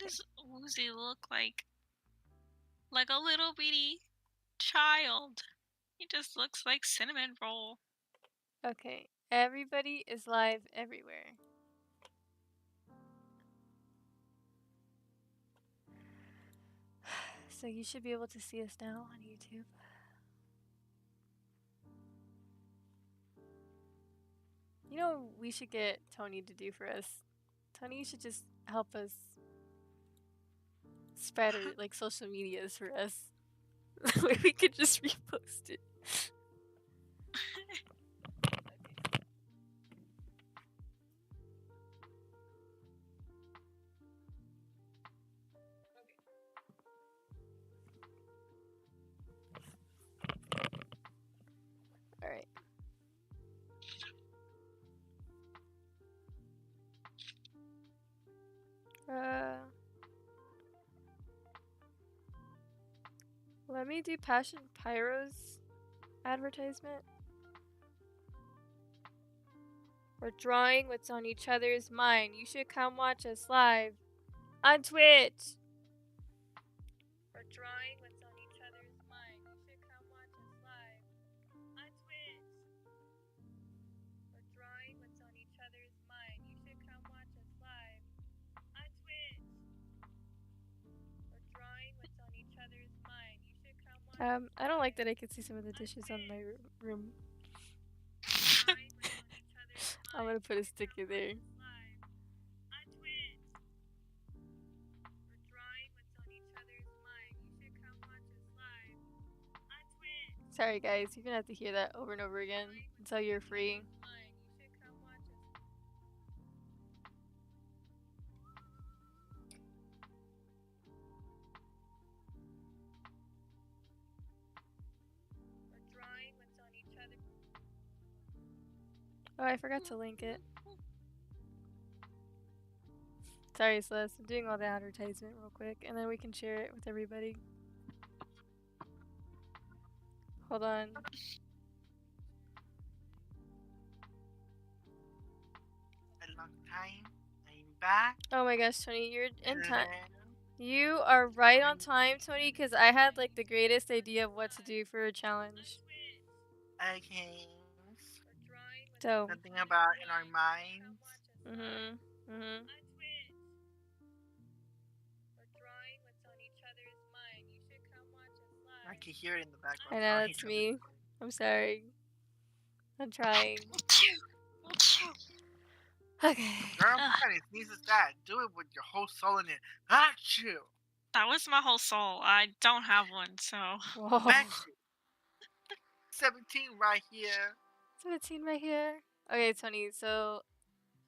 Okay. does Woozy look like? Like a little bitty child. He just looks like cinnamon roll. Okay. Everybody is live everywhere. So you should be able to see us now on YouTube. You know what we should get Tony to do for us? Tony, you should just help us spread our like social medias for us. That way we could just repost it. Alright. Let me do Passion Pyros advertisement. We're drawing what's on each other's mind. You should come watch us live on Twitch. We're drawing what's on each other's mind. You should come watch us live on Twitch. We're drawing what's on each other's mind. You should come watch us live on Twitch. We're drawing what's on each other's mind. You should come watch I don't like that I could see some of the dishes on my room. I'm gonna put a sticker there. Sorry guys, you're gonna have to hear that over and over again until you're free. Oh, I forgot to link it. Sorry, Celeste. I'm doing all the advertisement real quick, and then we can share it with everybody. Hold on. A long time. I'm back. Oh my gosh, Tony, you're in time. You are right on time, Tony, because I had like the greatest idea of what to do for a challenge. Okay. So. Something about in our minds. I can hear it in the background. I know, that's me. I'm sorry. I'm trying. Okay. Girl, what kind of sneeze is that? Do it with your whole soul in it. Achoo! That was my whole soul. I don't have one, so. Whoa. 17 right here. 17 right here. Okay, Tony, so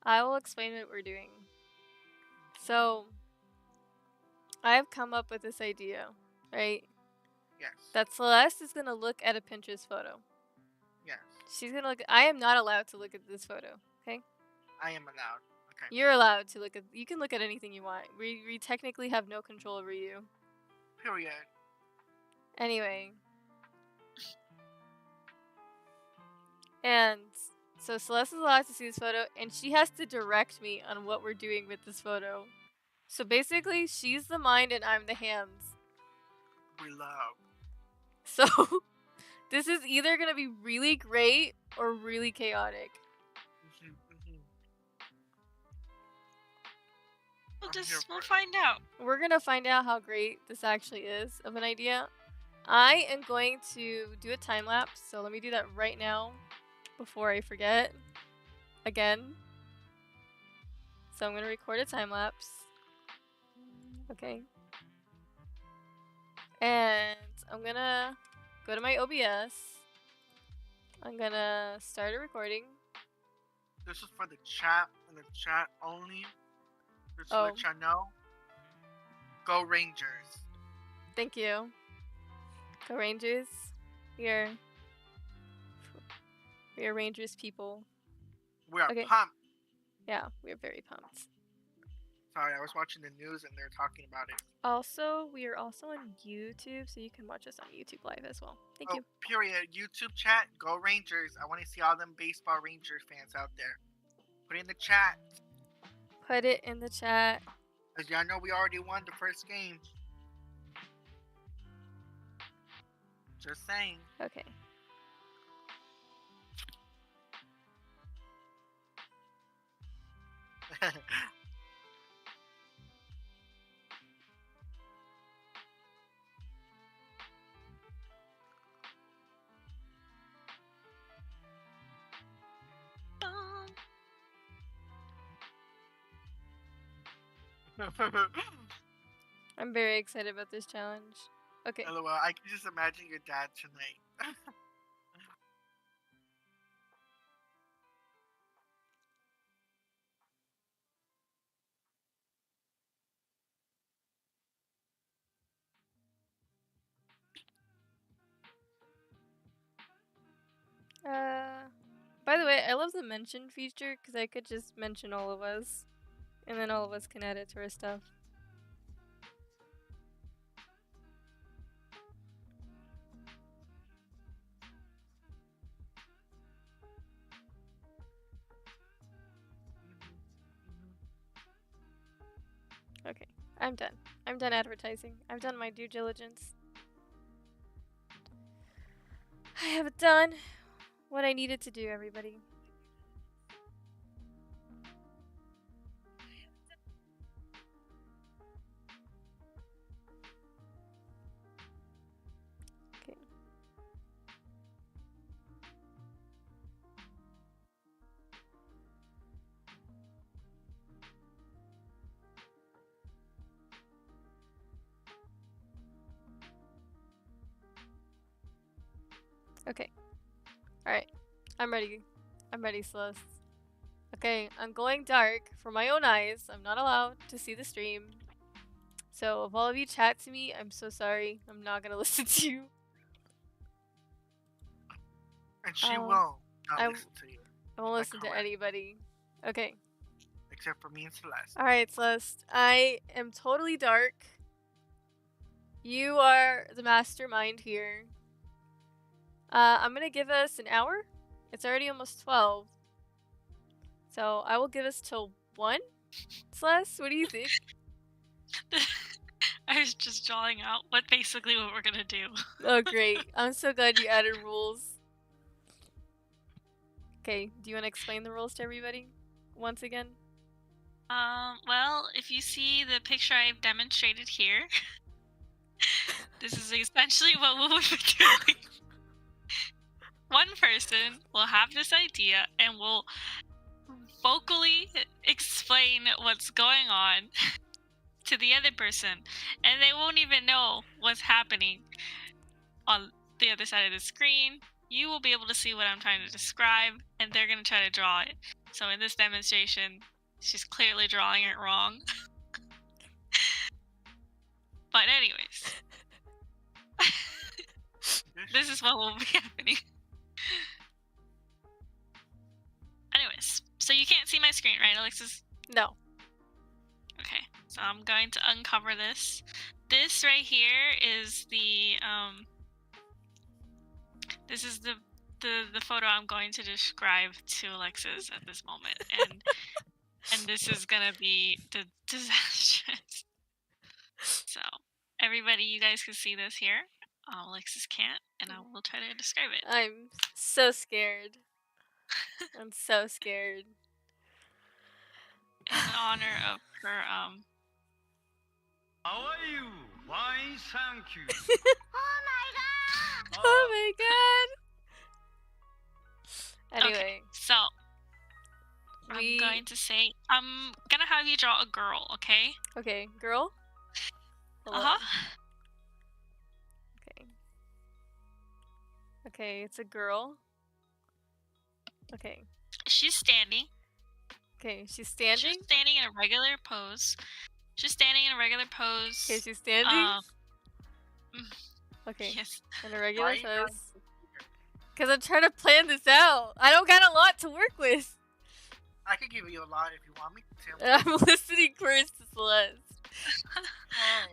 I will explain what we're doing. So, I've come up with this idea, right? Yes. That Celeste is gonna look at a Pinterest photo. Yes. She's gonna look. I am not allowed to look at this photo. Okay. I am allowed. Okay. You're allowed to look at. You can look at anything you want. We technically have no control over you. Period. Anyway. And so Celeste is allowed to see this photo, and she has to direct me on what we're doing with this photo. So basically, she's the mind and I'm the hands. We love. So, this is either going to be really great or really chaotic. We'll find out. We're going to find out how great this actually is of an idea. I am going to do a time lapse, so let me do that right now before I forget again. So I'm going to record a time lapse. Okay. And I'm going to go to my OBS. I'm going to start a recording. This is for the chat and the chat only. Just to let y'all know. Go Rangers. Thank you. Go Rangers. We are Rangers people. We are pumped. Yeah, we are very pumped. Sorry, I was watching the news and they're talking about it. Also, we are also on YouTube, so you can watch us on YouTube Live as well. Thank you. Period. YouTube chat, go Rangers. I want to see all them baseball Rangers fans out there. Put it in the chat. Put it in the chat. Because y'all know we already won the first game. Just saying. Okay. I'm very excited about this challenge. Okay. LOL, I can just imagine your dad tonight. By the way, I love the mention feature because I could just mention all of us, and then all of us can add it to our stuff. Okay, I'm done. I'm done advertising. I've done my due diligence. I have done what I needed to do, everybody. Okay. Okay. Alright. I'm ready. I'm ready, Celeste. Okay, I'm going dark for my own eyes. I'm not allowed to see the stream. So if all of you chat to me, I'm so sorry. I'm not gonna listen to you. And she will not listen to you. I won't listen to anybody. Okay. Except for me and Celeste. Alright, Celeste. I am totally dark. You are the mastermind here. I'm gonna give us an hour. It's already almost 12. So I will give us till 1. Celeste, what do you think? I was just drawing out what we're gonna do. Oh, great. I'm so glad you added rules. Okay, do you want to explain the rules to everybody once again? Well, if you see the picture I've demonstrated here, this is essentially what we'll be doing. One person will have this idea and will vocally explain what's going on to the other person, and they won't even know what's happening on the other side of the screen. You will be able to see what I'm trying to describe, and they're going to try to draw it. So in this demonstration, she's clearly drawing it wrong. But anyways, this is what will be happening. Anyways, so you can't see my screen, right, Alexis? No. Okay, so I'm going to uncover this. This right here is the this is the photo I'm going to describe to Alexis at this moment, and this is gonna be the disastrous. So everybody, you guys can see this here. Alexis can't, and I will try to describe it. I'm so scared. I'm so scared. In honor of her How are you? Fine, thank you. Oh my god! Anyway. Okay, so I'm going to say, I'm gonna have you draw a girl, okay? Okay, girl? Uh-huh. Okay. Okay, it's a girl. Okay. She's standing. Okay, she's standing? She's standing in a regular pose. She's standing in a regular pose. Okay, she's standing? Okay, yes. in a regular pose. Because I'm trying to plan this out. I don't got a lot to work with. I could give you a lot if you want me to. I'm listening first to Celeste.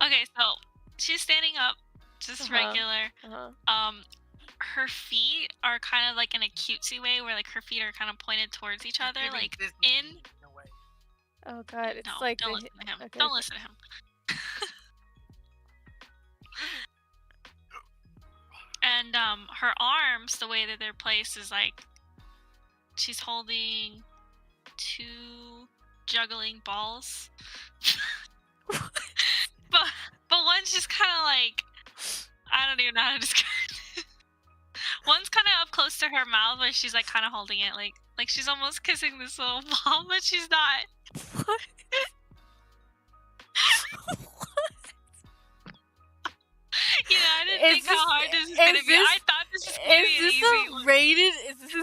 Okay, so she's standing up, just regular. Her feet are kind of like in a cutesy way, where like her feet are kind of pointed towards each other, like in. Oh god, it's No, like don't the listen to him. okay, Don't okay. listen to him. And her arms, the way that they're placed is like she's holding 2 juggling balls. but one's just kind of like, I don't even know how to describe it. One's kind of up close to her mouth where she's like kind of holding it like she's almost kissing this little ball, but she's not. What? You know, I didn't think how hard this is gonna be. I thought this was gonna be an easy one. Rated? This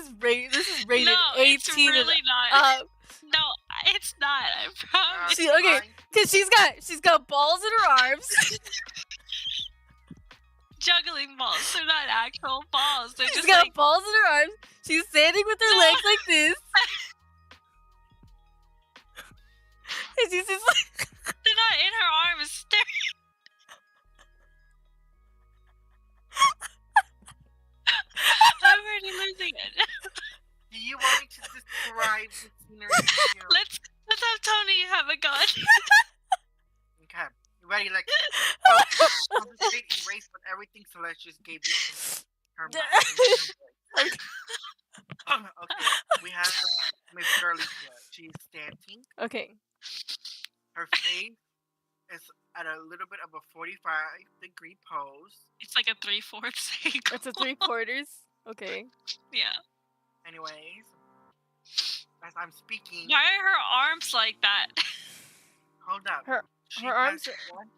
is rated No, 18 it's really not. No, it's not. I promise. See, okay, because she's got balls in her arms. Juggling balls. They're not actual balls. They're She's just got like balls in her arms. She's standing with her legs like this. And she's just like they're not in her arms. They're I'm already losing it. Do you want me to describe the scenery to you? Let's have Tony have a go. Okay, you ready? Like, concentrate, erase with everything Celeste just gave you. Her mind. Okay, we have Miss Girly here. She's standing. okay. Her face is at a little bit of a 45-degree pose. It's like a 3/4 angle. It's a 3/4. Okay. Yeah. Anyways, as I'm speaking, Why are her arms like that? hold up. Her She arms has are- one.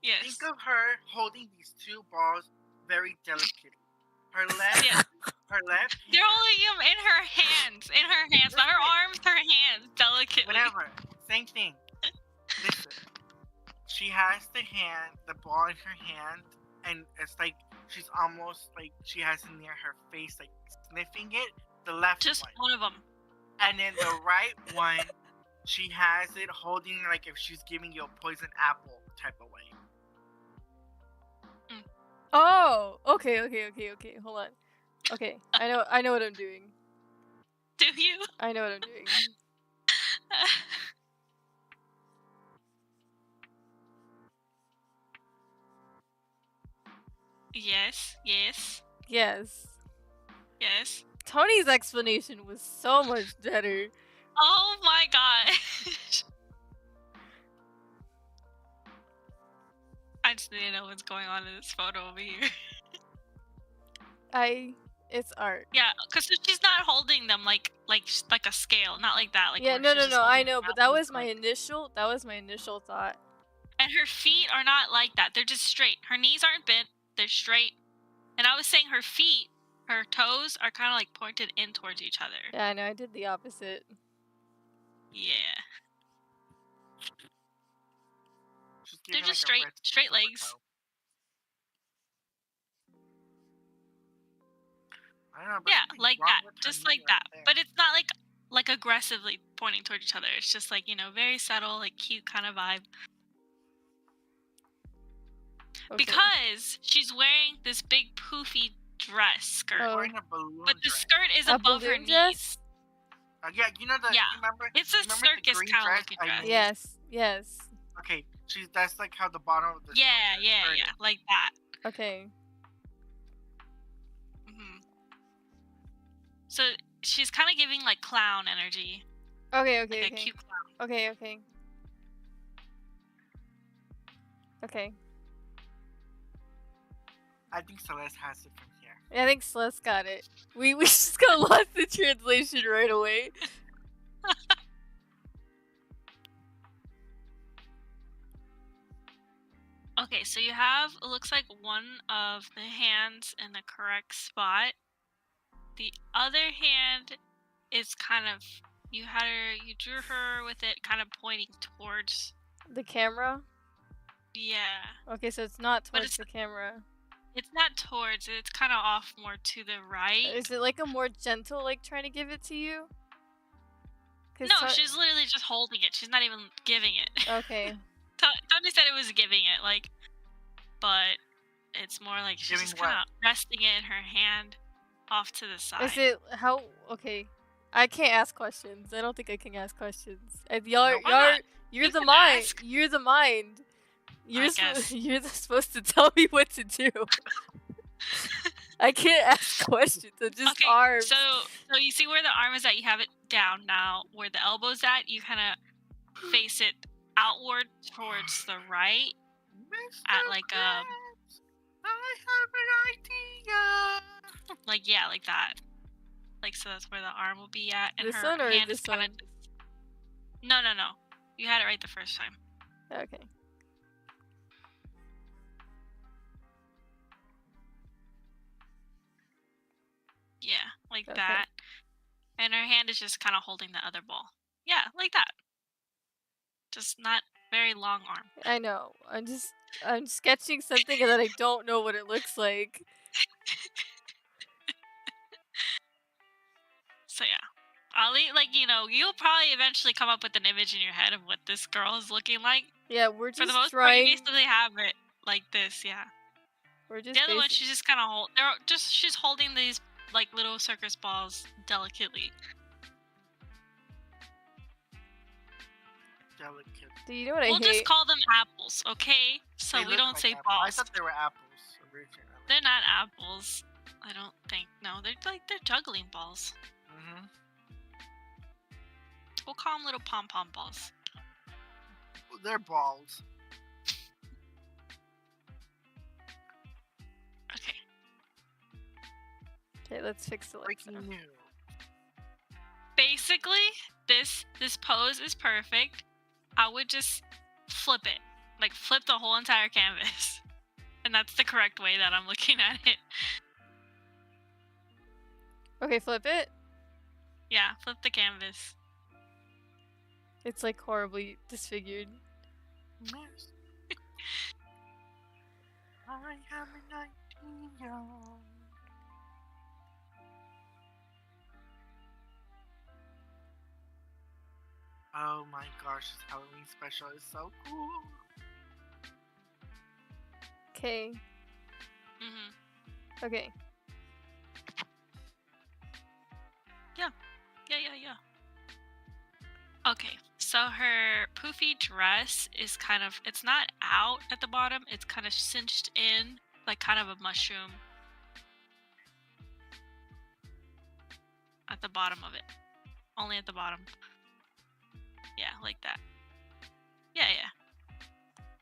Yes. Think of her holding these 2 balls very delicately. Her left, Yeah. her left, They're holding them in her hands. In her hands. Not her arms, her hands. Delicately. whatever, same thing. Listen, she has the ball in her hand, and it's like she's almost like she has it near her face, like sniffing it. The left Just one, one of them. and then the right one, she has it holding like if she's giving you a poison apple type of way. Oh, okay. Hold on. Okay, I know what I'm doing. Do you? I know what I'm doing. Yes. Yes. Tony's explanation was so much better. Oh my gosh. I just need to know what's going on in this photo over here. It's art. Yeah, because she's not holding them like a scale, not like that. Like Yeah, where no, she's just I holding know, them but out that and was my like- initial thought. And her feet are not like that. They're just straight. Her knees aren't bent. They're straight. And I was saying her feet, her toes are kind of like pointed in towards each other. Yeah, I know. I did the opposite. Yeah. She's They're giving, just like, a red straight super legs. toe. I don't know, but Yeah, something's like wrong that. with her Just knee like right that. there. But it's not like aggressively pointing towards each other. It's just like, very subtle, like cute kind of vibe. Okay. Because she's wearing this big poofy dress skirt. Oh. Wearing a balloon But the dress. skirt is A above her balloon dress? knees. Yeah, you know the. Yeah. You remember? It's a remember the circus green kind of dress looking I dress. made? Yes. Okay, that's like how the bottom of the. Yeah, skirt is. like that. Okay. hmm So she's kind of giving like clown energy, Okay. like a cute clown. Okay. I think Celeste has it from here. I think Celeste got it. We just got lost in translation right away. Okay, so you have, it looks like one of the hands in the correct spot. The other hand is kind of, you drew her with it kind of pointing towards, The camera? yeah. Okay, so it's not But towards it's- the camera. It's not towards it, it's kind of off more to the right. Is it like a more gentle, like trying to give it to you? No, she's literally just holding it. She's not even giving it. Okay. Tony said it was giving it, like, but it's more like she's Giving just kind of resting it in her hand off to the side. Is it how? Okay. I can't ask questions. I don't think I can ask questions. And Why not? you're You the can mind. ask. You're the mind. guess. You're supposed to tell me what to do. I can't ask questions. It's just Okay, arms. so you see where the arm is at? You have it down now. Where the elbow's at, you kind of face it outward towards the right Mr. at like a Krabs, I have an idea. like yeah, like that. Like so that's where the arm will be at, and This her one or hand this is kind of one? No. You had it right the first time. Okay. Yeah, like Okay. that. And her hand is just kind of holding the other ball. Yeah, like that. Just not very long arm. I know. I'm sketching something that I don't know what it looks like. So yeah. You'll probably eventually come up with an image in your head of what this girl is looking like. Yeah, we're just For the most part, you trying. basically have it like this, yeah. We're just The other one, basic- she's just kind of she's holding these like little circus balls delicately. Delicate. Do you know what I We'll hate? just call them apples, okay? So They we look don't like say apples. balls. I thought they were apples originally. They're not apples. I don't think. No, they're juggling balls. Mm-hmm. We'll call them little pom-pom balls. They're balls. Okay. Okay, let's fix the Breaking Alexa. news. Basically, this pose is perfect. I would just flip it. Like, flip the whole entire canvas. And that's the correct way that I'm looking at it. Okay, flip it. Yeah, flip the canvas. It's like horribly disfigured. Miss. I have an idea. Oh my gosh, this Halloween special is so cool. Okay. Mm-hmm. Okay. Yeah. Okay, so her poofy dress is kind of, it's not out at the bottom, it's kind of cinched in, like kind of a mushroom at the bottom of it. Only at the bottom. Yeah, like that. Yeah.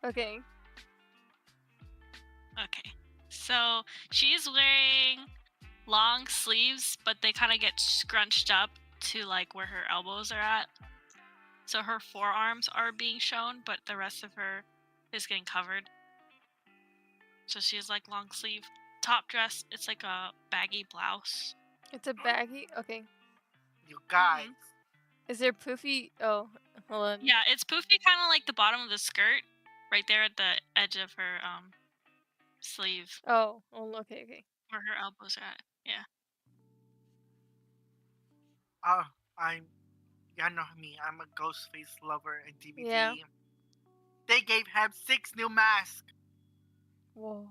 Okay. Okay. So she's wearing long sleeves, but they kind of get scrunched up to like where her elbows are at. So her forearms are being shown, but the rest of her is getting covered. So she has like long sleeve top dress. It's like a baggy blouse. It's a baggy. Okay. You guys. Is there poofy? Oh, hold on. Yeah, it's poofy kind of like the bottom of the skirt, right there at the edge of her sleeve, Oh, okay. where her elbows are at. Yeah. Y'all know me. I'm a Ghostface lover and DVD. Yeah. They gave him 6 new masks. Whoa.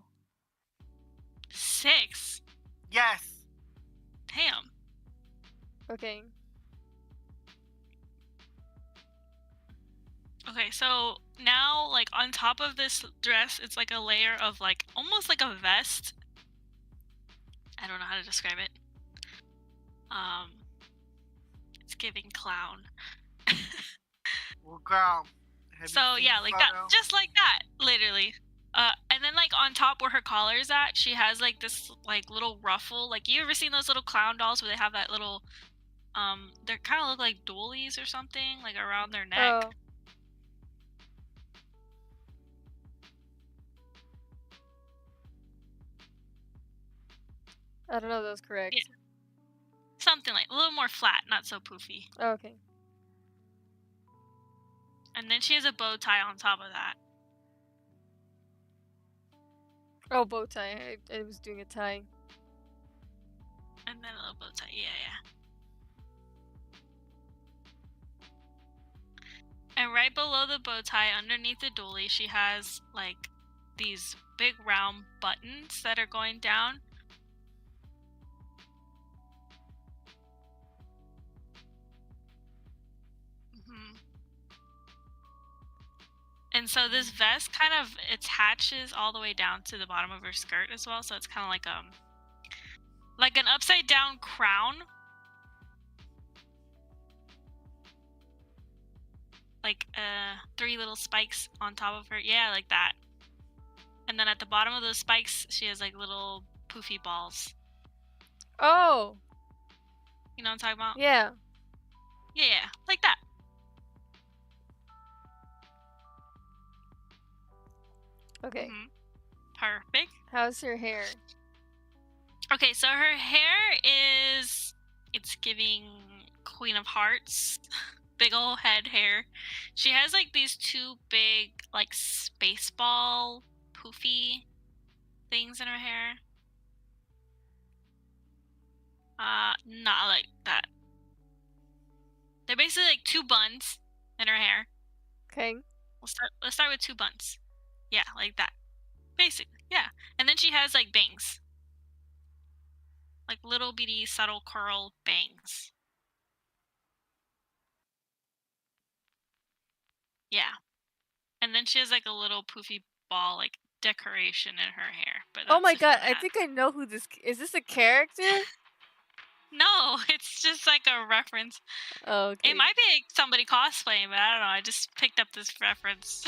6. Yes. Damn. Okay. Okay, so now, like, on top of this dress, it's like a layer of, like, almost like a vest. I don't know how to describe it. It's giving clown. Well, girl. have So, you seen yeah, the like that. photo? Just like that, literally. And then, like, on top where her collar is at, she has, like, this, like, little ruffle. Like, you ever seen those little clown dolls where they have that little, they kind of look like doilies or something, like, around their neck? Oh. I don't know if that was correct. Yeah. Something like, a little more flat, not so poofy. Oh, okay. And then she has a bow tie on top of that. Oh, bow tie. I was doing a tie. And then a little bow tie, yeah. And right below the bow tie, underneath the dolly, she has, like, these big round buttons that are going down. And so this vest kind of attaches all the way down to the bottom of her skirt as well. So it's kind of like an upside down crown. Like 3 little spikes on top of her. Yeah, like that. And then at the bottom of those spikes, she has like little poofy balls. Oh. You know what I'm talking about? Yeah. Yeah, like that. Okay. Perfect. How's her hair? Okay, so her hair it's giving Queen of Hearts. Big ol' head hair. She has like these 2 big like space ball poofy things in her hair. Not like that. They're basically like 2 buns in her hair. Okay. Let's start with 2 buns. Yeah, like that. Basically, yeah. And then she has like bangs. Like little bitty subtle curl bangs. Yeah. And then she has like a little poofy ball like decoration in her hair. But Oh my that's if you god, wanna I add- think I know who this is. This a character? No, it's just like a reference. Oh, okay. It might be like somebody cosplaying, but I don't know. I just picked up this reference.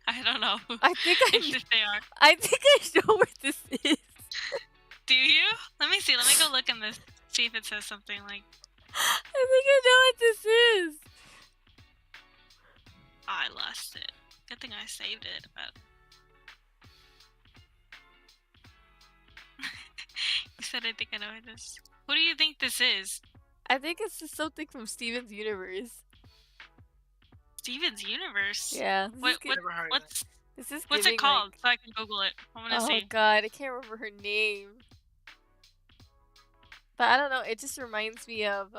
I don't know I think if they are. I think I know where this is. Do you? Let me see. Let me go look in this. See if it says something like. I think I know what this is. Oh, I lost it. Good thing I saved it. But you said I think I know what this. Who do you think this is? I think it's just something from Steven's Universe. Steven's Universe. Yeah. Never heard of it. What's it called? So I can Google it. I'm gonna Oh see. god, I can't remember her name. But I don't know, it just reminds me of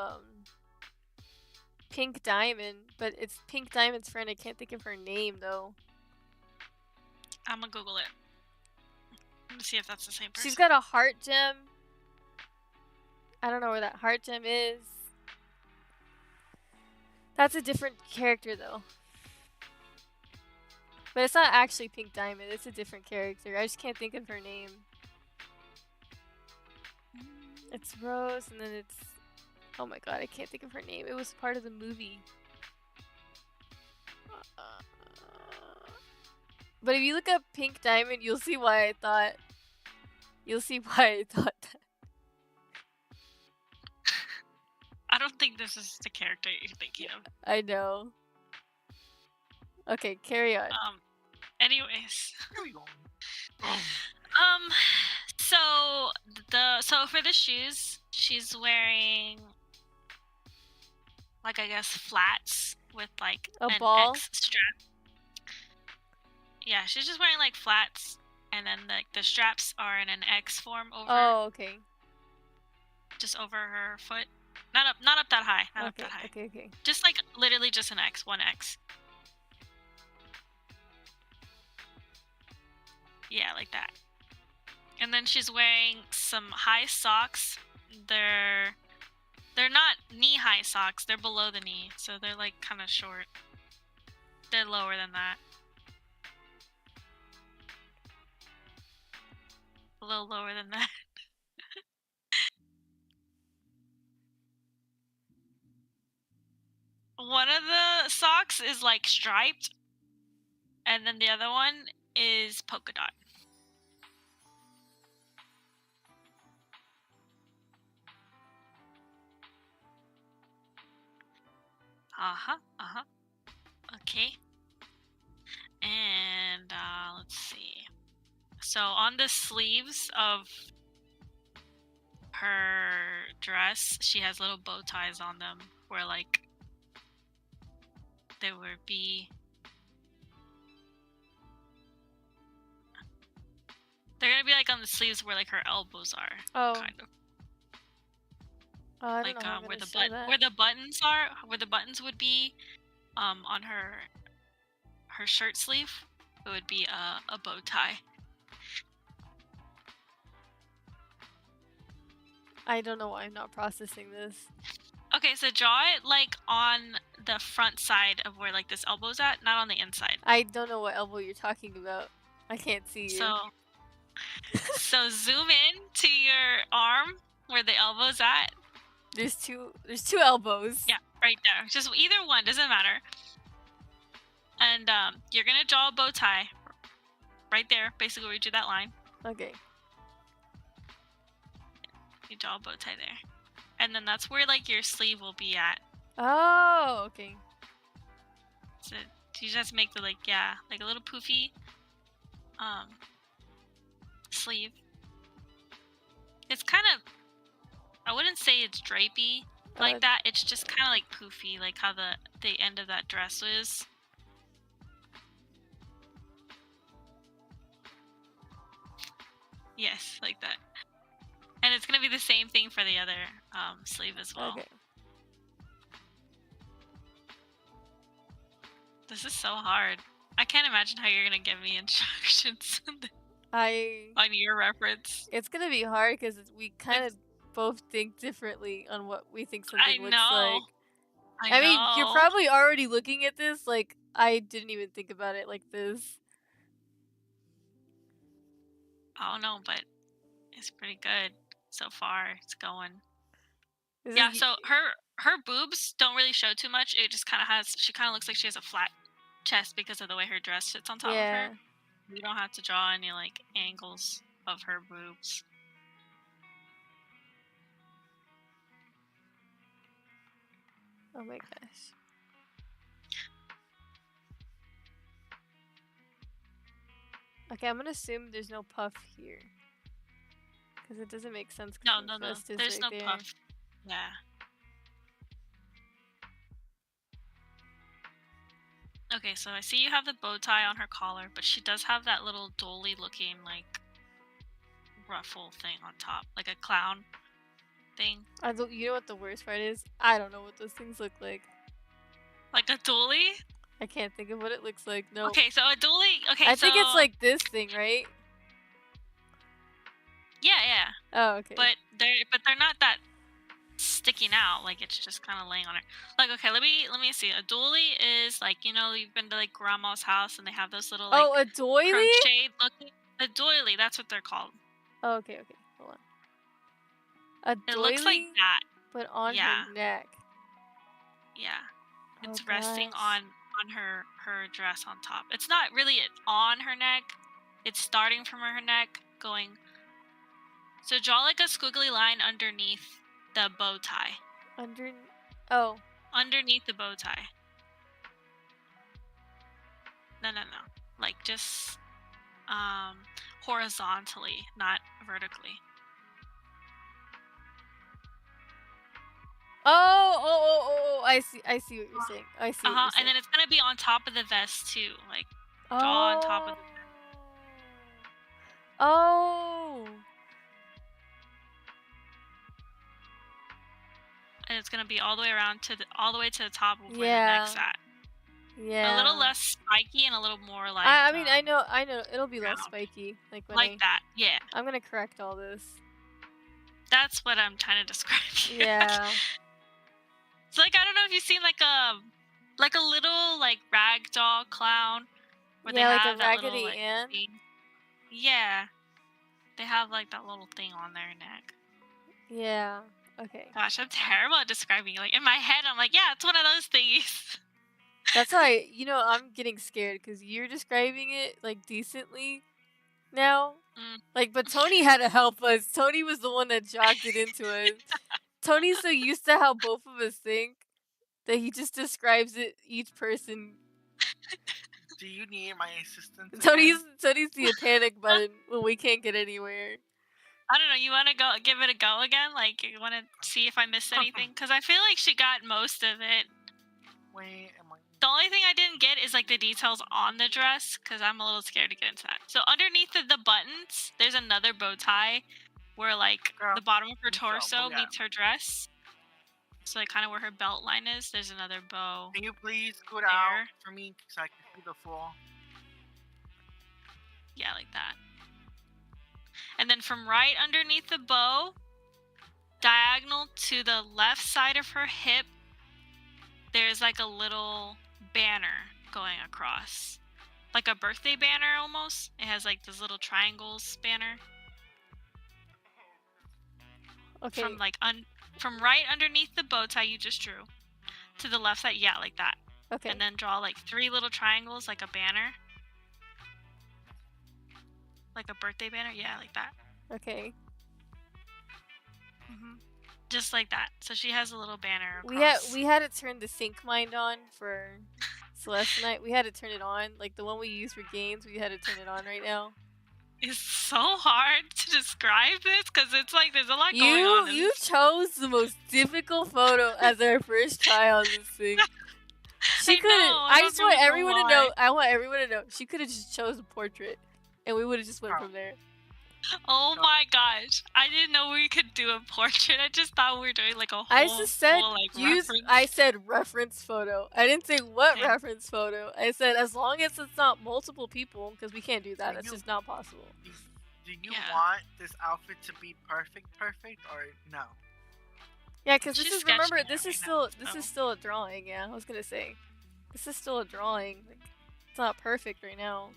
Pink Diamond, but it's Pink Diamond's friend. I can't think of her name though. I'm gonna Google it. Let me see if that's the same person. She's got a heart gem. I don't know where that heart gem is. That's a different character though. But it's not actually Pink Diamond, it's a different character. I just can't think of her name. It's Rose, and then it's... Oh my god, I can't think of her name. It was part of the movie. But if you look up Pink Diamond, you'll see why I thought... You'll see why I thought that. I don't think this is the character you're thinking of. I know. Okay, carry on. Anyways. Here we go. So for the shoes, she's wearing like I guess flats with like A an ball? X strap. Yeah, she's just wearing like flats, and then like the straps are in an X form over, Oh, okay. just over her foot. Not up that high. Not up Okay, that high. okay. Just like literally just an X, one X. Yeah, like that. And then she's wearing some high socks. They're not knee-high socks. They're below the knee, so they're like kind of short. They're lower than that. A little lower than that. One of the socks is like striped, and then the other one is polka dot. Okay. And let's see. So on the sleeves of her dress, she has little bow ties on them where like there would be... They're gonna be like on the sleeves where like her elbows are. Oh. Kind of. Oh, I don't Like know how I'm where gonna the show that. where the buttons are, where the buttons would be, on her shirt sleeve, it would be a bow tie. I don't know why I'm not processing this. Okay, so draw it like on the front side of where like this elbow's at, not on the inside. I don't know what elbow you're talking about. I can't see you. So zoom in to your arm where the elbow's at. There's two elbows. Yeah, right there. Just either one, doesn't matter. And you're gonna draw a bow tie right there, basically where you drew that line. Okay. You draw a bow tie there. And then that's where like your sleeve will be at. Oh, okay. So you just have to make the like a little poofy sleeve. It's kind of, I wouldn't say it's drapey like that. It's just kind of like poofy, like how the end of that dress is. Yes, like that. And it's gonna be the same thing for the other sleeve as well. Okay. This is so hard. I can't imagine how you're gonna give me instructions on your reference. It's gonna be hard because we kind of both think differently on what we think something looks like. I mean, you're probably already looking at this like I didn't even think about it like this. I don't know, but it's pretty good so far. It's going. So her boobs don't really show too much. It just kind of she kind of looks like she has a flat chest because of the way her dress sits on top of her. You don't have to draw any like angles of her boobs. Oh my gosh. Okay, I'm gonna assume there's no puff here. Because it doesn't make sense. No. There's no puff. Yeah. Okay, so I see you have the bow tie on her collar, but she does have that little dolly looking like ruffle thing on top, like a clown thing. You know what the worst part is? I don't know what those things look like. Like a dolly? I can't think of what it looks like. No. Okay, so a dolly. Okay, I think it's like this thing, right? Yeah. Oh, okay. But they're not that sticking out. Like it's just kind of laying on her. Like okay, let me see. A dolly is like you've been to like grandma's house and they have those little like a doily? crocheted looking. A doily, that's what they're called. Oh, okay. Hold on. A doily. It looks like that, but on her neck. Yeah, it's resting on her dress on top. It's not really on her neck. It's starting from her neck, going. So draw like a squiggly line underneath the bow tie. Underneath the bow tie. No. Like just horizontally, not vertically. Oh, I see what you're saying. I see what you're saying. And then it's gonna be on top of the vest too. Like draw on top of the vest. Oh. And it's gonna be all the way around all the way to the top of where the neck's at. Yeah. A little less spiky and a little more like. I mean, I know. It'll be less spiky. Like that. Yeah. I'm gonna correct all this. That's what I'm trying to describe here. Yeah. It's like I don't know if you've seen like a little like ragdoll clown. Where they like have a that Raggedy little, Ann. Yeah. They have like that little thing on their neck. Yeah. Okay. Gosh, I'm terrible at describing it. Like in my head, I'm like, yeah, it's one of those things. That's why I'm getting scared because you're describing it like decently now. Like, but Tony had to help us. Tony was the one that jogged it into us. Tony's so used to how both of us think that he just describes it each person. Do you need my assistance? Tony's the panic button when we can't get anywhere. I don't know. You want to go give it a go again? Like, you want to see if I missed anything? Because I feel like she got most of it. Wait, the only thing I didn't get is like the details on the dress, because I'm a little scared to get into that. So underneath the buttons, there's another bow tie where like the bottom of her torso meets her dress. So like kind of where her belt line is, there's another bow. Can you please scoot out for me so I can see the full? Yeah, like that. And then from right underneath the bow, diagonal to the left side of her hip, there's there's like a little banner going across. Like a birthday banner almost. It has like this little triangles banner. Okay. From like from right underneath the bow tie you just drew to the left side, yeah, like that. Okay. And then draw like 3 little triangles like a banner. Like a birthday banner, yeah, like that. Okay. Just like that. So she has a little banner across. We had to turn the sync mind on for Celeste tonight. We had to turn it on. Like the one we use for games, we had to turn it on right now. It's so hard to describe this because it's like there's a lot going on. You chose the most difficult photo as our first try on this thing. She could have. I just want everyone to know. I want everyone to know. She could have just chose a portrait, and we would have just went from there. Oh my gosh! I didn't know we could do a portrait. I just thought we were doing like a whole. I just said full, like, use. reference. I said reference photo. I didn't say what reference photo. I said as long as it's not multiple people, because we can't do that. That's just not possible. Do you want this outfit to be perfect, or no? Yeah, because this is still a drawing. Yeah, I was gonna say, this is still a drawing. Like, it's not perfect right now.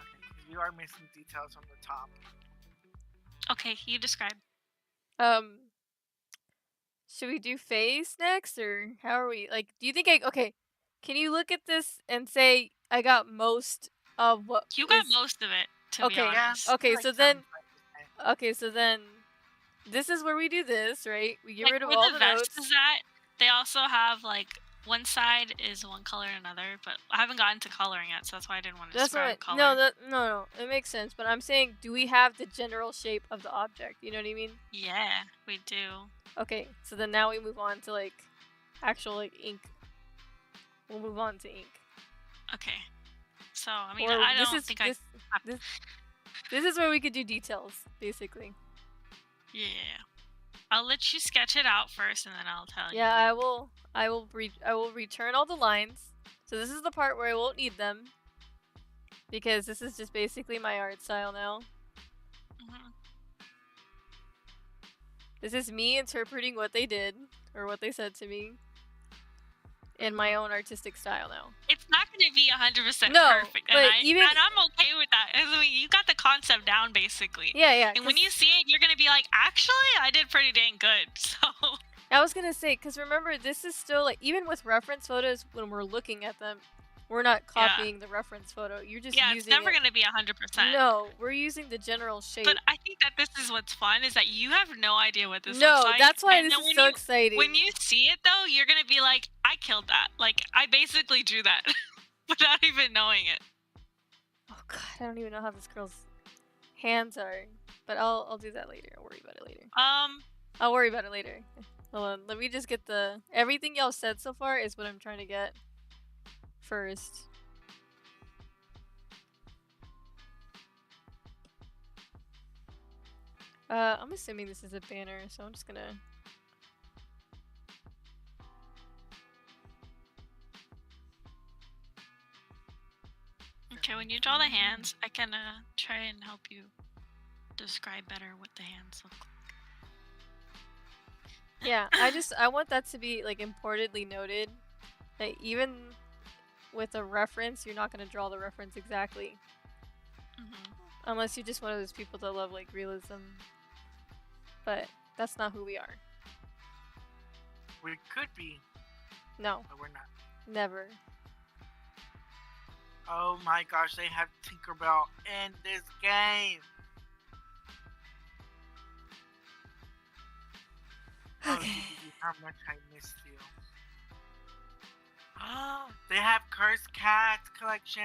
Okay, because you are missing details on the top. Okay, you describe. Should we do face next, or how are we? Like, do you think okay? Can you look at this and say I got most of what? You got most of it. To be honest. Yeah. Okay, so then. Okay, so then. This is where we do this, right? We get rid of all the notes. Is that they also have like one side is one color and another, but I haven't gotten to coloring yet, so that's why I didn't want to describe color. No, it makes sense. But I'm saying, do we have the general shape of the object? You know what I mean? Yeah, we do. Okay, so then now we move on to like actual like ink. We'll move on to ink. Okay. So I mean, I don't think this is where we could do details, basically. Yeah. I'll let you sketch it out first, and then I'll tell you. Yeah, I will return all the lines. So this is the part where I won't need them, because this is just basically my art style now. This is me interpreting what they did or what they said to me in my own artistic style now. It's not going to be 100% perfect, and I'm okay with that. I mean, you got the concept down, basically. Yeah. And when you see it, you're going to be like, actually, I did pretty dang good, so... I was going to say, because remember, this is still, like, even with reference photos, when we're looking at them, we're not copying the reference photo. You're just using it's never going to be 100%. No, we're using the general shape. But I think that this is what's fun, is that you have no idea what this looks like. No, that's why this is so exciting. When you see it, though, you're going to be like, I killed that. Like, I basically drew that without even knowing it. Oh, God, I don't even know how this girl's hands are. But I'll do that later. I'll worry about it later. I'll worry about it later. Hold on, let me just get everything y'all said so far is what I'm trying to get first. I'm assuming this is a banner, so I'm just gonna... Okay, when you draw the hands, I can try and help you describe better what the hands look like. Yeah, I want that to be like importantly noted that even with a reference, you're not going to draw the reference exactly. Unless you're just one of those people that love like realism. But that's not who we are. We could be. No. But we're not. Never. Oh my gosh, they have Tinkerbell in this game. Okay. How much I missed you. Oh, they have Cursed Cats collection.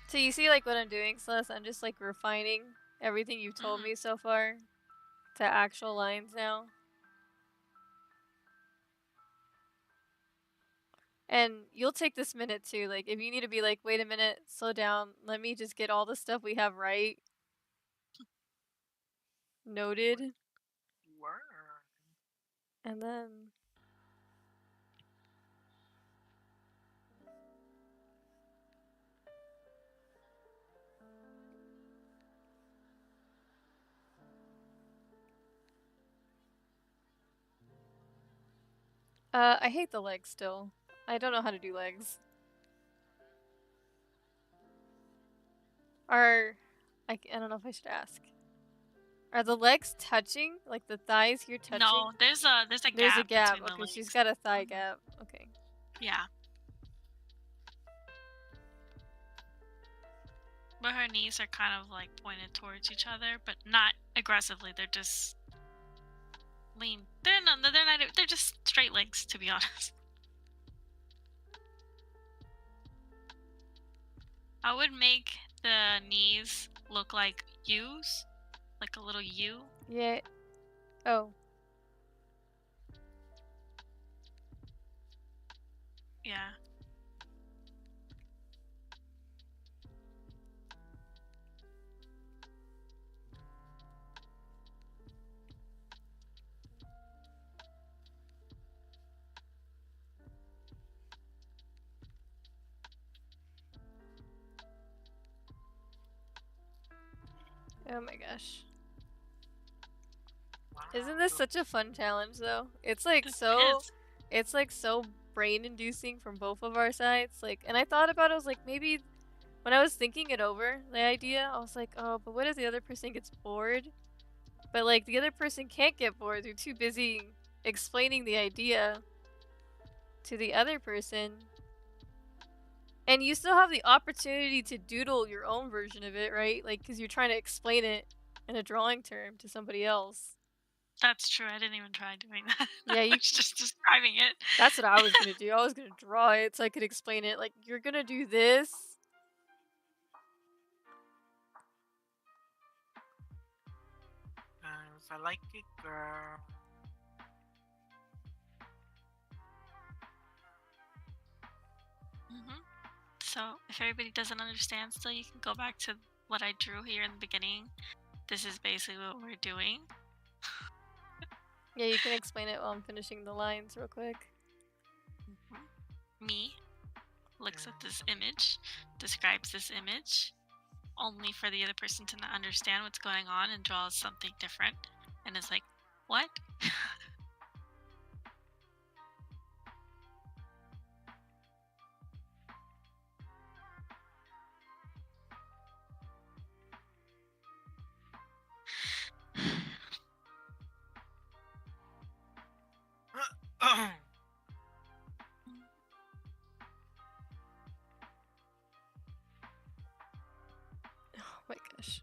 So you see like what I'm doing, Celeste? I'm just like refining everything you've told me so far to actual lines now. And you'll take this minute too. Like, if you need to be like, wait a minute, slow down. Let me just get all the stuff we have right. Noted. And then... I hate the legs still. I don't know how to do legs. I don't know if I should ask. Are the legs touching? Like the thighs here touching? No, there's a gap. There's a gap. Between the Okay, legs. she's got a thigh gap. Okay. Yeah. But her knees are kind of like pointed towards each other, but not aggressively. They're just lean. They're not. They're just straight legs, to be honest. I would make the knees look like U's, like a little U. Yeah. Oh. Yeah. Oh my gosh. Wow. Isn't this such a fun challenge though? It's like It so is. it's like so brain inducing from both of our sides. Like, and I thought about it, I was like, maybe when I was thinking it over, the idea, I was like, oh, but what if the other person gets bored? But like the other person can't get bored. They're too busy explaining the idea to the other person. And you still have the opportunity to doodle your own version of it, right? Like, because you're trying to explain it in a drawing term to somebody else. That's true. I didn't even try doing that. Yeah, I you. was just describing it. That's what I was gonna do. I was gonna draw it so I could explain it. Like, you're gonna do this. I like it, girl. So, if everybody doesn't understand still, you can go back to what I drew here in the beginning. This is basically what we're doing. Yeah, you can explain it while I'm finishing the lines real quick. Me looks at this image, describes this image, only for the other person to not understand what's going on and draws something different. And it's like, what? Oh my gosh.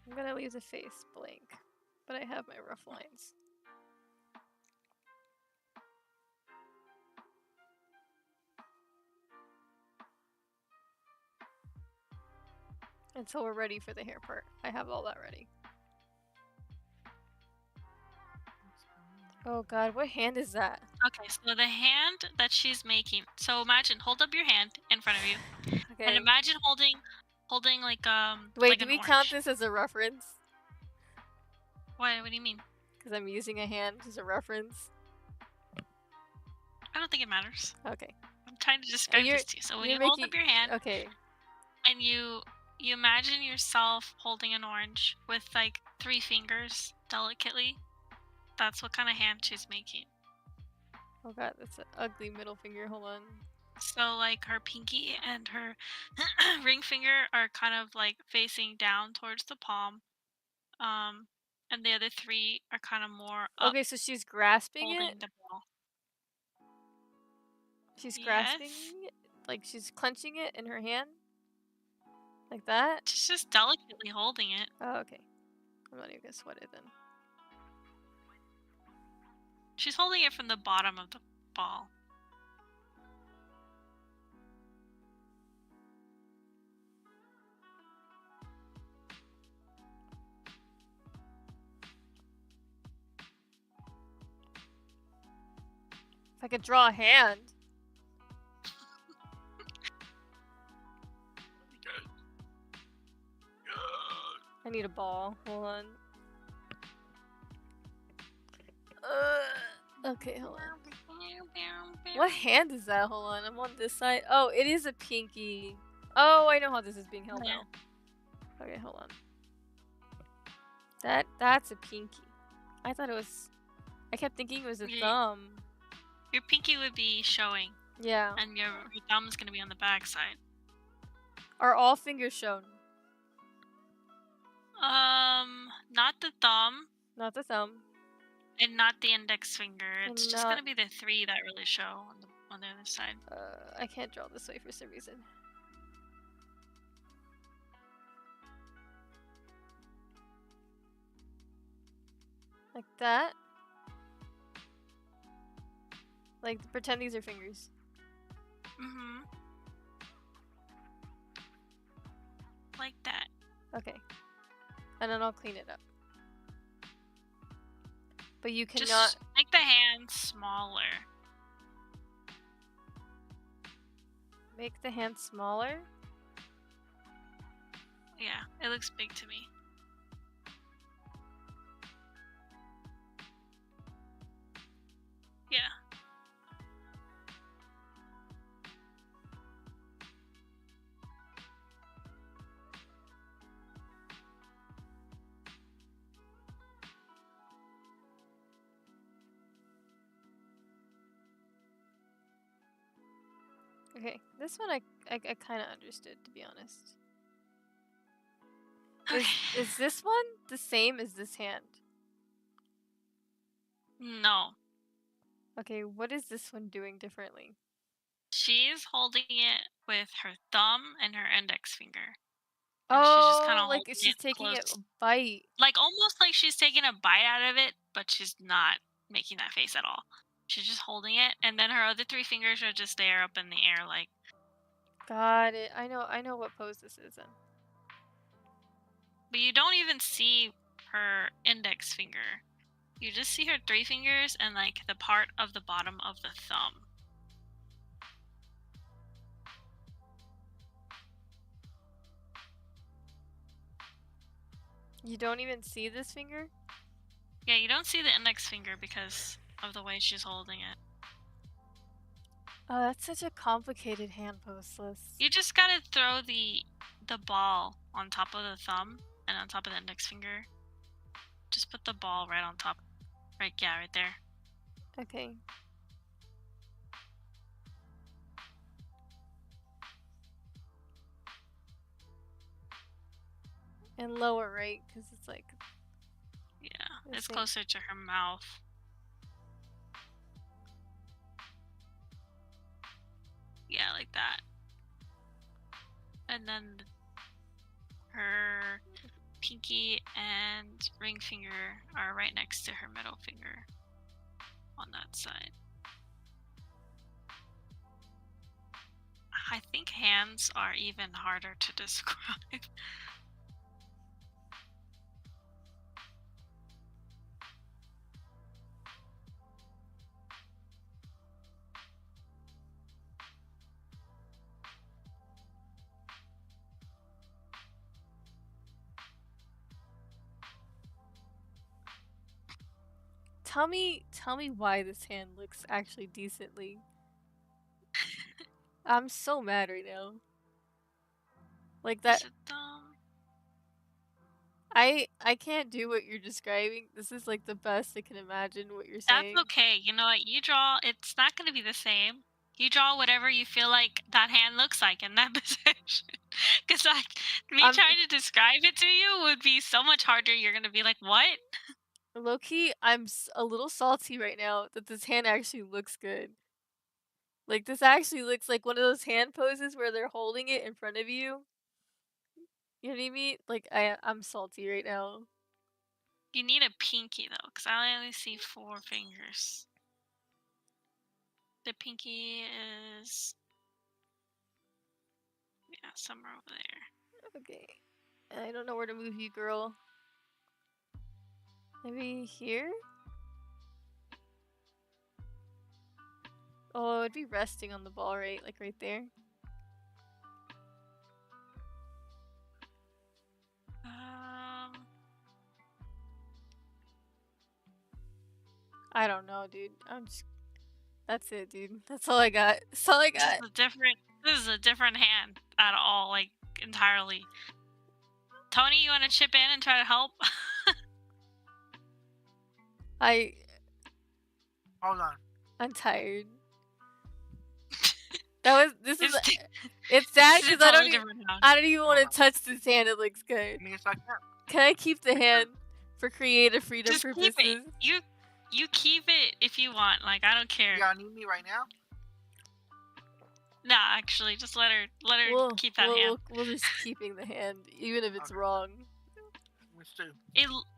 I'm gonna leave the face blank, but I have my rough lines. Until we're ready for the hair part. I have all that ready. Oh god, what hand is that? Okay, so the hand that she's making. So imagine, hold up your hand in front of you, Okay. and imagine holding like Wait, like do an we orange. count this as a reference? What do you mean? Because I'm using a hand as a reference. I don't think it matters. Okay. I'm trying to describe you're- this to you. So when you're you hold up making- your hand Okay. and you imagine yourself holding an orange with like 3 fingers delicately, that's what kind of hand she's making. Oh god, that's an ugly middle finger. Hold on. So like her pinky and her ring finger are kind of like facing down towards the palm. And the other 3 are kind of more up, Okay, so she's grasping holding it? the ball. She's grasping Yes. it? Like she's clenching it in her hand? Like that? She's just delicately holding it. Oh, okay. I'm not even gonna sweat it then. She's holding it from the bottom of the ball. If I could draw a hand. I need a ball. Hold on. Okay, hold on. What hand is that? Hold on. I'm on this side. Oh, it is a pinky. Oh, I know how this is being held Yeah. now. Okay, hold on. That's a pinky. I thought it was. I kept thinking it was a thumb. Your pinky would be showing. Yeah. And your thumb's gonna be on the back side. Are all fingers shown? Not the thumb. Not the thumb. And not the index finger. It's And just not- gonna be the 3 that really show on the other side. I can't draw this way for some reason. Like that? Like, pretend these are fingers. Mm-hmm. Like that. Okay. And then I'll clean it up. But you cannot... Just make the hand smaller. Make the hand smaller? Yeah, it looks big to me. Yeah. Okay, this one I kind of understood, to be honest. Okay. Is this one the same as this hand? No. Okay, what is this one doing differently? She's holding it with her thumb and her index finger. And she's oh, just kinda like holding she's it taking close. a bite. Like, almost like she's taking a bite out of it, but she's not making that face at all. She's just holding it, and then her other 3 fingers are just there up in the air, like... Got it. I know what pose this is then. But you don't even see her index finger. You just see her 3 fingers and, like, the part of the bottom of the thumb. You don't even see this finger? Yeah, you don't see the index finger because of the way she's holding it. Oh, that's such a complicated hand pose list. You just gotta throw the ball on top of the thumb and on top of the index finger. Just put the ball right on top. Right there. Okay. And lower, right? Because it's like... Yeah, the it's same. closer to her mouth. Yeah, like that. And then her pinky and ring finger are right next to her middle finger on that side. I think hands are even harder to describe. Tell me why this hand looks actually decently. I'm so mad right now. Like that. I can't do what you're describing. This is like the best I can imagine what you're saying. That's okay. You know what? You draw, it's not going to be the same. You draw whatever you feel like that hand looks like in that position. Because like, me trying to describe it to you would be so much harder. You're going to be like, what? Low-key, I'm a little salty right now that this hand actually looks good. Like, this actually looks like one of those hand poses where they're holding it in front of you. You know what I mean? Like, I'm salty right now. You need a pinky, though, because I only see 4 fingers. The pinky is... yeah, somewhere over there. Okay. I don't know where to move you, girl. Maybe here? Oh, it'd be resting on the ball, right? Like right there. I don't know, dude. That's it, dude. That's all I got. That's all I got. This is a different hand at all, like, entirely. Tony, you want to chip in and try to help? Hold on. I'm tired. This is It's- it's sad This is because I totally don't different now. I don't even want Hold to touch this hand. It looks good. Give me a second. Can I keep the hand for creative freedom Just purposes? keep it. You keep it if you want. Like, I don't care. Y'all need me right now? Nah, actually, just let her keep that hand. We'll just keeping the hand, even if it's Okay. wrong. Let's do.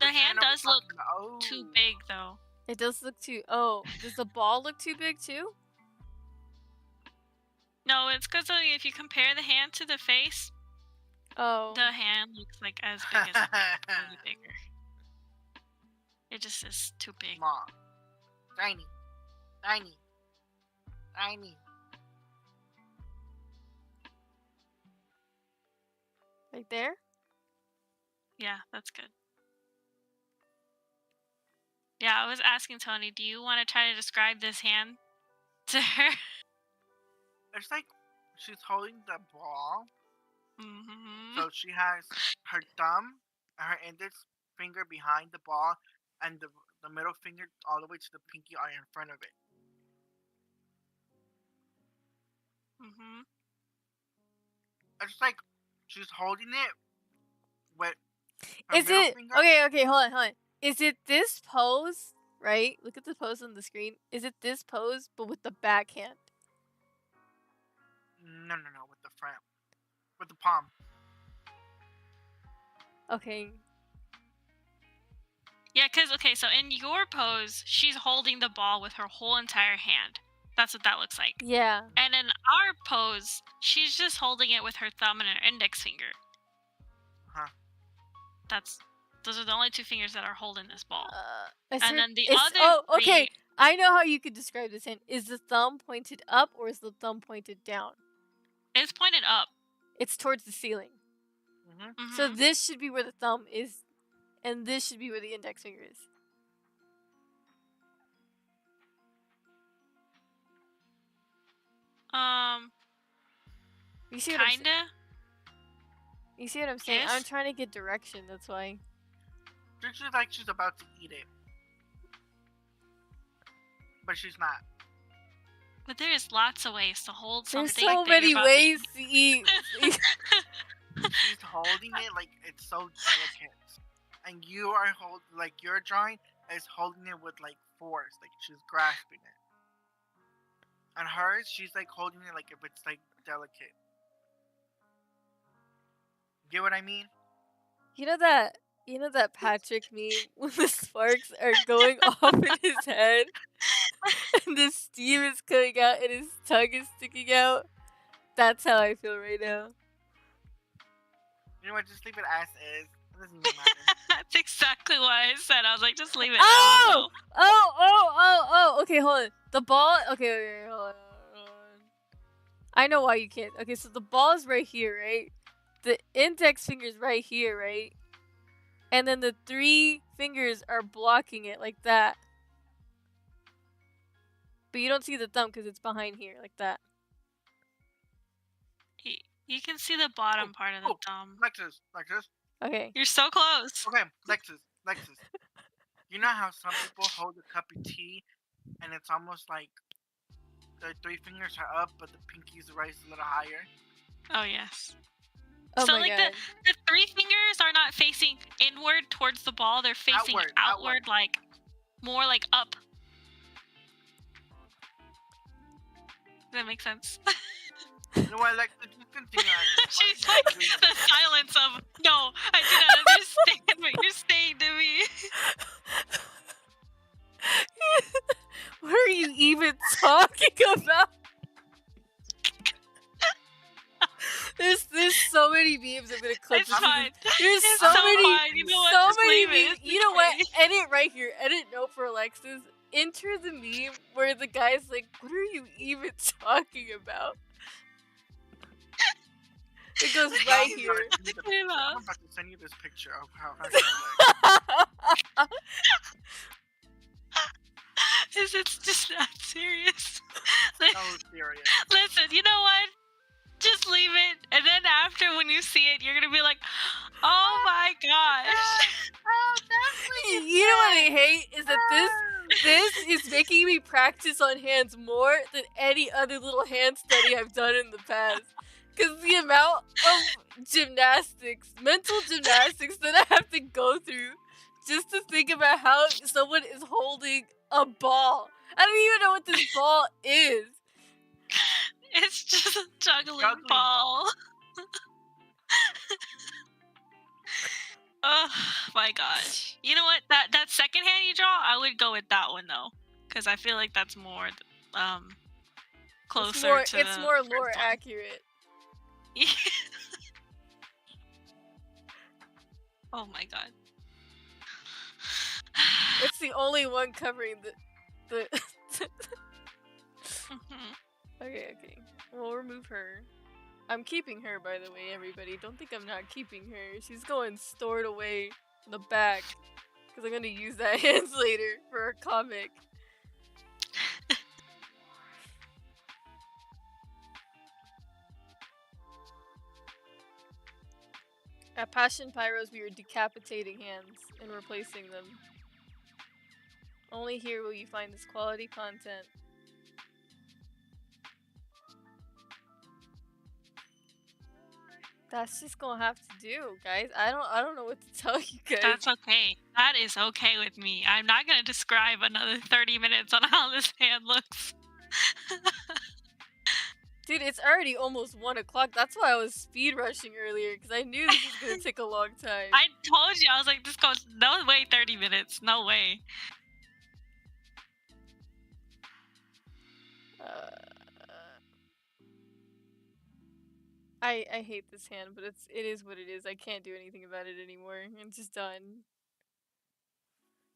The hand does look Oh. too big, though. It does look too. Oh, does the ball look too big too? No, it's because if you compare the hand to the face, Oh. the hand looks like as big as really bigger. It just is too big. Small. Tiny. Tiny. Tiny. Right there? Yeah, that's good. Yeah, I was asking Tony, do you want to try to describe this hand to her? It's like she's holding the ball. Mm-hmm. So she has her thumb and her index finger behind the ball, and the middle finger all the way to the pinky are in front of it. Mm-hmm. It's like she's holding it with her Is middle it finger. okay? Hold on. Is it this pose? Right? Look at the pose on the screen. Is it this pose but with the backhand? No, with the front, with the palm. Okay. Yeah, because, okay, so in your pose, she's holding the ball with her whole entire hand. That's what that looks like. Yeah. And in our pose, she's just holding it with her thumb and her index finger. Huh. Those are the only two fingers that are holding this ball. And then the it's, other Oh, okay. three- I know how you could describe this hand. Is the thumb pointed up or is the thumb pointed down? It's pointed up. It's towards the ceiling. Mm-hmm. So this should be where the thumb is, and this should be where the index finger is. You see what I'm saying? Kinda. You see what I'm saying? Yes. I'm trying to get direction. That's why. It's just like she's about to eat it, but she's not. But there's lots of ways to hold There's something. so that many you're about to ways to eat. She's holding it like it's so delicate, and you are your drawing is holding it with like force, like she's grasping it. And hers, she's like holding it like if it's like delicate. Get what I mean? You know that Patrick meme when the sparks are going off in his head and the steam is coming out and his tongue is sticking out? That's how I feel right now. You know what? Just leave it as is. It doesn't even matter. That's exactly what I said. I was like, just leave it. Oh! Okay, hold on. The ball. Okay, hold on. I know why you can't. Okay, so the ball is right here, right? The index finger's right here, right? And then the three fingers are blocking it like that. But you don't see the thumb because it's behind here, like that. You can see the bottom part of the thumb. Like this. Okay. You're so close. Okay, Lexus. You know how some people hold a cup of tea, and it's almost like the three fingers are up, but the pinky's raised a little higher. Oh yes. Oh So my like god. the three fingers are not facing inward towards the ball. They're facing outward. Like more like up. Does that make sense? You know what, Lexus? Just continue. She's like the silence of no, I do not understand what you're saying to me. What are you even talking about? There's so many memes I'm gonna clip. It's fine. There's It's so so many, fine. You know what? so Just many leave it. memes. It's You know what? okay. Edit right here. Edit note for Alexis. Enter the meme where the guy's like, "What are you even talking about?" It goes right here. I'm about to send you this picture of how I feel It's just not serious. like. So serious. Listen, you know what? Just leave it, and then after when you see it, you're gonna be like, Oh my gosh. Oh, that's what you You know what I said. hate is that this is making me practice on hands more than any other little hand study I've done in the past. Because the amount of gymnastics, mental gymnastics that I have to go through just to think about how someone is holding a ball. I don't even know what this ball is. It's just a juggling Juggling ball. Oh my gosh. You know what? That second hand you draw, I would go with that one though, because I feel like that's more closer to It's the more first lore one. accurate. Oh my god. It's the only one covering the Mhm. Okay. We'll remove her. I'm keeping her, by the way, everybody. Don't think I'm not keeping her. She's going stored away in the back. Because I'm going to use that hands later for a comic. At Passion Pyros, we were decapitating hands and replacing them. Only here will you find this quality content. That's just gonna have to do, guys. I don't know what to tell you guys. That's okay. That is okay with me. I'm not gonna describe another 30 minutes on how this hand looks. Dude, it's already almost 1 o'clock. That's why I was speed rushing earlier, because I knew this was gonna take a long time. I told you, I was like, this goes no way 30 minutes. No way. I hate this hand, but it is what it is. I can't do anything about it anymore. It's just done.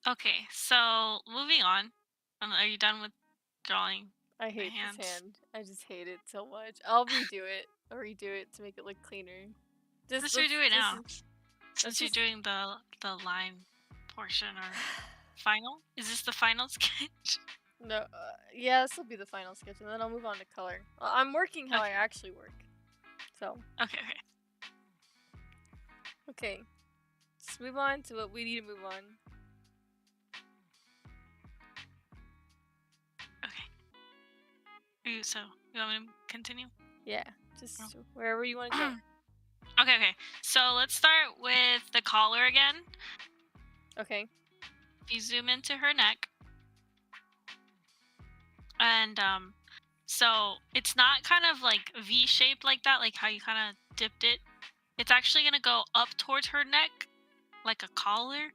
Okay, so moving on. Are you done with drawing? I hate hands. this hand. I just hate it so much. I'll redo it. I'll redo it to make it look cleaner. Let's redo it now. Since let's you're just- doing the line portion or final. Is this the final sketch? No, yeah, this will be the final sketch, and then I'll move on to color. I'm working how I Okay. actually work. So, Okay. okay. Let's move on to what we need to move on. So, you want me to continue? Yeah, just wherever you want to go. Okay. So let's start with the collar again. Okay. If you zoom into her neck, and so it's not kind of like V-shaped like that, like how you kind of dipped it. It's actually gonna go up towards her neck, like a collar.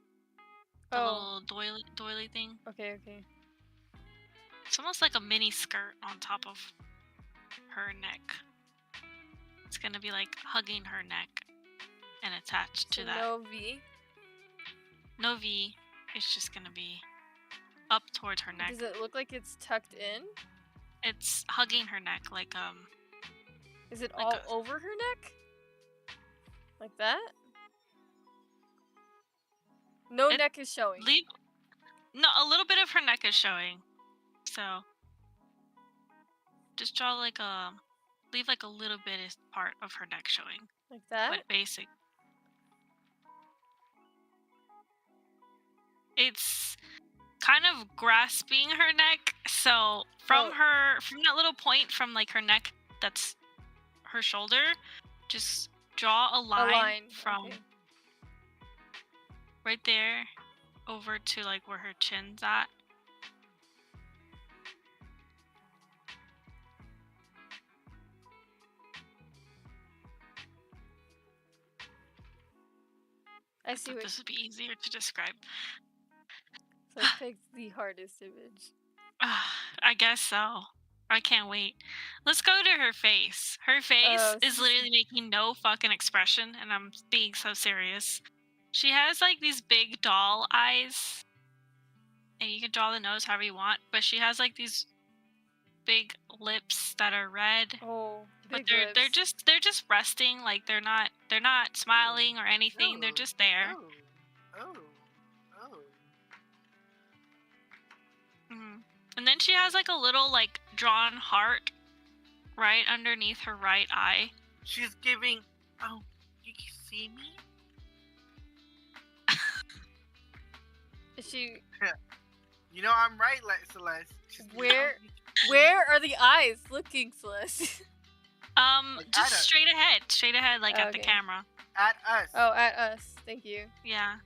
The little doily thing. Okay. It's almost like a mini skirt on top of her neck. It's gonna be like hugging her neck and attached to that. No V? No V. It's just gonna be up towards her neck. Does it look like it's tucked in? It's hugging her neck, like Is it like all over her neck? Like that? No neck is showing. No, a little bit of her neck is showing. So just draw like leave like a little bit of part of her neck showing. Like that? But basic. It's kind of grasping her neck. So from that little point from like her neck, that's her shoulder, just draw a line from right there over to like where her chin's at. I see what this would be easier to describe. So let's pick the hardest image. I guess so. I can't wait. Let's go to her face. Her face is literally making no fucking expression, and I'm being so serious. She has like these big doll eyes, and you can draw the nose however you want, but she has like these big lips that are red. But they're just resting, like they're not smiling or anything. They're just there. And then she has like a little like drawn heart right underneath her right eye. She's giving. Oh, you can see me? Is she? You know I'm right, Celeste. Where are the eyes looking, Celeste? Just straight ahead, like at the Okay. camera. At us. Oh, at us. Thank you. Yeah.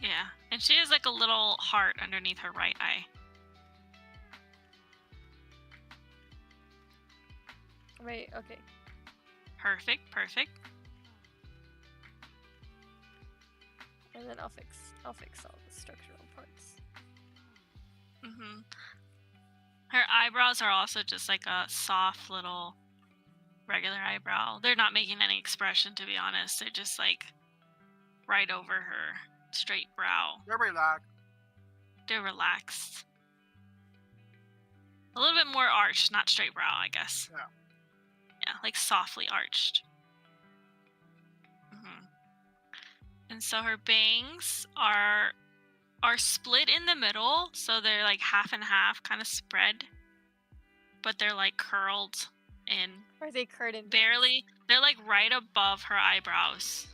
Yeah, and she has like a little heart underneath her right eye. Wait. Okay. Perfect. And then I'll fix all the structural parts. Her eyebrows are also just like a soft little regular eyebrow. They're not making any expression, to be honest. They're just like right over her straight brow. They're relaxed. They're relaxed. A little bit more arched, not straight brow, I guess. Yeah. Yeah, like softly arched. And so her bangs are split in the middle, so they're like half and half, kind of spread, but they're like curled in. Are they curtain? Barely. They're like right above her eyebrows.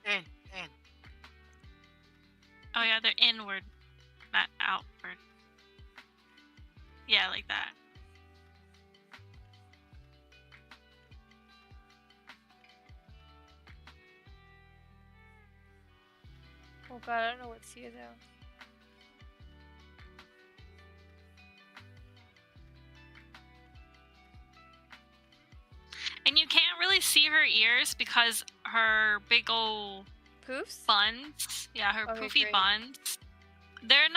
In. Oh yeah, they're inward, not outward. Yeah, like that. Oh god, I don't know what's here though. And you can't really see her ears because her big old Poofs? buns. Yeah, her Okay, poofy great. buns. They're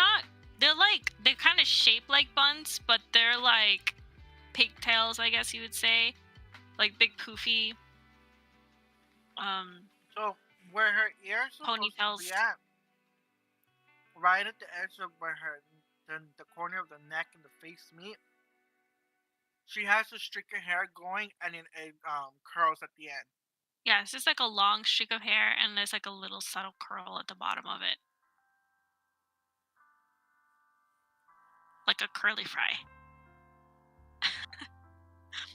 kind of shaped like buns, but they're like pigtails, I guess you would say. Like big poofy. So where her ears supposed Ponytails. to be at? Right at the edge of where the corner of the neck and the face meet. She has a streak of hair going, and it curls at the end. Yeah, it's just like a long streak of hair, and there's like a little subtle curl at the bottom of it. Like a curly fry.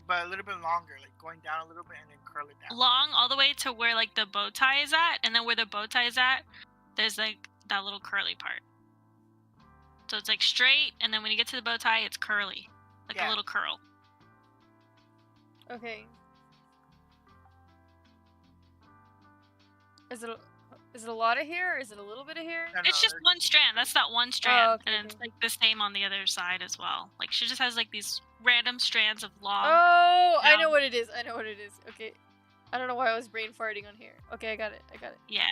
But a little bit longer, like going down a little bit and then curl it down. Long all the way to where like the bow tie is at, and then where the bow tie is at, there's like that little curly part. So it's like straight, and then when you get to the bow tie, it's curly. Like a little curl. Okay. Is it a lot of hair or is it a little bit of hair? It's just one strand. That's that one strand. Oh, okay, and it's like the same on the other side as well. Like she just has like these random strands of long. Oh, I know what it is. Okay. I don't know why I was brain farting on here. Okay, I got it. Yeah.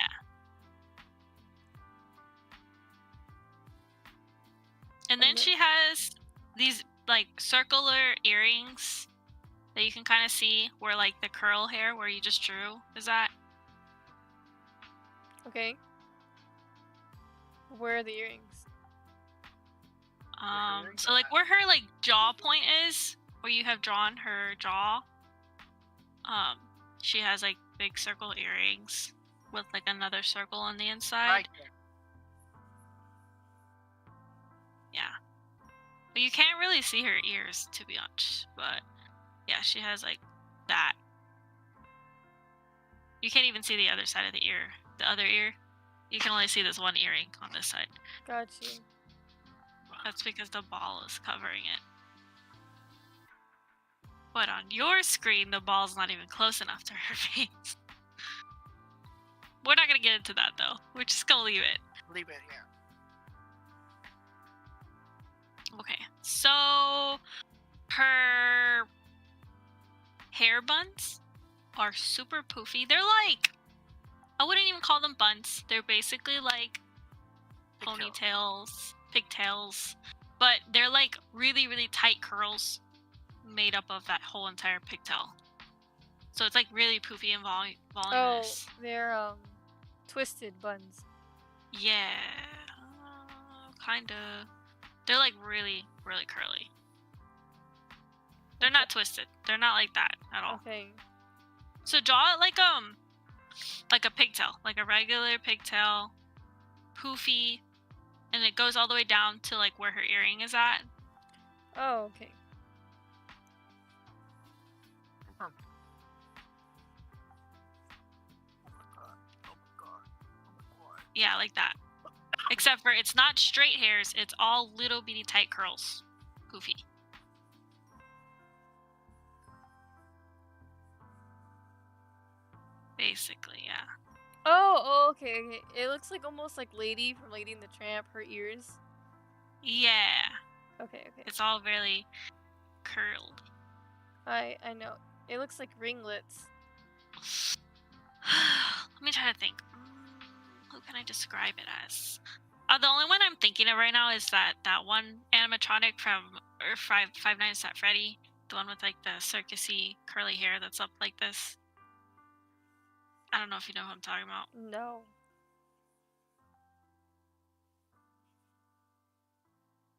And then she has these like circular earrings that you can kind of see where like the curl hair where you just drew is at. Okay. Where are the earrings? So like where her like jaw point is, where you have drawn her jaw, she has like big circle earrings with like another circle on the inside. Right there. Yeah. But you can't really see her ears, to be honest. But yeah, she has like that. You can't even see the other side of the ear. The other ear. You can only see this one earring on this side. Gotcha. That's because the ball is covering it. But on your screen, the ball's not even close enough to her face. We're not gonna get into that though. We're just gonna leave it. Leave it, yeah. Okay, so her hair buns are super poofy. They're like, I wouldn't even call them buns. They're basically like pigtails, but they're like really, really tight curls made up of that whole entire pigtail. So it's like really poofy and voluminous. Oh, they're twisted buns. Yeah, kinda. They're like really, really curly. They're not twisted. They're not like that at all. Okay. So draw it like a pigtail, like a regular pigtail, poofy, and it goes all the way down to like where her earring is at. Oh, okay. Oh my god. Oh my god. Oh my god. Yeah, like that. Except for it's not straight hairs, it's all little bitty tight curls. Goofy. Basically, yeah. Oh, okay, okay. It looks like almost like Lady from Lady and the Tramp, her ears. Yeah. Okay, okay. It's all very curled. I know. It looks like ringlets. Let me try to think. Who can I describe it as? The only one I'm thinking of right now is that one animatronic from Five Nights at Freddy, the one with like the circusy curly hair that's up like this. I don't know if you know who I'm talking about. No.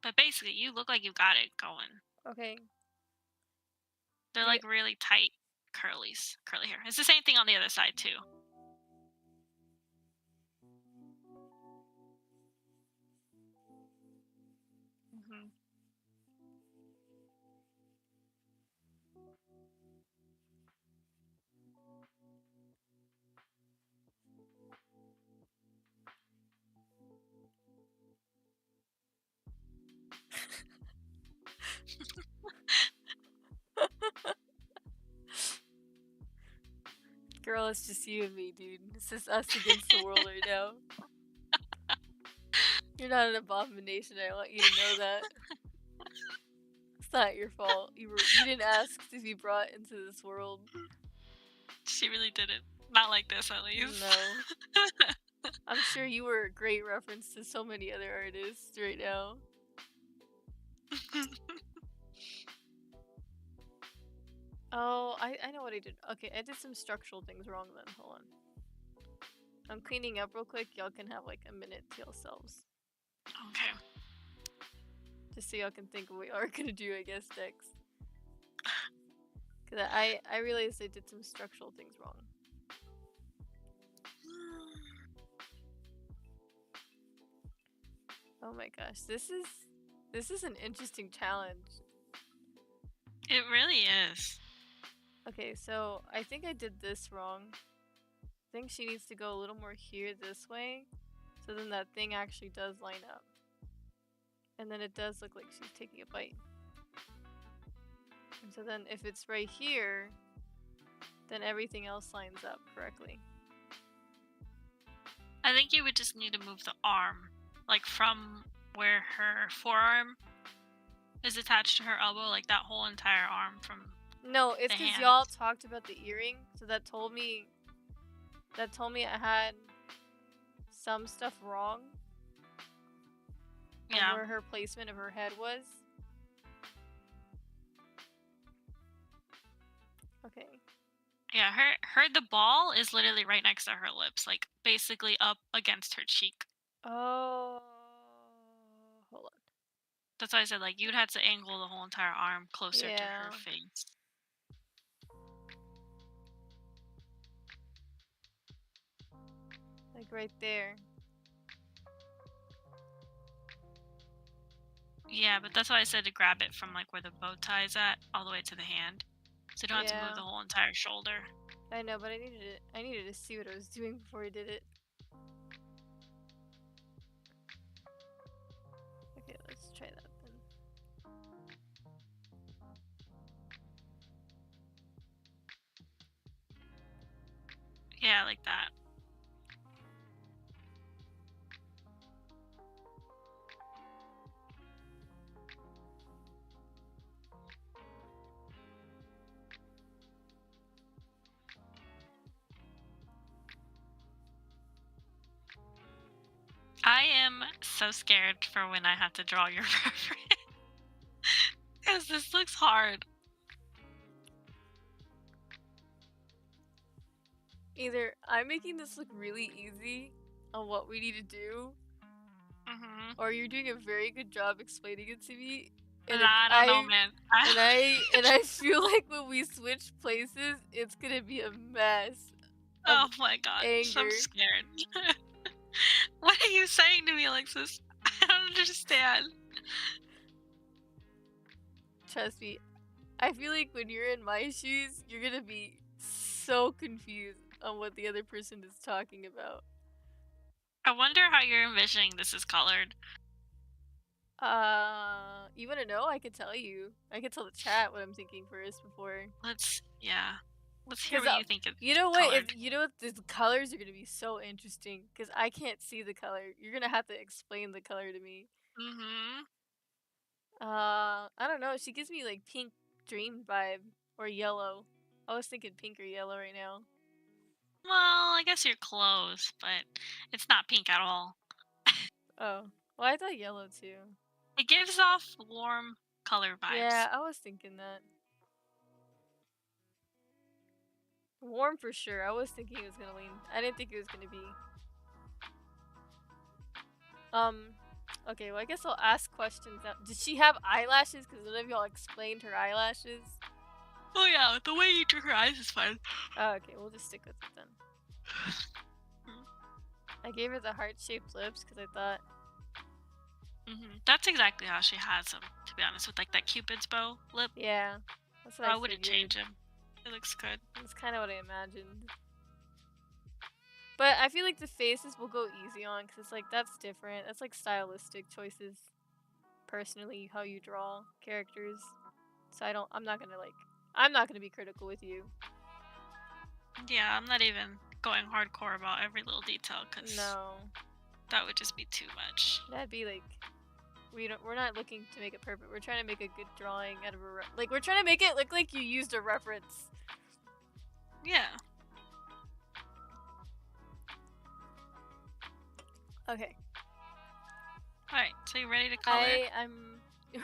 But basically, you look like you got it going. Okay. They're Yeah. like really tight curly hair. It's the same thing on the other side too. Mm-hmm. Girl, it's just you and me, dude. It's just us against the world right now. You're not an abomination. I want you to know that. It's not your fault. You didn't ask to be brought into this world. She really didn't. Not like this, at least. No. I'm sure you were a great reference to so many other artists right now. Oh, I know what I did. Okay, I did some structural things wrong then. Hold on. I'm cleaning up real quick. Y'all can have like a minute to yourselves. Okay. Just so y'all can think of what y'all are gonna do, I guess, next. Cause I realized I did some structural things wrong. Oh my gosh, this is an interesting challenge. It really is. Okay, so I think I did this wrong. I think she needs to go a little more here this way, so then that thing actually does line up. And then it does look like she's taking a bite. And so then if it's right here, then everything else lines up correctly. I think you would just need to move the arm, like from where her forearm is attached to her elbow, like that whole entire arm from. No, it's because y'all talked about the earring, so that told me I had some stuff wrong. Yeah. Where her placement of her head was. Okay. Yeah, the ball is literally right next to her lips, like basically up against her cheek. Oh, hold on. That's why I said like you'd have to angle the whole entire arm closer to her face. Like right there. Yeah, but that's why I said to grab it from like where the bow tie is at, all the way to the hand. So you don't have to move the whole entire shoulder. I know, but I needed to see what I was doing before I did it. Okay, let's try that then. Yeah, like that. I am so scared for when I have to draw your reference. Because this looks hard. Either I'm making this look really easy on what we need to do, or you're doing a very good job explaining it to me. And I don't know, man. And I feel like when we switch places, it's gonna be a mess. Oh my god, anger. I'm scared. What are you saying to me, Alexis? I don't understand. Trust me, I feel like when you're in my shoes, you're gonna be so confused on what the other person is talking about. I wonder how you're envisioning this is colored. You wanna know? I could tell you. I could tell the chat what I'm thinking first before. Let's hear 'Cause, what you think it's You know what? colored. You know what? The colors are gonna be so interesting because I can't see the color. You're gonna have to explain the color to me. Mm-hmm. I don't know. She gives me like pink dream vibe or yellow. I was thinking pink or yellow right now. Well, I guess you're close, but it's not pink at all. Oh, well, I thought yellow too. It gives off warm color vibes. Yeah, I was thinking that. Warm for sure. I was thinking it was gonna lean. I didn't think it was gonna be. Okay, well, I guess I'll ask questions now. Did she have eyelashes? Because none of y'all explained her eyelashes. Oh yeah, the way you drew her eyes is fine. Oh, okay, we'll just stick with it then. I gave her the heart-shaped lips because I thought. That's exactly how she has them, to be honest, with like that Cupid's bow lip. Yeah, that's what I wouldn't figured. change him. It looks good. That's kind of what I imagined. But I feel like the faces will go easy on because it's like that's different. That's like stylistic choices. Personally, how you draw characters. So I'm not gonna be critical with you. Yeah, I'm not even going hardcore about every little detail because No, that would just be too much. that'd be like we're not looking to make it perfect. We're trying to make a good drawing out of a we're trying to make it look like you used a reference. Yeah. Okay. Alright, so you ready to color?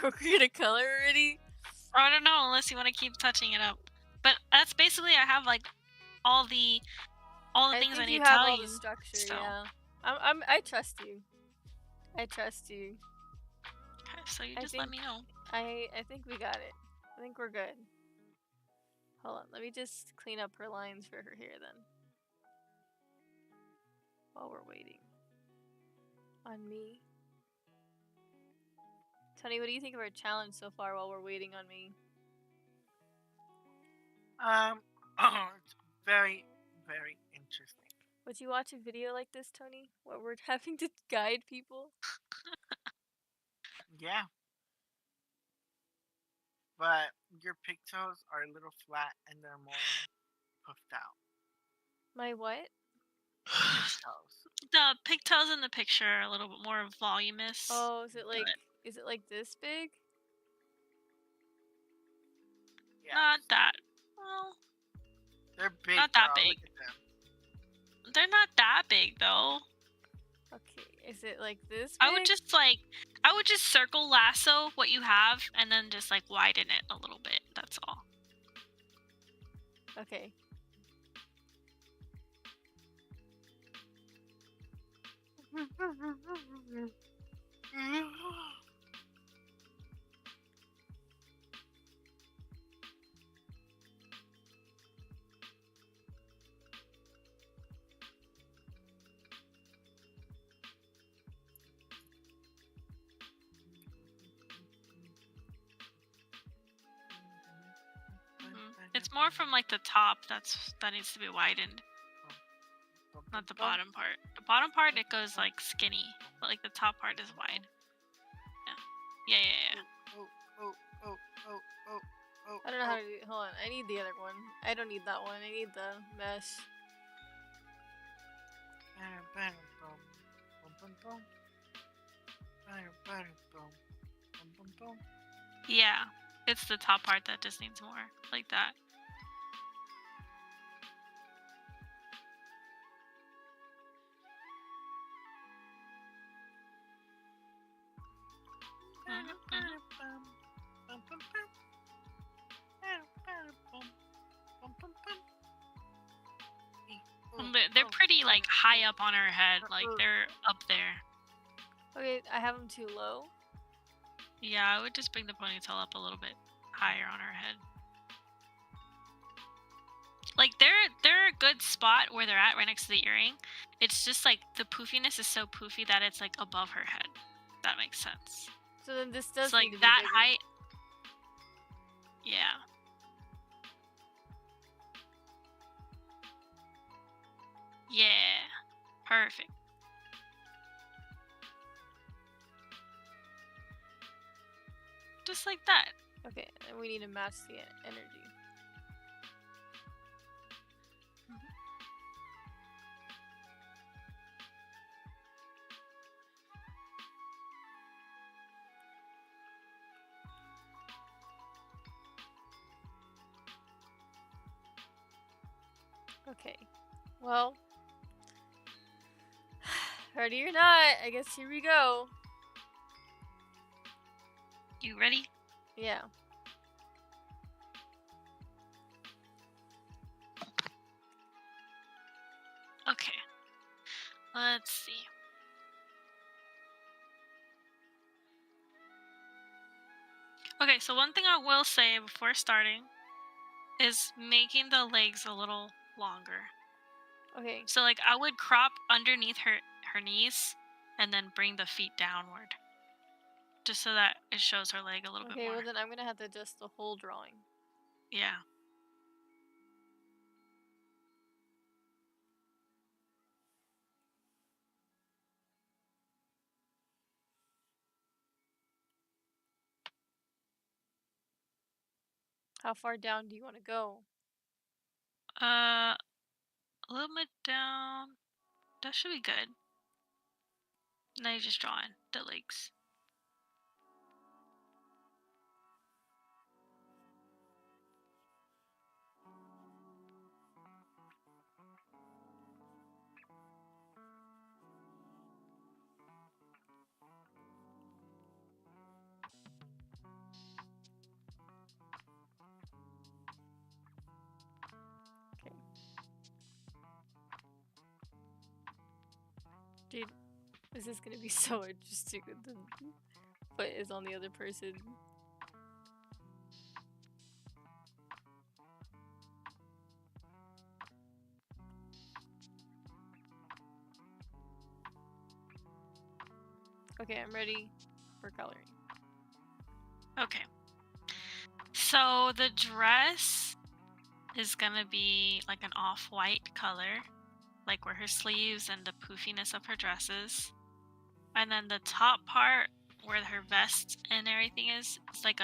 We're gonna color already? Or I don't know, unless you want to keep touching it up. But that's basically, I have like all the things I need to tell all you. The structure, so. yeah. I trust you. I trust you. Okay, so you just let me know. I think we got it. I think we're good. Hold on, let me just clean up her lines for her hair then. While we're waiting. On me. Tony, what do you think of our challenge so far while we're waiting on me? It's very, very interesting. Would you watch a video like this, Tony? Where we're having to guide people? Yeah. But your pigtails are a little flat and they're more puffed out. My what? Pigtails. The pigtails in the picture are a little bit more voluminous. Oh, is it like this big? Yes. Not that. Well, they're big. Not that girl. big. Look at them. They're not that big though. Okay, is it like this big? I would just circle lasso what you have and then just like widen it a little bit. That's all. Okay. It's more from like the top that needs to be widened. Not the bottom part. The bottom part it goes like skinny, but like the top part is wide. Yeah. I don't know how to do. Hold on, I need the other one. I don't need that one. I need the mesh. Yeah, it's the top part that just needs more, like that. They're pretty like high up on her head, like they're up there. Okay, I have them too low. Yeah, I would just bring the ponytail up a little bit higher on her head. Like they're a good spot where they're at, right next to the earring. It's just like the poofiness is so poofy that it's like above her head. That makes sense. So then this does It's like need to be that bigger. height. Yeah. Yeah. Perfect. Just like that. Okay, and we need to match the energy. Okay, well, ready or not, I guess here we go. You ready? Yeah. Okay. Let's see. Okay, so one thing I will say before starting is making the legs a little longer. Okay. So like I would crop underneath her knees and then bring the feet downward. Just so that it shows her leg a little bit Okay, more. well then I'm gonna have to adjust the whole drawing. Yeah. How far down do you want to go? A little bit down. That should be good. Now you just draw in the legs. Okay. Dude, this is gonna be so interesting when the foot is on the other person. Okay, I'm ready for coloring. Okay. So the dress is gonna be like an off-white color, like where her sleeves and the poofiness of her dresses. And then the top part where her vest and everything is, it's like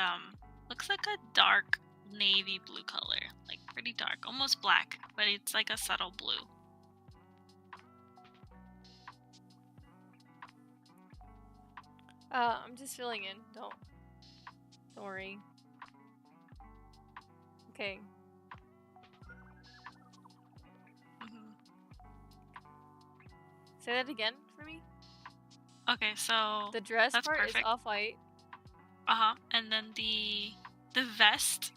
looks like a dark navy blue color, like pretty dark, almost black, but it's like a subtle blue. I'm just filling in. Don't worry. Okay. Say that again for me. Okay, so The dress that's part perfect. is off-white. And then the vest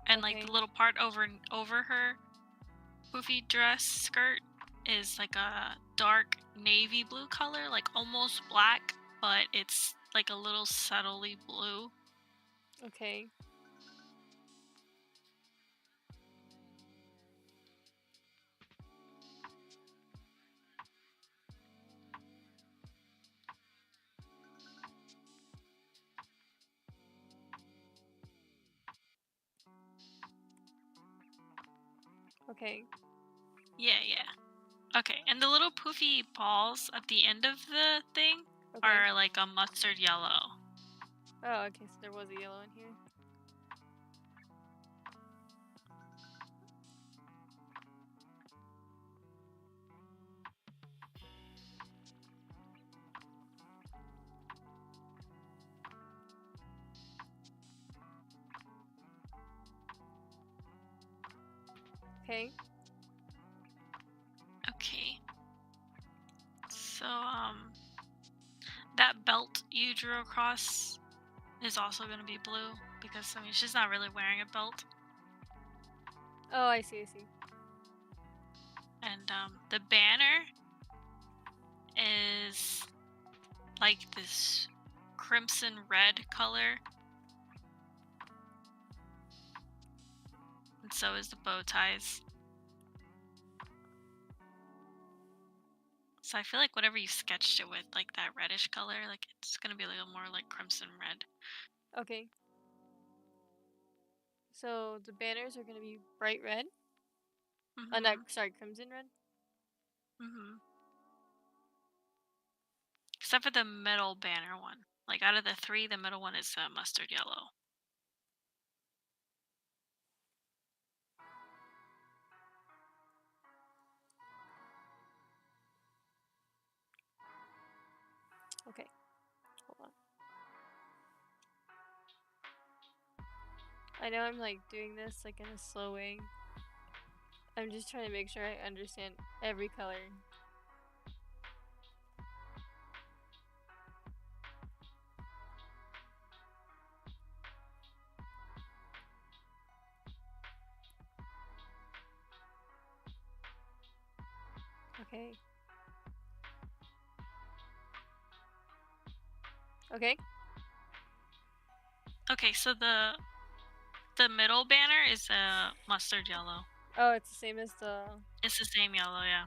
and like Okay. the little part over her poofy dress skirt is like a dark navy blue color, like almost black, but it's like a little subtly blue. Okay. Okay. Yeah. Okay, and the little poofy balls at the end of the thing Okay. are like a mustard yellow. Oh, okay, so there was a yellow in here. Okay. Okay. So, that belt you drew across is also going to be blue because, I mean, she's not really wearing a belt. Oh, I see. And, the banner is like this crimson red color. And so is the bow ties. So I feel like whatever you sketched it with, like that reddish color, like it's gonna be a little more like crimson red. Okay. So the banners are gonna be bright red. Mm-hmm. Sorry, crimson red. Mm-hmm. Except for the middle banner one. Like out of the three, the middle one is mustard yellow. Okay. Hold on. I know I'm like doing this like in a slow way. I'm just trying to make sure I understand every color. Okay. Okay. Okay, so the middle banner is mustard yellow. Oh, it's the same as the. It's the same yellow, yeah.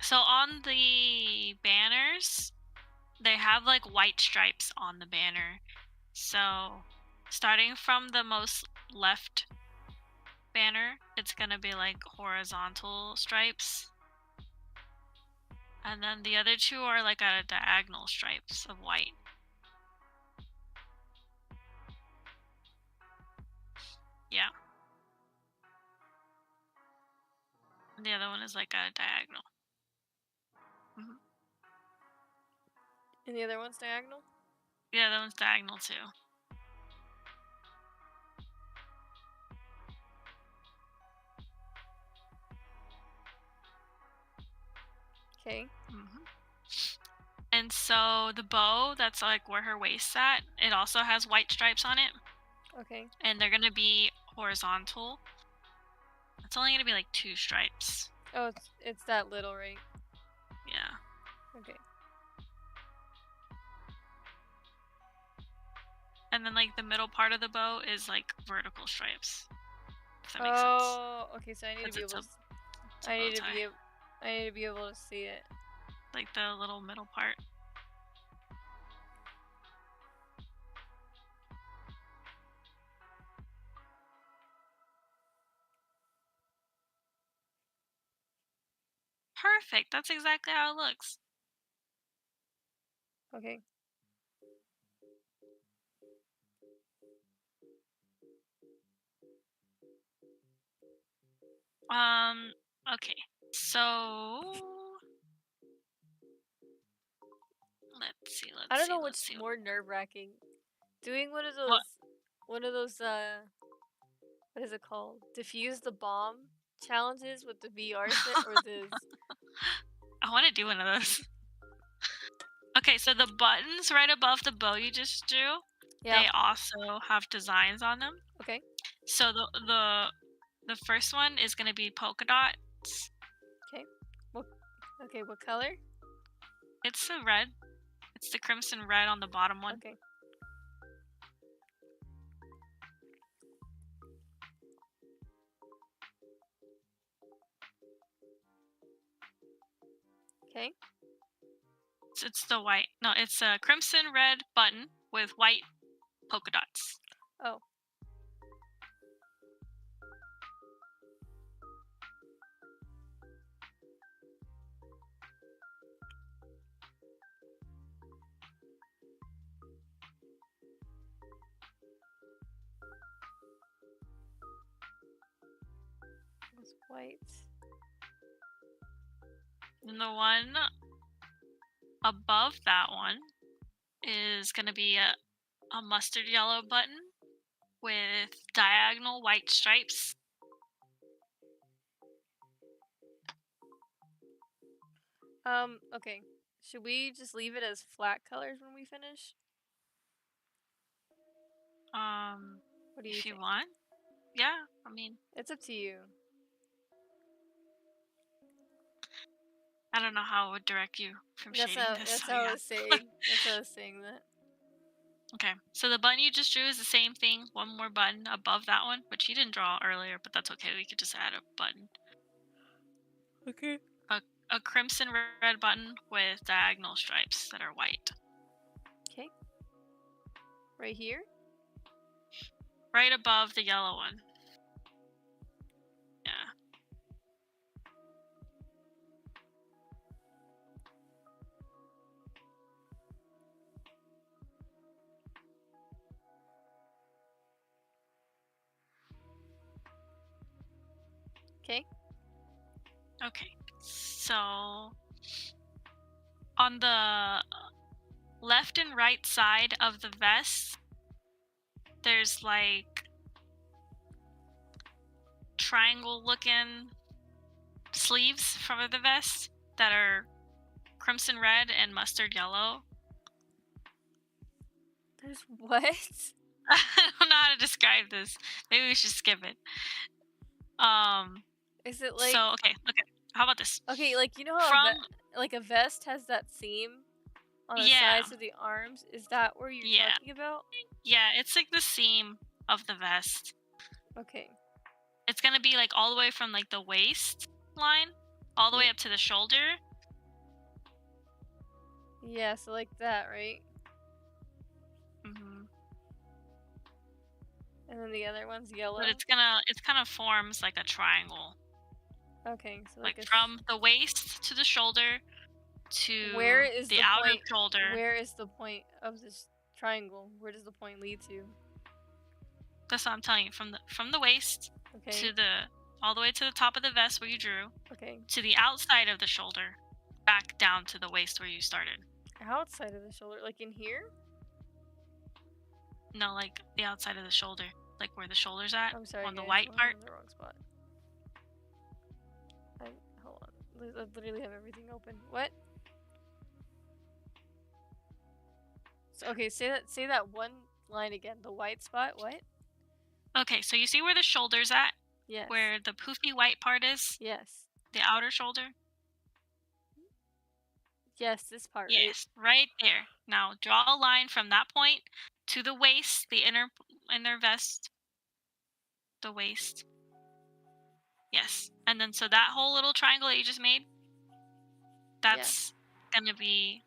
So on the banners, they have like white stripes on the banner. So starting from the most left banner, it's gonna be like horizontal stripes. And then the other two are like at a diagonal stripes of white. Yeah. And the other one is like a diagonal. Mm-hmm. And the other one's diagonal? Yeah, that one's diagonal too. Okay. Mm-hmm. And so the bow, that's like where her waist's at, it also has white stripes on it. Okay. And they're gonna be horizontal. It's only gonna be like 2 stripes. Oh, it's that little, right? Yeah. Okay. And then like the middle part of the bow is like vertical stripes. If that makes sense. Oh, okay. So I need to 'Cause be it's able. it's a I bow need to tie. be. I need to be able to see it. Like the little middle part. Perfect. That's exactly how it looks. Okay. Okay. So let's see. I don't know what's more nerve-wracking. Doing one of those. What? One of those. What is it called? Defuse the bomb challenges with the VR set or this. I want to do one of those. Okay, so the buttons right above the bow you just drew, Yeah. they also have designs on them. Okay. So the first one is gonna be polka dots. Okay. What color? It's the red. It's the crimson red on the bottom one. Okay. Okay. It's the white. No, it's a crimson red button with white polka dots. Oh. It's white. And the one above that one is gonna be a mustard yellow button with diagonal white stripes. Okay. Should we just leave it as flat colors when we finish? What do you If you think? want. Yeah, I mean, It's up to you. I don't know how I would direct you from shading this. That's so how I yeah. was saying. That's how I was saying that. Okay, so the button you just drew is the same thing. One more button above that one, which you didn't draw earlier, but that's okay. We could just add a button. Okay. A crimson red button with diagonal stripes that are white. Okay. Right here? Right above the yellow one. Yeah. Okay. Okay, so on the left and right side of the vest, there's like triangle looking sleeves from the vest that are crimson red and mustard yellow. There's what? I don't know how to describe this. Maybe we should skip it. Is it like So okay. How about this? okay, like you know how From like a vest has that seam on the Yeah. sides of the arms? Is that where you're Yeah. talking about? Yeah, it's like the seam of the vest. Okay. It's gonna be like all the way from like the waist line all the way Yeah. up to the shoulder. Yeah, so like that, right? Hmm. And then the other one's yellow. But it kind of forms like a triangle, Okay, so like like from the waist to the shoulder to where is the the outer point? shoulder. Where is the point of this triangle? Where does the point lead to? That's what I'm telling you. From the waist Okay. to the all the way to the top of the vest where you drew, Okay. to the outside of the shoulder, back down to the waist where you started. Outside of the shoulder, like in here? No, like the outside of the shoulder, like where the shoulder's at, I'm sorry, on the guys, white I'm part. in the wrong spot. Hold on. I literally have everything open. What? So, okay, say that one line again. The white spot. What? Okay, so you see where the shoulder's at, Yes. where the poofy white part is, Yes. the outer shoulder. Yes, this part. Yes, right there. Now draw a line from that point to the waist, the inner vest, the waist. Yes, and then so that whole little triangle that you just made, that's gonna be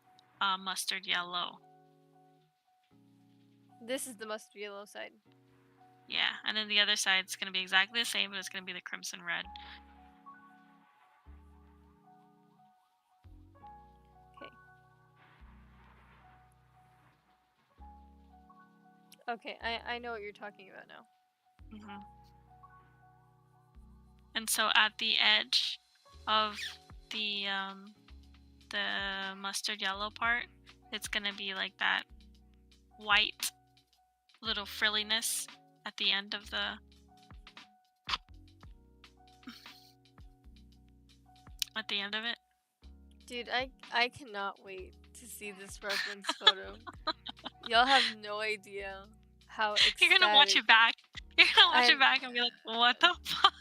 mustard yellow. This is the mustard yellow side. Yeah, and then the other side's gonna be exactly the same, but it's gonna be the crimson red. Okay, I know what you're talking about now. Mm-hmm. And so at the edge of the mustard yellow part, it's gonna be like that white little frilliness at the end of the it. Dude, I cannot wait to see this reference photo. Y'all have no idea how ecstatic. You're gonna watch it back. You're gonna watch it back and be like, what the fuck?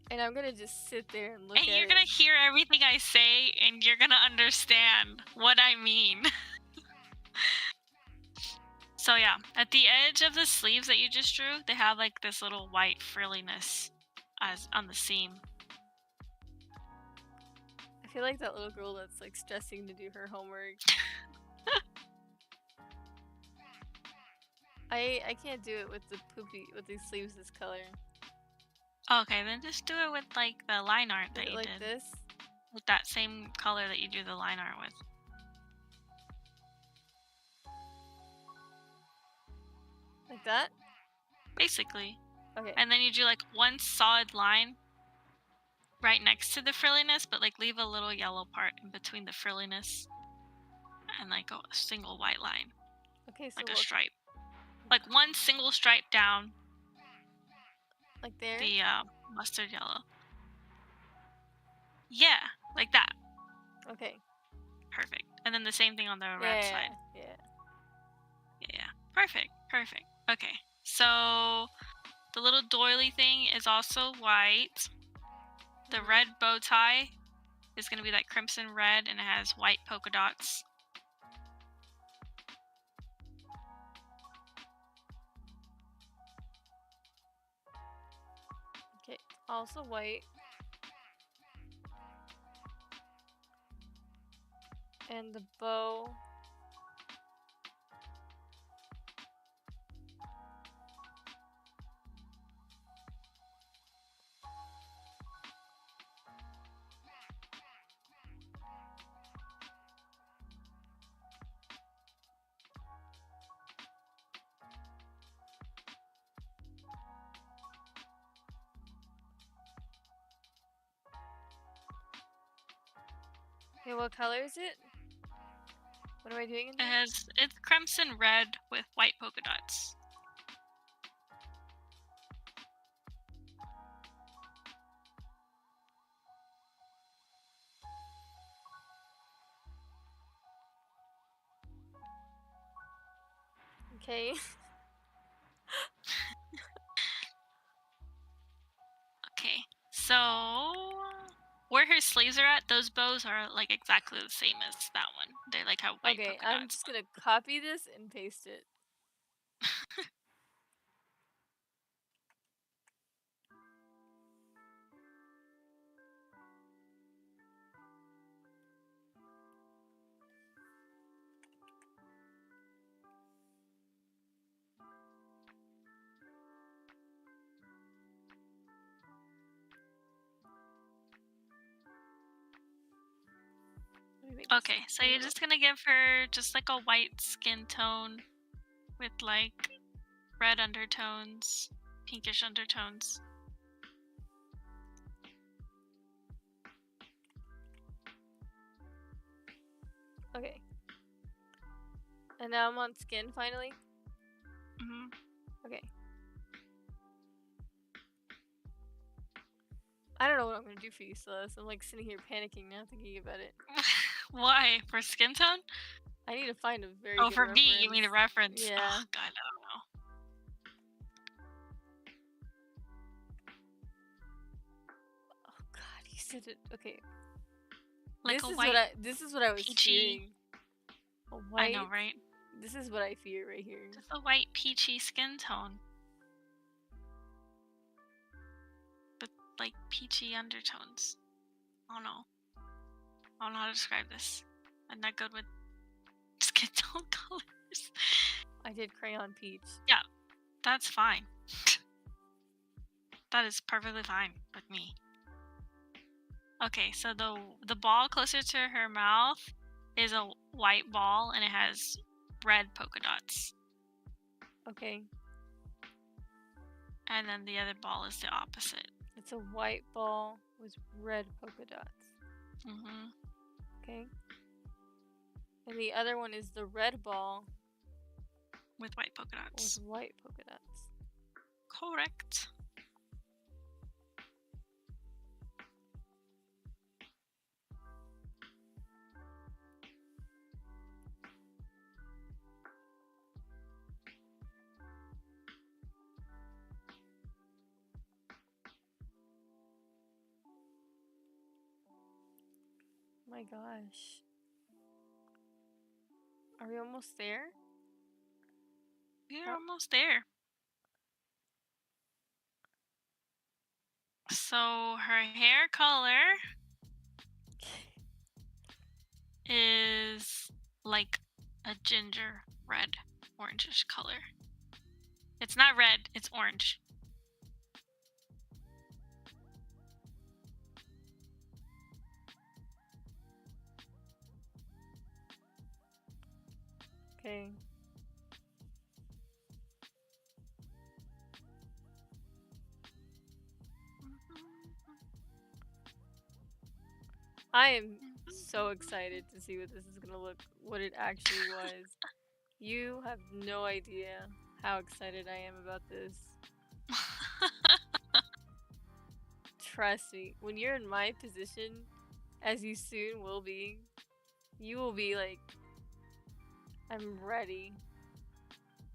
And I'm gonna just sit there and look at it. And you're gonna hear everything I say and you're gonna understand what I mean. So yeah, at the edge of the sleeves that you just drew, they have like this little white frilliness as on the seam. I feel like that little girl that's like stressing to do her homework. I can't do it with these sleeves this color. Okay, then just do it with like the line art that you like did. This? With that same color that you drew the line art with. Like that? Basically. Okay. And then you do like one solid line right next to the frilliness, but like leave a little yellow part in between the frilliness and like a single white line. Okay, so like a stripe. Like one single stripe down. Like there? The mustard yellow. Yeah, like that. Okay. Perfect. And then the same thing on the red side. Yeah. Perfect. Okay. So the little doily thing is also white. The red bow tie is going to be that crimson red and it has white polka dots. Also white. And the bow. Okay, what color is it? What am I doing in It there? has it's crimson red with white polka dots. Okay. Okay, so where her sleeves are at, those bows are like exactly the same as that one. They like have white Okay, polka I'm dots. just gonna copy this and paste it. Let me make this Okay, so a you're little- just gonna give her just like a white skin tone with like red undertones, pinkish undertones. Okay. And now I'm on skin finally. Hmm. Okay. I don't know what I'm gonna do for you, Celeste. I'm like sitting here panicking now thinking about it. Why? For skin tone? I need to find a very Oh, good for reference. me, you mean a reference? Yeah. Oh, God, I don't know. Oh God, you said it. Okay. Like this a is white, what I. This is what I was peachy. fearing. A I white. know, right? This is what I fear right here. Just a white peachy skin tone. But like peachy undertones. I don't know. I don't know how to describe this. I'm not good with skin tone colors. I did crayon peach. That's fine. That is perfectly fine with me. Okay, so the ball closer to her mouth is a white ball and it has red polka dots. Okay. And then the other ball is the opposite. It's a white ball with red polka dots. Hmm. Okay. And the other one is the red ball With white polka with dots. white polka dots. Correct. My gosh. Are we almost there? We're Oh. almost there. So her hair color is like a ginger red, orangish color. It's not red, it's orange. Okay. I am so excited to see what this is gonna look, what it actually was. You have no idea how excited I am about this. Trust me, when you're in my position, as you soon will be, you will be like, I'm ready.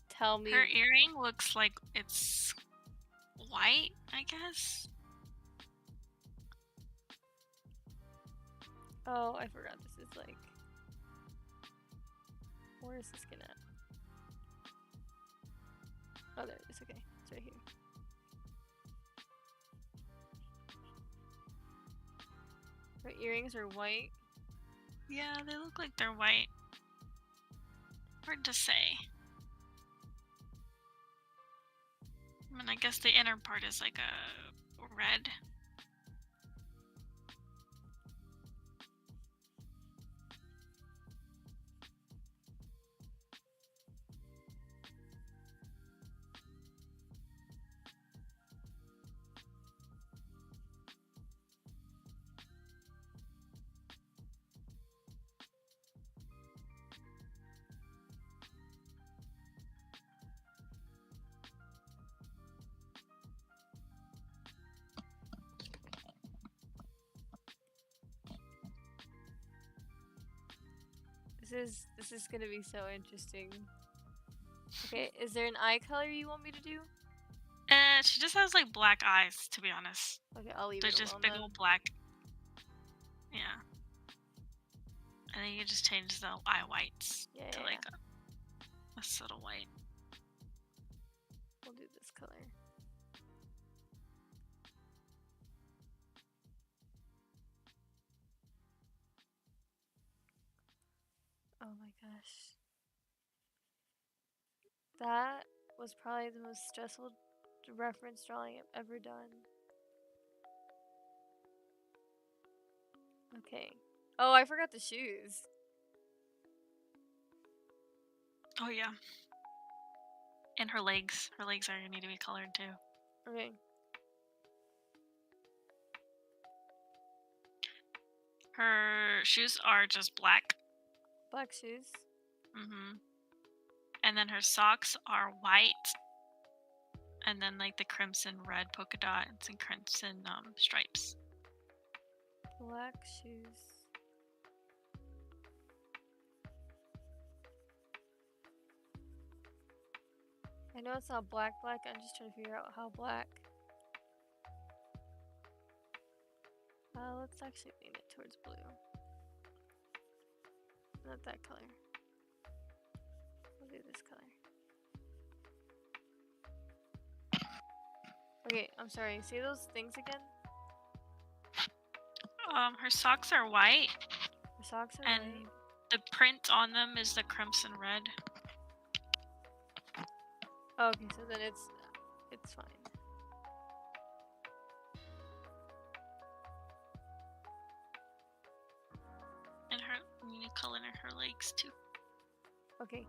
Tell me. Her earring looks like it's white, I guess. Oh, I forgot this is like. Where is this skin at? Oh, there it is. Okay, it's right here. Her earrings are white. Yeah, they look like they're white. Hard to say. I mean, I guess the inner part is like a red. This is gonna be so interesting. Okay, is there an eye color you want me to do? She just has like black eyes, to be honest. Okay, I'll leave They're it just alone big then. old black. Yeah. And then you just change the eye whites to like a subtle white. We'll do this color. Oh my gosh. That was probably the most stressful reference drawing I've ever done. Okay. Oh, I forgot the shoes. Oh yeah. And her legs. Her legs are gonna need to be colored too. Okay. Her shoes are just black. Black shoes. Mm-hmm. And then her socks are white. And then like the crimson red polka dots and crimson stripes. Black shoes. I know it's not black. I'm just trying to figure out how black. Let's actually lean it towards blue. Not that color. We'll do this color. Okay, I'm sorry. Say those things again. Her socks are white. Her socks are and white. the print on them is the crimson red. Oh, okay, so then it's fine. And we need color in her legs too. Okay.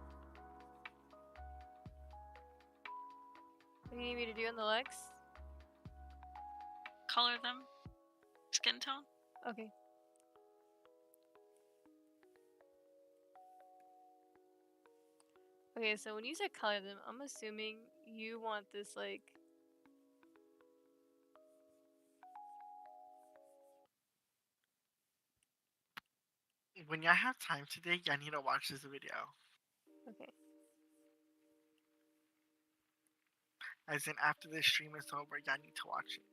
What do you need me to do on the legs? Color them. Skin tone. Okay. Okay, so when you said color them, I'm assuming you want this like... When y'all have time today, y'all need to watch this video. Okay. As in, after this stream is over, y'all need to watch it.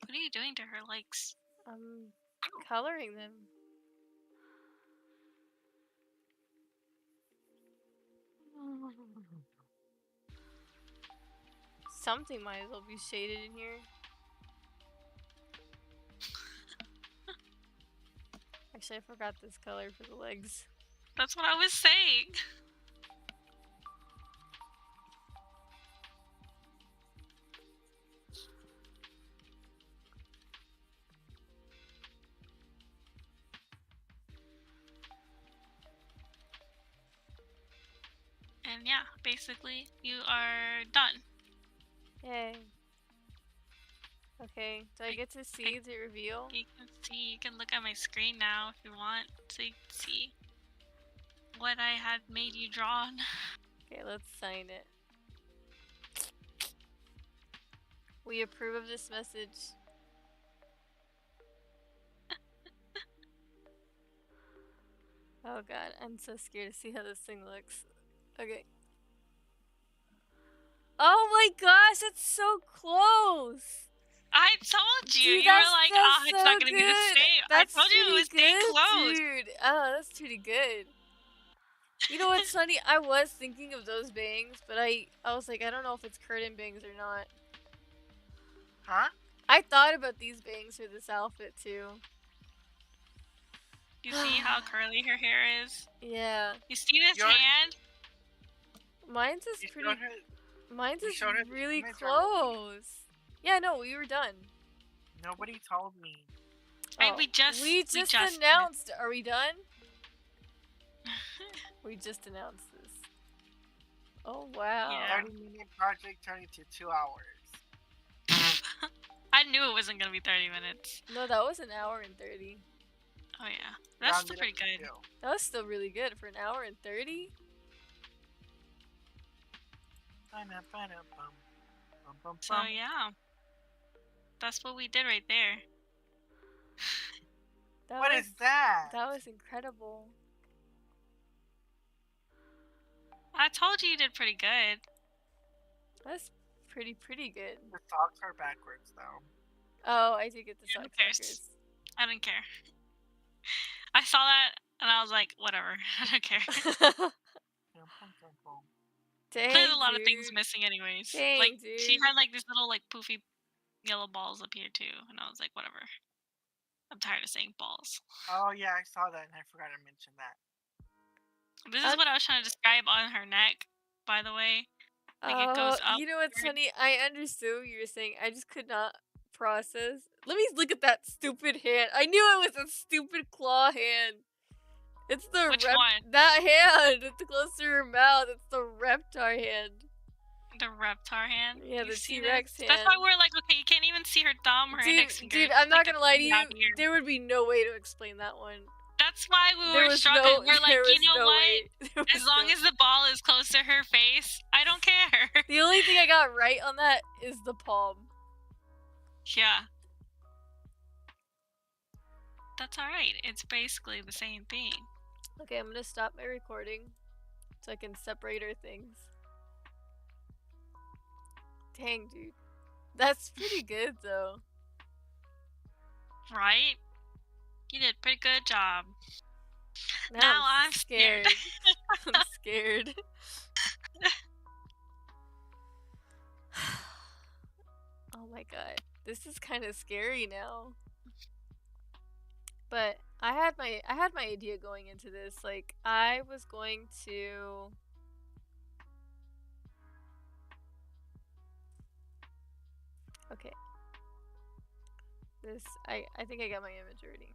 What are you doing to her legs? I'm coloring them. Something might as well be shaded in here. Actually, I forgot this color for the legs. That's what I was saying. And yeah, basically, you are done. Yay. Okay, do I get to see the reveal? You can see, you can look at my screen now if you want to see what I had made you draw on. Okay, let's sign it. We approve of this message. Oh god, I'm so scared to see how this thing looks. Okay. Oh my gosh, it's so close! I told you! Dude, You were like, oh, it's not gonna be the same. That's I told you it was staying close. dude. Oh, that's pretty good. You know what's funny? I was thinking of those bangs, but I was like, I don't know if it's curtain bangs or not. Huh? I thought about these bangs for this outfit too. You see how curly her hair is? Yeah. You see this You're- hand? Mine's is You pretty. showed her. Mine's you is showed her the really image already? close. Yeah, no, we were done. Nobody told me. Right, we just announced. Are we done? We just announced this. Oh wow. Yeah. 30-minute project turned into 2 hours. I knew it wasn't gonna be 30 minutes. No, that was an hour and 30. Oh yeah, that's still Rounded pretty up to good. 2. That was still really good for an hour and 30. So yeah, that's what we did right there. What is that? That was incredible. I told you did pretty good. That's pretty good. The socks are backwards though. Oh, I did get the Who socks cares? backwards. I didn't care. I saw that and I was like, whatever. I don't care. Dang, There's a lot of dude. things missing anyways. Dang, like she dude. had like these little like poofy yellow balls up here too, and I was like, whatever. I'm tired of saying balls. Oh yeah, I saw that and I forgot to mention that. This is what I was trying to describe on her neck, by the way. Like it goes up. You know what's funny? I understood what you were saying. I just could not process. Let me look at that stupid hand. I knew it was a stupid claw hand. It's the Which one? That hand. It's close to her mouth. It's the Reptar hand. The Reptar hand? Yeah, You the see T-Rex this? hand. That's why we're like, okay, you can't even see her thumb or index finger. Dude, I'm not Like gonna lie to you. down here. There would be no way to explain that one. That's why we There were was struggling. no- We're like, there was you know no what? way. There was As long no- as the ball is close to her face, I don't care. The only thing I got right on that is the palm. Yeah. That's alright. It's basically the same thing. Okay, I'm gonna stop my recording so I can separate our things. Dang, dude. That's pretty good, though. Right? You did a pretty good job. Now I'm scared. I'm scared. Oh my god. This is kind of scary now. But I had my idea going into this. Like, I was going to... Okay. This, I think I got my image already.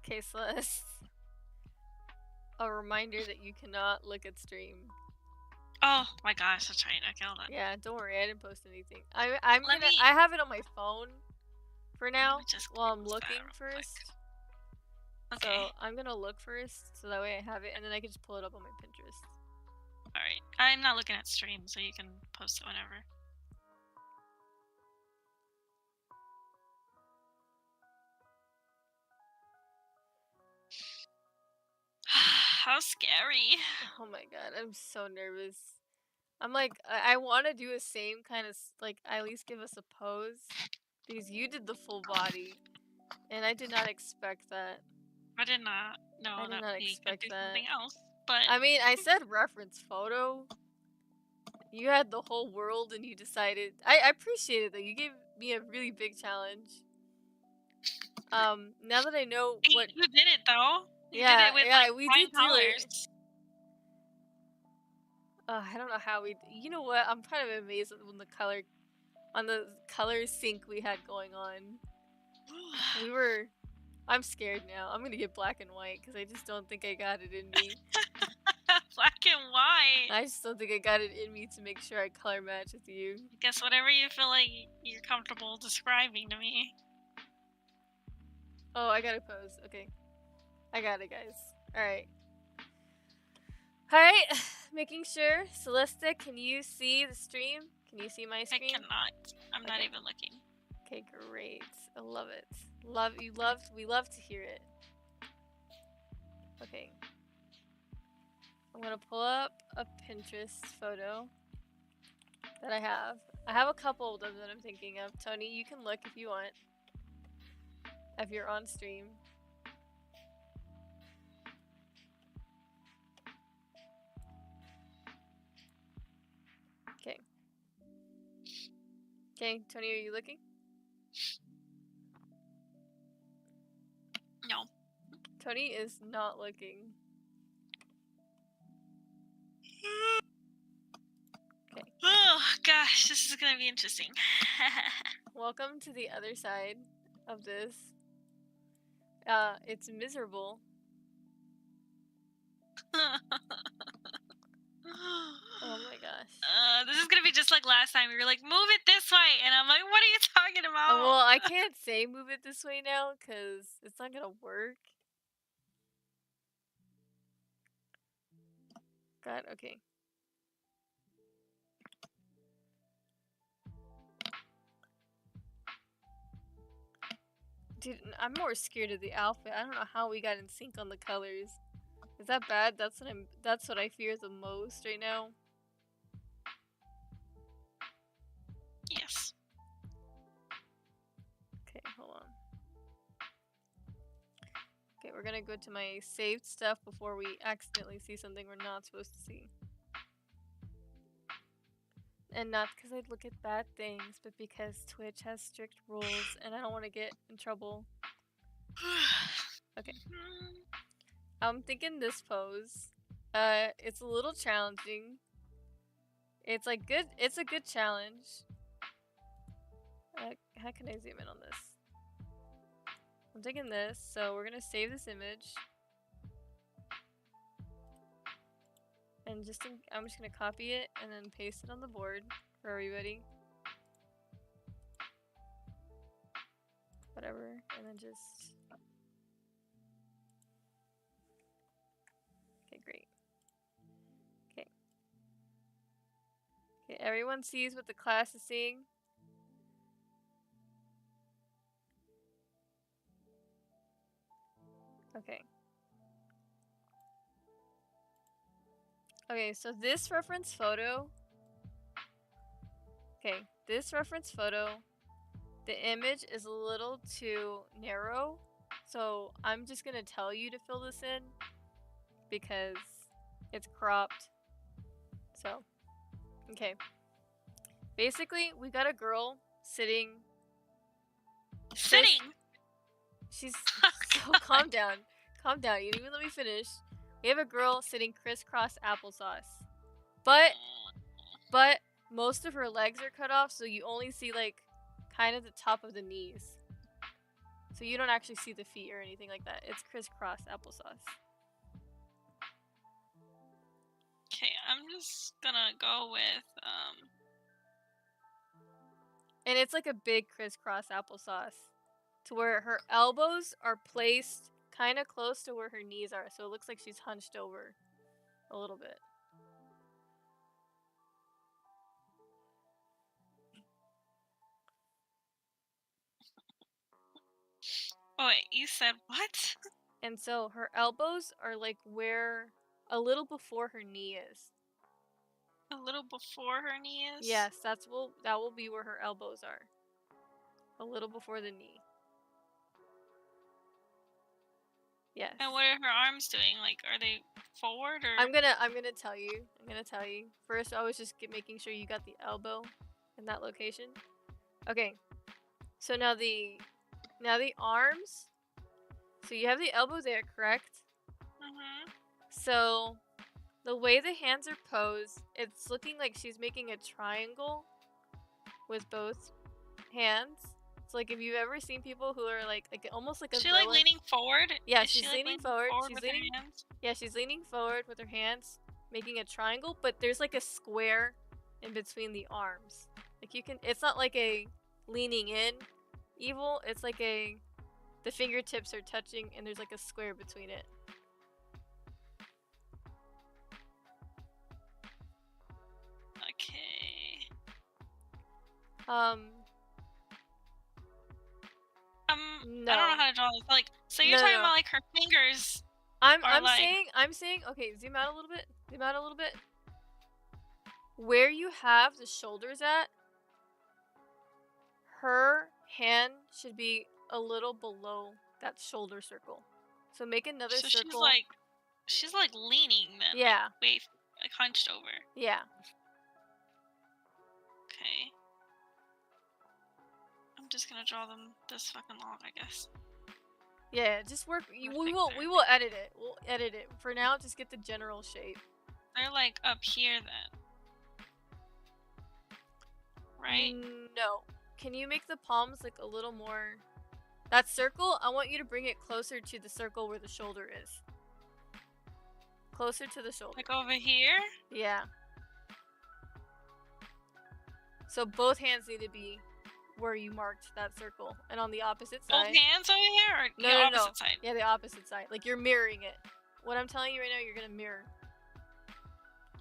Okay, Celeste. A reminder that you cannot look at stream. Oh my gosh, that's right. Okay, hold on. Yeah, don't worry, I didn't post anything. I have it on my phone for now just while I'm close that looking real quick. first. Okay. So I'm gonna look first, so that way I have it, and then I can just pull it up on my Pinterest. Alright. I'm not looking at stream, so you can post it whenever. How scary. Oh my god, I'm so nervous. I'm like, I want to do a same kind of, like, at least give us a pose. Because you did the full body. And I did not expect that. I did not know I did that not we expect could do that. something else, but I mean, I said reference photo. You had the whole world and you decided. I appreciated that. You gave me a really big challenge. Now that I know what... you did it though. You Yeah, did it with yeah, like we 9 did do it. colors. I don't know how we... You know what? I'm kind of amazed on the color sync we had going on. We were... I'm scared now. I'm gonna get black and white because I just don't think I got it in me. Black and white. I just don't think I got it in me to make sure I color match with you. Guess whatever you feel like you're comfortable describing to me. Oh, I gotta pose. Okay. I got it, guys. Alright. Alright. Making sure. Celeste, can you see the stream? Can you see my I screen? cannot. I'm not Okay. even looking. Okay, great. I love it. We love to hear it. Okay. I'm gonna pull up a Pinterest photo that I have. I have a couple of them that I'm thinking of. Tony, you can look if you want. If you're on stream. Okay. Okay, Tony, are you looking? No. Tony is not looking. Okay. Oh gosh, this is gonna be interesting. Welcome to the other side of this. It's miserable. Oh my gosh. This is gonna be just like last time. We were like, move it this way, and I'm like, what are you talking about? Well, I can't say move it this way now because it's not gonna work. God, okay. Dude, I'm more scared of the outfit. I don't know how we got in sync on the colors. Is that bad? That's what I fear the most right now. Yes. Okay, hold on. Okay, we're gonna go to my saved stuff before we accidentally see something we're not supposed to see. And not because I'd look at bad things, but because Twitch has strict rules and I don't want to get in trouble. Okay. I'm thinking this pose. It's a little challenging. It's like good. It's a good challenge. How can I zoom in on this? I'm taking this, so we're gonna save this image. And I'm just gonna copy it and then paste it on the board for everybody. Whatever, and then just... Okay, great. Okay. Okay, everyone sees what the class is seeing? Okay. Okay, so this reference photo... Okay, this reference photo, the image is a little too narrow, so I'm just gonna tell you to fill this in because it's cropped. So, okay. Basically, we got a girl sitting. Sitting. She's so calm down. Calm down. You didn't even let me finish. We have a girl sitting crisscross applesauce. But most of her legs are cut off, so you only see like kind of the top of the knees. So you don't actually see the feet or anything like that. It's crisscross applesauce. Okay, I'm just gonna go with And it's like a big crisscross applesauce to where her elbows are placed kind of close to where her knees are, so it looks like she's hunched over a little bit. Oh wait, you said what? And so her elbows are like where a little before her knee is. A little before her knee is? Yes, that will be where her elbows are. A little before the knee. Yes. And what are her arms doing? Like, are they forward or? I'm gonna tell you. I'm gonna tell you. First, I was just making sure you got the elbow in that location. Okay. So now the arms. So you have the elbow there, correct? Mhm. So the way the hands are posed, it's looking like she's making a triangle with both hands. So like if you've ever seen people who are like almost like a She villain. like leaning forward? Yeah, Is she's she, like, leaning forward. She's with leaning. her hands? Yeah, she's leaning forward with her hands, making a triangle, but there's like a square in between the arms. Like you can, it's not like a leaning in evil, it's like the fingertips are touching and there's like a square between it. Okay. No. I don't know how to draw this. Like, so you're talking about like her fingers. I'm like... saying. Okay, zoom out a little bit. talking about a little bit. Where you have the shoulders at, her hand should be a little below that shoulder circle. So make another So circle. she's like leaning then. Yeah. Like, like hunched over. Yeah. Okay. I'm just gonna draw them this fucking long, I guess. Yeah, just work. We Perfect will. there. We will edit it. We'll edit it. For now, just get the general shape. They're like up here then. Right? No. Can you make the palms like a little more? That circle, I want you to bring it closer to the circle where the shoulder is. Closer to the shoulder. Like over here? Yeah. So both hands need to be where you marked that circle, and on the opposite side. Both hands over here, or No, the no, opposite no. side? Yeah, the opposite side. Like you're mirroring it. What I'm telling you right now, you're gonna mirror.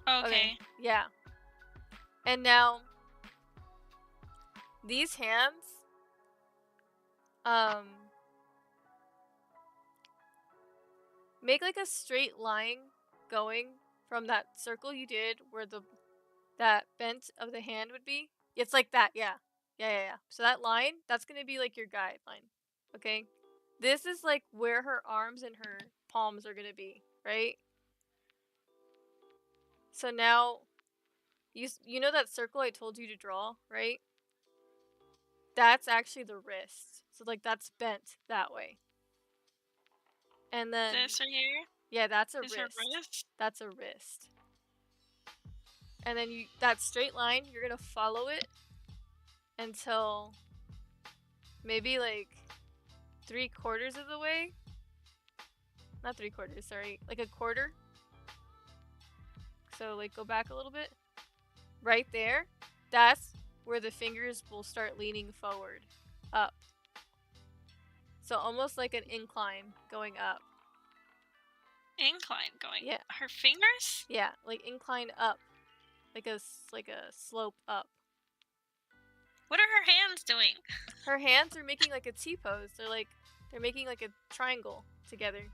Okay. Yeah. And now, these hands, make like a straight line going from that circle you did where that bent of the hand would be. It's like that, yeah. Yeah. So that line, that's gonna be like your guideline. Okay? This is like where her arms and her palms are gonna be, right? So now, you know that circle I told you to draw, right? That's actually the wrist. So like that's bent that way. And then This right here yeah, that's a is her wrist. wrist. That's a wrist. And then that straight line, you're gonna follow it until maybe like 3/4 of the way. Not 3/4, sorry, like a quarter. So like go back a little bit. Right there, that's where the fingers will start leaning forward, up. So almost like an incline going up. Incline going. Yeah. Her fingers? Yeah, like incline up. Like a slope up. What are her hands doing? Her hands are making like a T pose. They're making like a triangle together.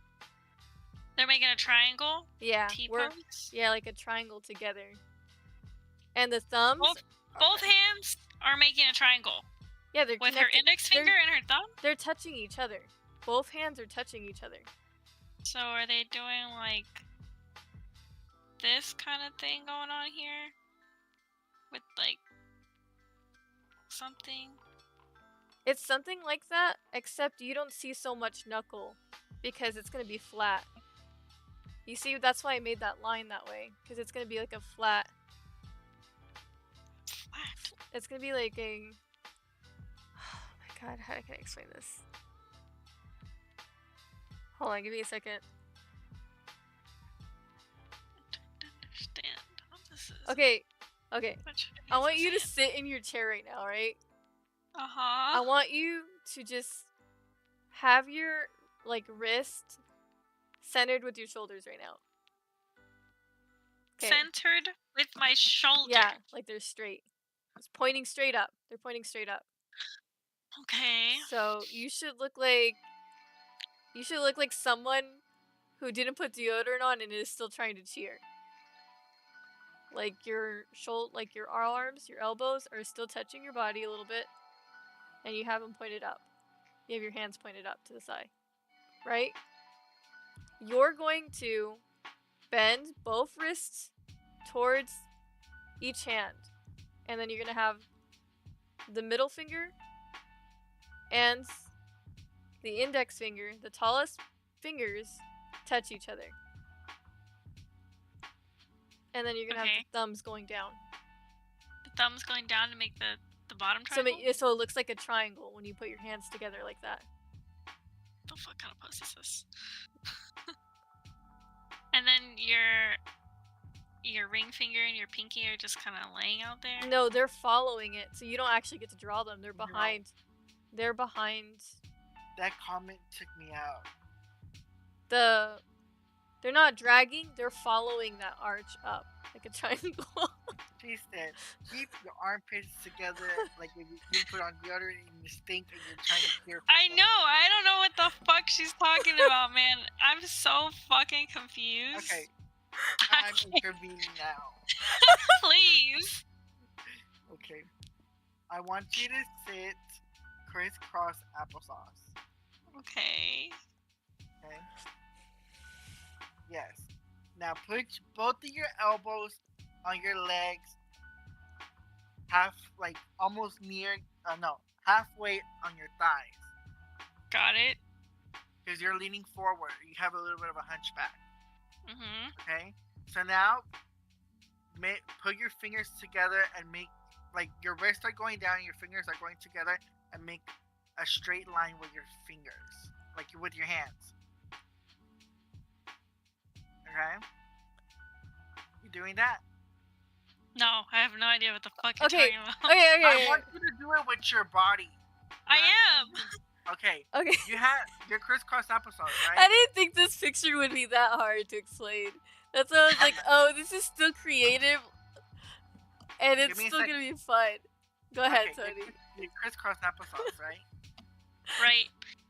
They're making a triangle? Yeah. T-pose? Yeah, like a triangle together. And the thumbs. Both hands are making a triangle. Yeah, they're with her index finger and her thumb? They're touching each other. Both hands are touching each other. So are they doing like this kind of thing going on here? With like something? It's something like that, except you don't see so much knuckle because it's going to be flat. You see, that's why I made that line that way, because it's going to be like a flat. It's going to be like a... Oh my god, how can I explain this? Hold on, give me a second. I don't understand how this is. Okay. I want you to sit in your chair right now, right? Uh-huh. I want you to just have your like wrist centered with your shoulders right now. Okay. Centered with my shoulder. Yeah, like they're straight. It's pointing straight up. They're pointing straight up. Okay. So you should look like someone who didn't put deodorant on and is still trying to cheer. Like your your arms, your elbows are still touching your body a little bit, and you have them pointed up. You have your hands pointed up to the side, right? You're going to bend both wrists towards each hand, and then you're gonna have the middle finger and the index finger, the tallest fingers, touch each other. And then you're gonna have the thumbs going down. The thumbs going down to make the bottom triangle? So it looks like a triangle when you put your hands together like that. What the fuck kind of pose is this? And then your ring finger and your pinky are just kind of laying out there? No, they're following it, so you don't actually get to draw them. They're behind. They're behind. That comment took me out. They're not dragging, they're following that arch up like a triangle. She said, keep your armpits together like if you put on deodorant and you stink and you're trying to clear. I know, I don't know what the fuck she's talking about, man. I'm so fucking confused. Okay. I I'm intervening now. Please. Okay. I want you to sit crisscross applesauce. Okay. Okay. Yes. Now put both of your elbows on your legs, almost near, halfway on your thighs. Got it. Because you're leaning forward. You have a little bit of a hunchback. Mm-hmm. Okay. So now, put your fingers together and make, your wrists are going down, your fingers are going together, and make a straight line with your fingers, with your hands. Okay. You doing that? No, I have no idea what the fuck you're Okay. talking about. I want you to do it with your body. I am. Okay. Okay. You have your crisscross applesauce, right? I didn't think this picture would be that hard to explain. That's why I was like, oh, this is still creative, and it's Give me a still second. gonna be fun. Go ahead, Okay, Tony. your crisscross applesauce, right? Right.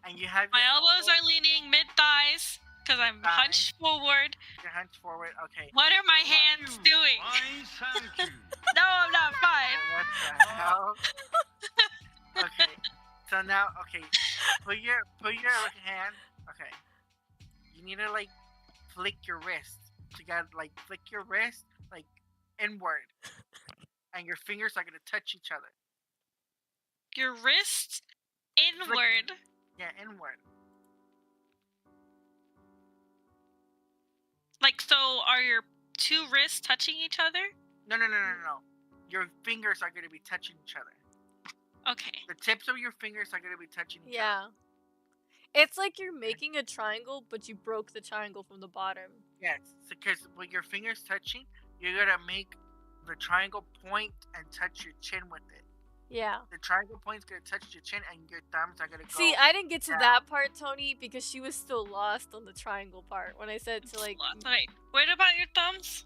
And you have My your elbows are leaning mid thighs because I'm Mid-thigh. hunched forward. You're hunched forward. Okay. What are my hands doing? Why, thank you. No, I'm not fine. What the hell? Okay. So now, put your hand. Okay. You need to flick your wrist. You gotta flick your wrist inward, and your fingers are gonna touch each other. Your wrist inward. Yeah, inward. So are your two wrists touching each other? No. Your fingers are gonna be touching each other. Okay. The tips of your fingers are gonna be touching each other. Yeah. It's like you're making a triangle, but you broke the triangle from the bottom. Yes, because with your fingers touching, you're gonna make the triangle point and touch your chin with it. Yeah. The triangle point's gonna touch your chin, and your thumbs are gonna go. See, I didn't get to down. that part, Tony, because she was still lost on the triangle part when I said to Wait, what about your thumbs?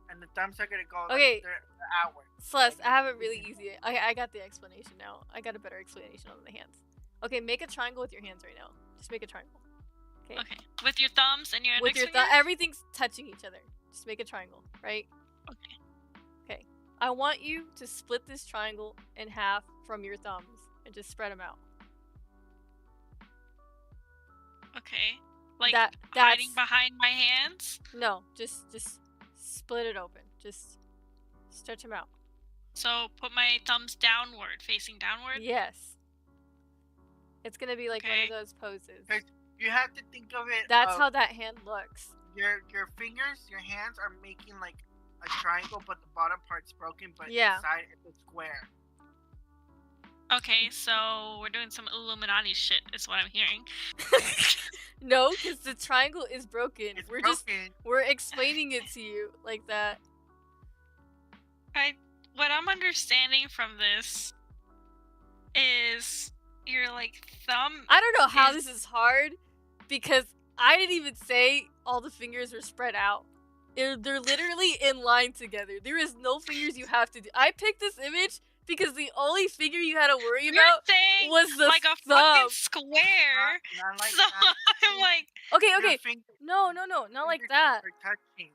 And the thumbs are gonna go. Okay. They're outward. Celeste, I have it really easy. I got the explanation now. I got a better explanation on the hands. Okay, make a triangle with your hands right now. Just make a triangle. Okay. Okay. With your thumbs and your With index your finger? everything's touching each other. Just make a triangle, right? Okay. Okay. I want you to split this triangle in half from your thumbs and just spread them out. Okay. That's hiding behind my hands? No, just split it open. Just stretch them out. So put my thumbs downward, facing downward? Yes. It's gonna be like one Okay. of those poses. Okay. You have to think of it. That's how that hand looks. your fingers, your hands are making a triangle, but the bottom part's broken, but Yeah. inside it's a square. Okay, so we're doing some Illuminati shit, is what I'm hearing. No, because the triangle is broken. It's We're we're explaining it to you like that. What I'm understanding from this is your thumb. I don't know how is- this is hard because I didn't even say all the fingers were spread out. They're literally in line together. There is no fingers you have to do. I picked this image because the only finger you had to worry You're about saying was the like a thumb. fucking square. Not like So that. I'm like, Okay, Your okay. No, not like fingertips that. are touching.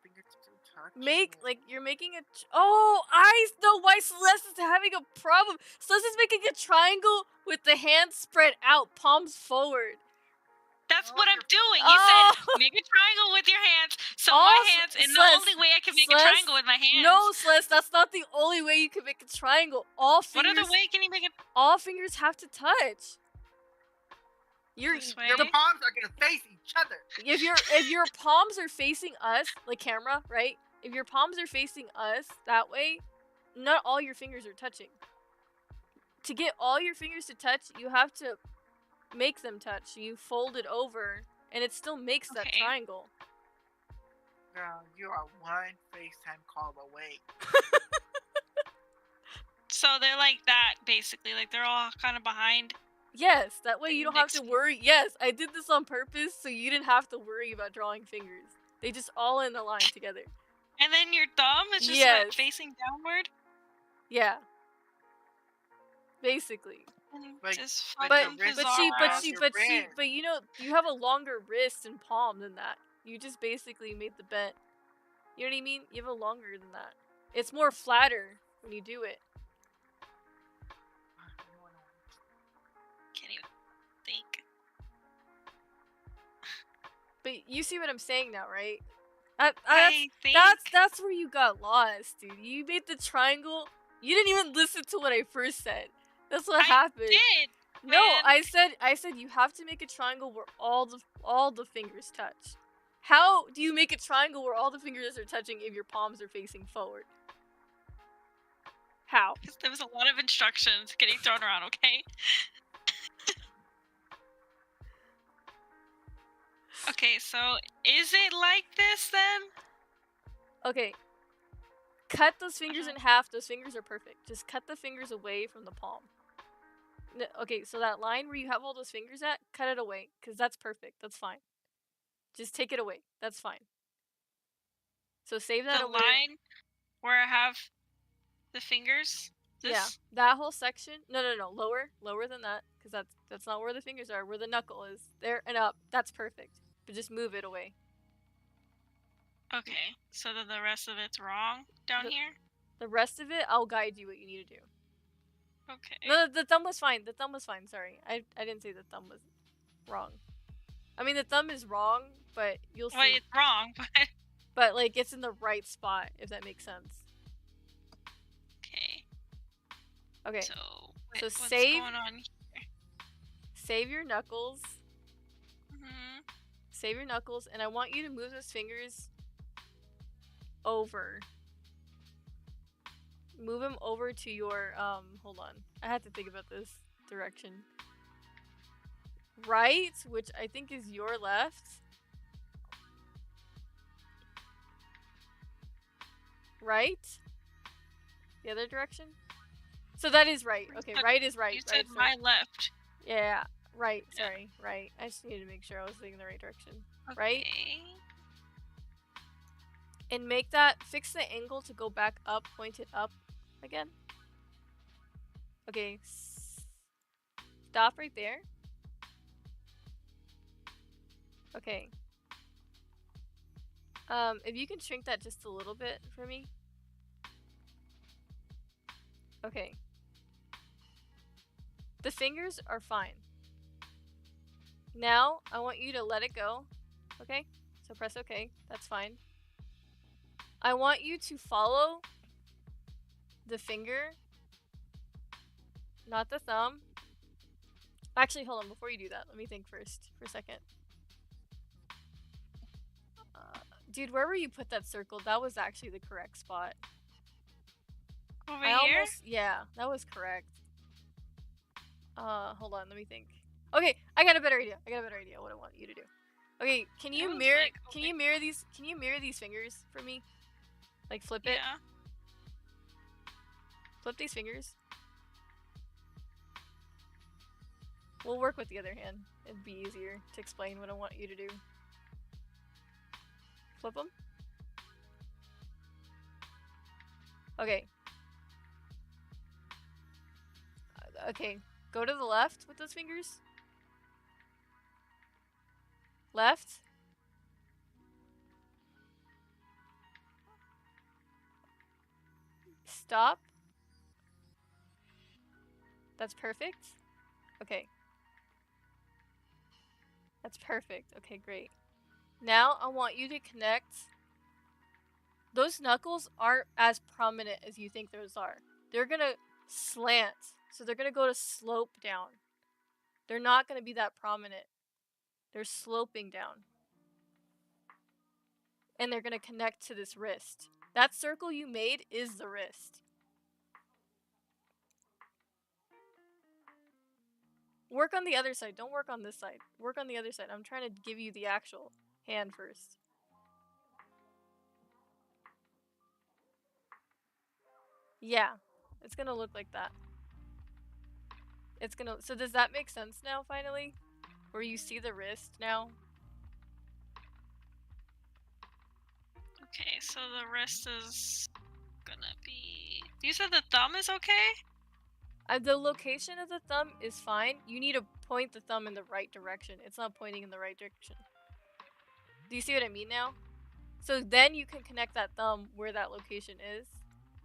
Fingertips are touching. Make you're making a. Oh, I know why Celeste is having a problem. Celeste is making a triangle with the hands spread out, palms forward. that's Oh, what I'm you're- doing. You Oh. said make a triangle with your hands. So Oh, my hands, and the Celeste, only way I can make a Celeste, triangle with my hands. No, Celeste, that's not the only way you can make a triangle. All What fingers, other way can you make it? all fingers have to touch. This way? Your palms are gonna face each other. If your palms are facing us, like camera, right? If your palms are facing us that way, not all your fingers are touching. To get all your fingers to touch, you have to make them touch. You fold it over, and it still makes that Okay. triangle. Girl, you are one FaceTime call away. So they're like that, basically. Like they're all kind of behind. Yes, that way you don't have to Next- worry. Yes, I did this on purpose, so you didn't have to worry about drawing fingers. They just all in a line together. And then your thumb is just Yes. facing downward. Yeah. Basically. Like- Just like fucking the wrist bizarre. But you know, you have a longer wrist and palm than that. You just basically made the bet. You know what I mean? You have a longer than that. It's more flatter when you do it. Can't even think. But you see what I'm saying now, right? I think That's where you got lost, dude. You made the triangle. You didn't even listen to what I first said. That's what happened. did. No, man. I said you have to make a triangle where all the fingers touch. How do you make a triangle where all the fingers are touching if your palms are facing forward? How? Because there was a lot of instructions getting thrown around, okay? Okay, so is it like this then? Okay. Cut those fingers in half. Those fingers are perfect. Just cut the fingers away from the palm. Okay, so that line where you have all those fingers at, cut it away, because that's perfect. That's fine. Just take it away. That's fine. So save that The away. line where I have the fingers? Yeah, that whole section. No, lower than that, because that's not where the fingers are. Where the knuckle is, there and up. That's perfect. But just move it away. Okay, so then the rest of it's wrong down here? The rest of it, I'll guide you what you need to do. Okay. No, the thumb was fine. The thumb was fine. Sorry, I didn't say the thumb was wrong. I mean, the thumb is wrong, but you'll see. Well, it's wrong, but... But, like, it's in the right spot, if that makes sense. Okay. Okay. So what's save. going on here? Save your knuckles. Mm-hmm. Save your knuckles, and I want you to move those fingers over. Move them over to your, hold on. I had to think about this direction. Right, which I think is your left. Right? The other direction? So that is right. Okay, right is right. You right said is my right. left. Yeah, right. Yeah. Sorry, right. I just needed to make sure I was thinking the right direction. Okay. Right? And make that, fix the angle to go back up, point it up again. Okay, stop right there. Okay. If you can shrink that just a little bit for me. Okay. The fingers are fine. Now, I want you to let it go. Okay? So press OK. That's fine. I want you to follow the finger, not the thumb. Actually, hold on. Before you do that, let me think first for a second. Dude, wherever you put that circle, that was actually the correct spot. Over here? Yeah, that was correct. Hold on, let me think. Okay, I got a better idea. What I want you to do. Okay, can you mirror? Can you mirror these? Can you mirror these fingers for me? Like flip it. Yeah. Flip these fingers. We'll work with the other hand. It'd be easier to explain what I want you to do. Flip them. Okay. Okay, go to the left with those fingers. Left. Stop. That's perfect. Okay. That's perfect. Okay, great. Now I want you to connect. Those knuckles aren't as prominent as you think those are. They're gonna slant. So they're gonna go to slope down. They're not gonna be that prominent. They're sloping down. And they're gonna connect to this wrist. That circle you made is the wrist. Work on the other side. Don't work on this side. Work on the other side. I'm trying to give you the actual hand first. Yeah, it's gonna look like that. It's gonna. So does that make sense now? Finally, where you see the wrist now. Okay, so the wrist is gonna be. You said the thumb is okay? The location of the thumb is fine. You need to point the thumb in the right direction. It's not pointing in the right direction. Do you see what I mean now? So then you can connect that thumb where that location is.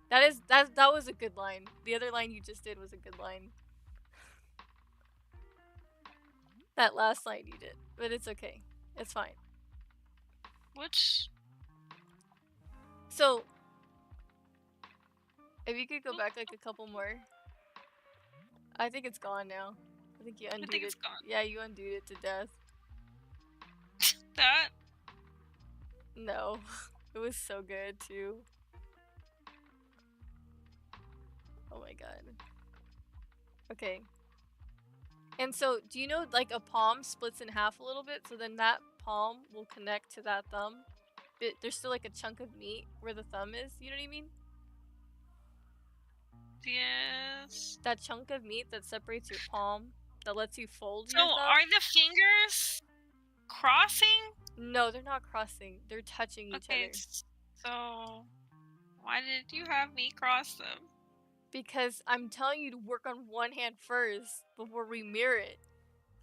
That was a good line. The other line you just did was a good line. That last line you did, but it's okay. It's fine. Which? So, if you could go back like a couple more. I think it's gone now. I think you undid it. it's gone. Yeah, you undid it to death. That? No. It was so good too. Oh my god. Okay. And so, do you know like a palm splits in half a little bit? So then that palm will connect to that thumb. But there's still like a chunk of meat where the thumb is. You know what I mean? Yes. That chunk of meat that separates your palm, that lets you fold So your thumb. are the fingers crossing? No, they're not crossing. They're touching each Okay, other. so why did you have me cross them? Because I'm telling you to work on one hand first before we mirror it.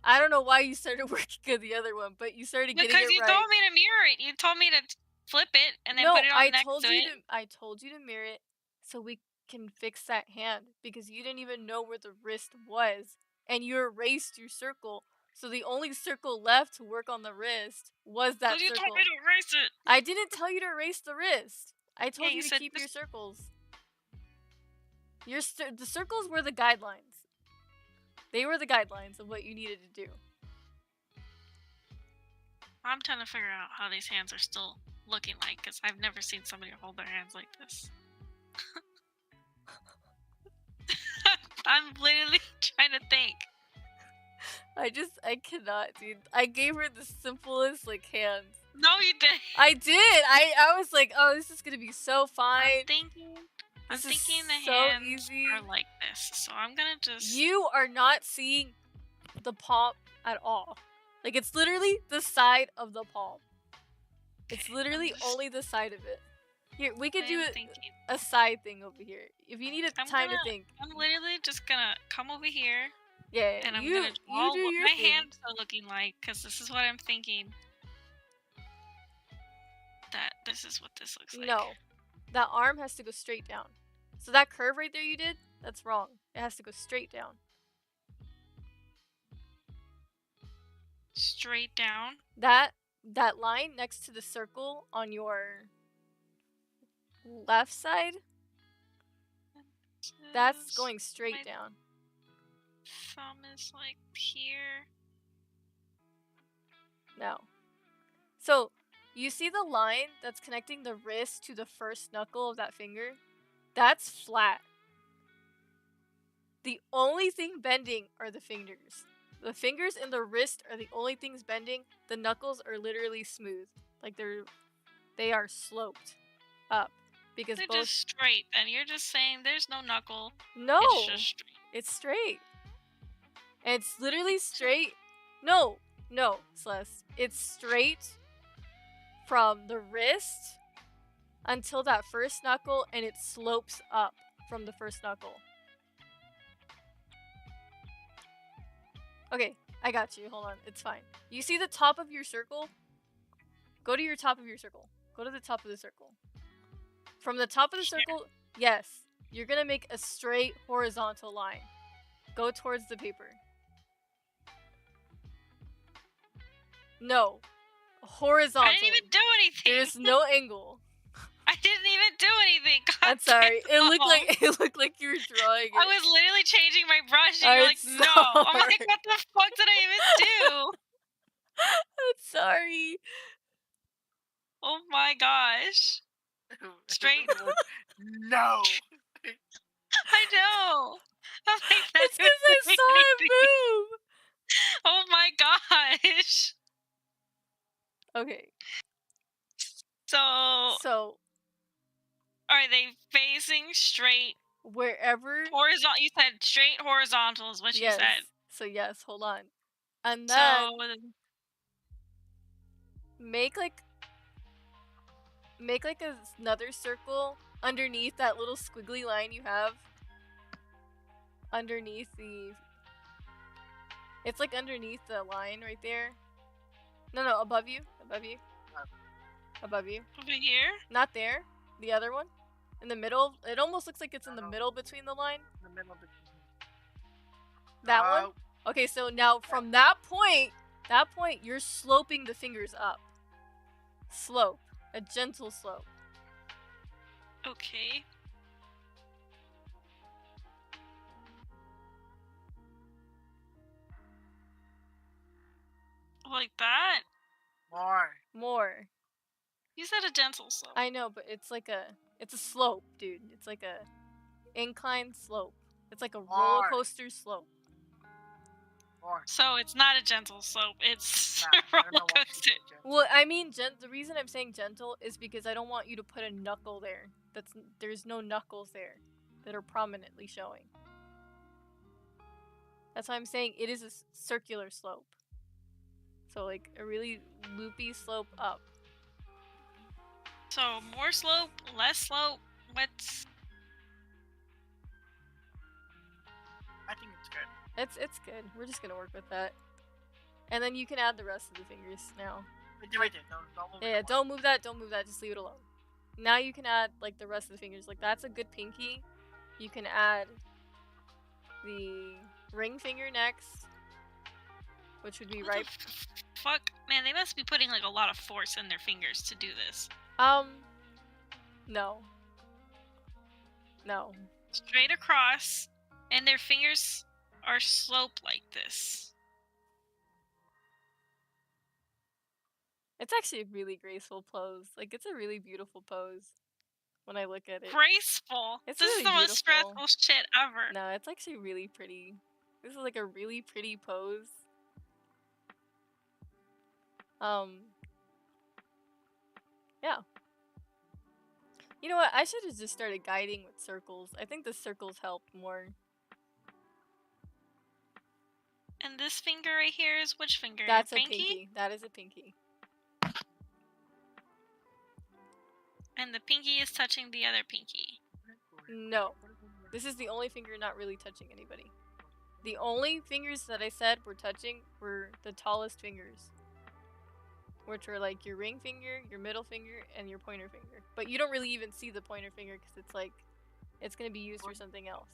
I don't know why you started working on the other one, but you started getting it right. Because you told me to mirror it. You told me to flip it and then put it on next to it. I told you to mirror it so we can fix that hand because you didn't even know where the wrist was and you erased your circle. So the only circle left to work on the wrist was that you circle. told me to erase it. I didn't tell you to erase the wrist. I told Yeah, you to keep your circles. The circles were the guidelines. They were the guidelines of what you needed to do. I'm trying to figure out how these hands are still looking like, because I've never seen somebody hold their hands like this. I'm literally trying to think. I cannot, dude. I gave her the simplest, like, hands. No, you didn't. I did! I was like, oh, this is gonna be so fine. I'm thinking the so hands easy. are like this, so I'm gonna just... You are not seeing the palm at all. Like, it's literally the side of the palm. It's literally only the side of it. Here, we could do a side thing over here. If you need time to think. I'm literally just gonna come over here. Yeah, and I'm gonna draw what my hands are looking like, because this is what I'm thinking. That this is what this looks like. No. That arm has to go straight down. So that curve right there you did, that's wrong. It has to go straight down. Straight down? That line next to the circle on your left side, that's going straight down. Thumb is like here. No. So, you see the line that's connecting the wrist to the first knuckle of that finger? That's flat. The only thing bending are the fingers. The fingers and the wrist are the only things bending. The knuckles are literally smooth. Like they are sloped up. Because they're just straight, and you're just saying there's no knuckle. No, it's just straight. It's straight. And it's literally straight. No, Celeste. It's straight from the wrist until that first knuckle, and it slopes up from the first knuckle. Okay, I got you. Hold on. It's fine. You see the top of your circle? Go to your top of your circle. Go to the top of the circle. From the top of the circle, yes, you're gonna make a straight horizontal line. Go towards the paper. No. Horizontal. I didn't even do anything. There's no angle. I didn't even do anything. I'm sorry. It looked like you were drawing it. I was literally changing my brush and you're like, no. I'm like, what the fuck did I even do? I'm sorry. Oh my gosh. Straight. No. I know. I'm like, it's because I saw it move. Oh my gosh. Okay. So are they facing straight? Wherever. Horizontal. You said straight horizontal is what you said. So yes, hold on. And then make another circle underneath that little squiggly line you have. Underneath it's like underneath the line right there. No, above you. Above you. Over here? Not there. The other one. In the middle. It almost looks like it's in the No. middle between the line. In the middle of the. That one? Okay, so now from that point, you're sloping the fingers up. Slope. A gentle slope. Okay. Like that? More. You said a gentle slope. I know, but it's a slope, dude. It's like a inclined slope. It's like a roller coaster slope. More. So it's not a gentle slope. It's Nah, a I don't know roller why she coaster. said gentle. Well, I mean, the reason I'm saying gentle is because I don't want you to put a knuckle there. There's no knuckles there that are prominently showing. That's why I'm saying it is a circular slope. So like a really loopy slope up. So more slope, less slope. What's I think it's good. It's good. We're just gonna work with that. And then you can add the rest of the fingers now. Right there. Don't move Yeah, it. don't move that, just leave it alone. Now you can add like the rest of the fingers. Like that's a good pinky. You can add the ring finger next, which would be what right. the fuck? Man, they must be putting like a lot of force in their fingers to do this. No. No. Straight across, and their fingers are sloped like this. It's actually a really graceful pose. Like it's a really beautiful pose when I look at it. Graceful. It's This really is the most beautiful. stressful shit ever. No, it's actually really pretty. This is like a really pretty pose. Yeah. You know what? I should have just started guiding with circles. I think the circles help more. And this finger right here is which finger? That's Your a pinky. That is a pinky. And the pinky is touching the other pinky. No. This is the only finger not really touching anybody. The only fingers that I said were touching were the tallest fingers. Which are like your ring finger, your middle finger, and your pointer finger. But you don't really even see the pointer finger because it's like, it's going to be used for something else.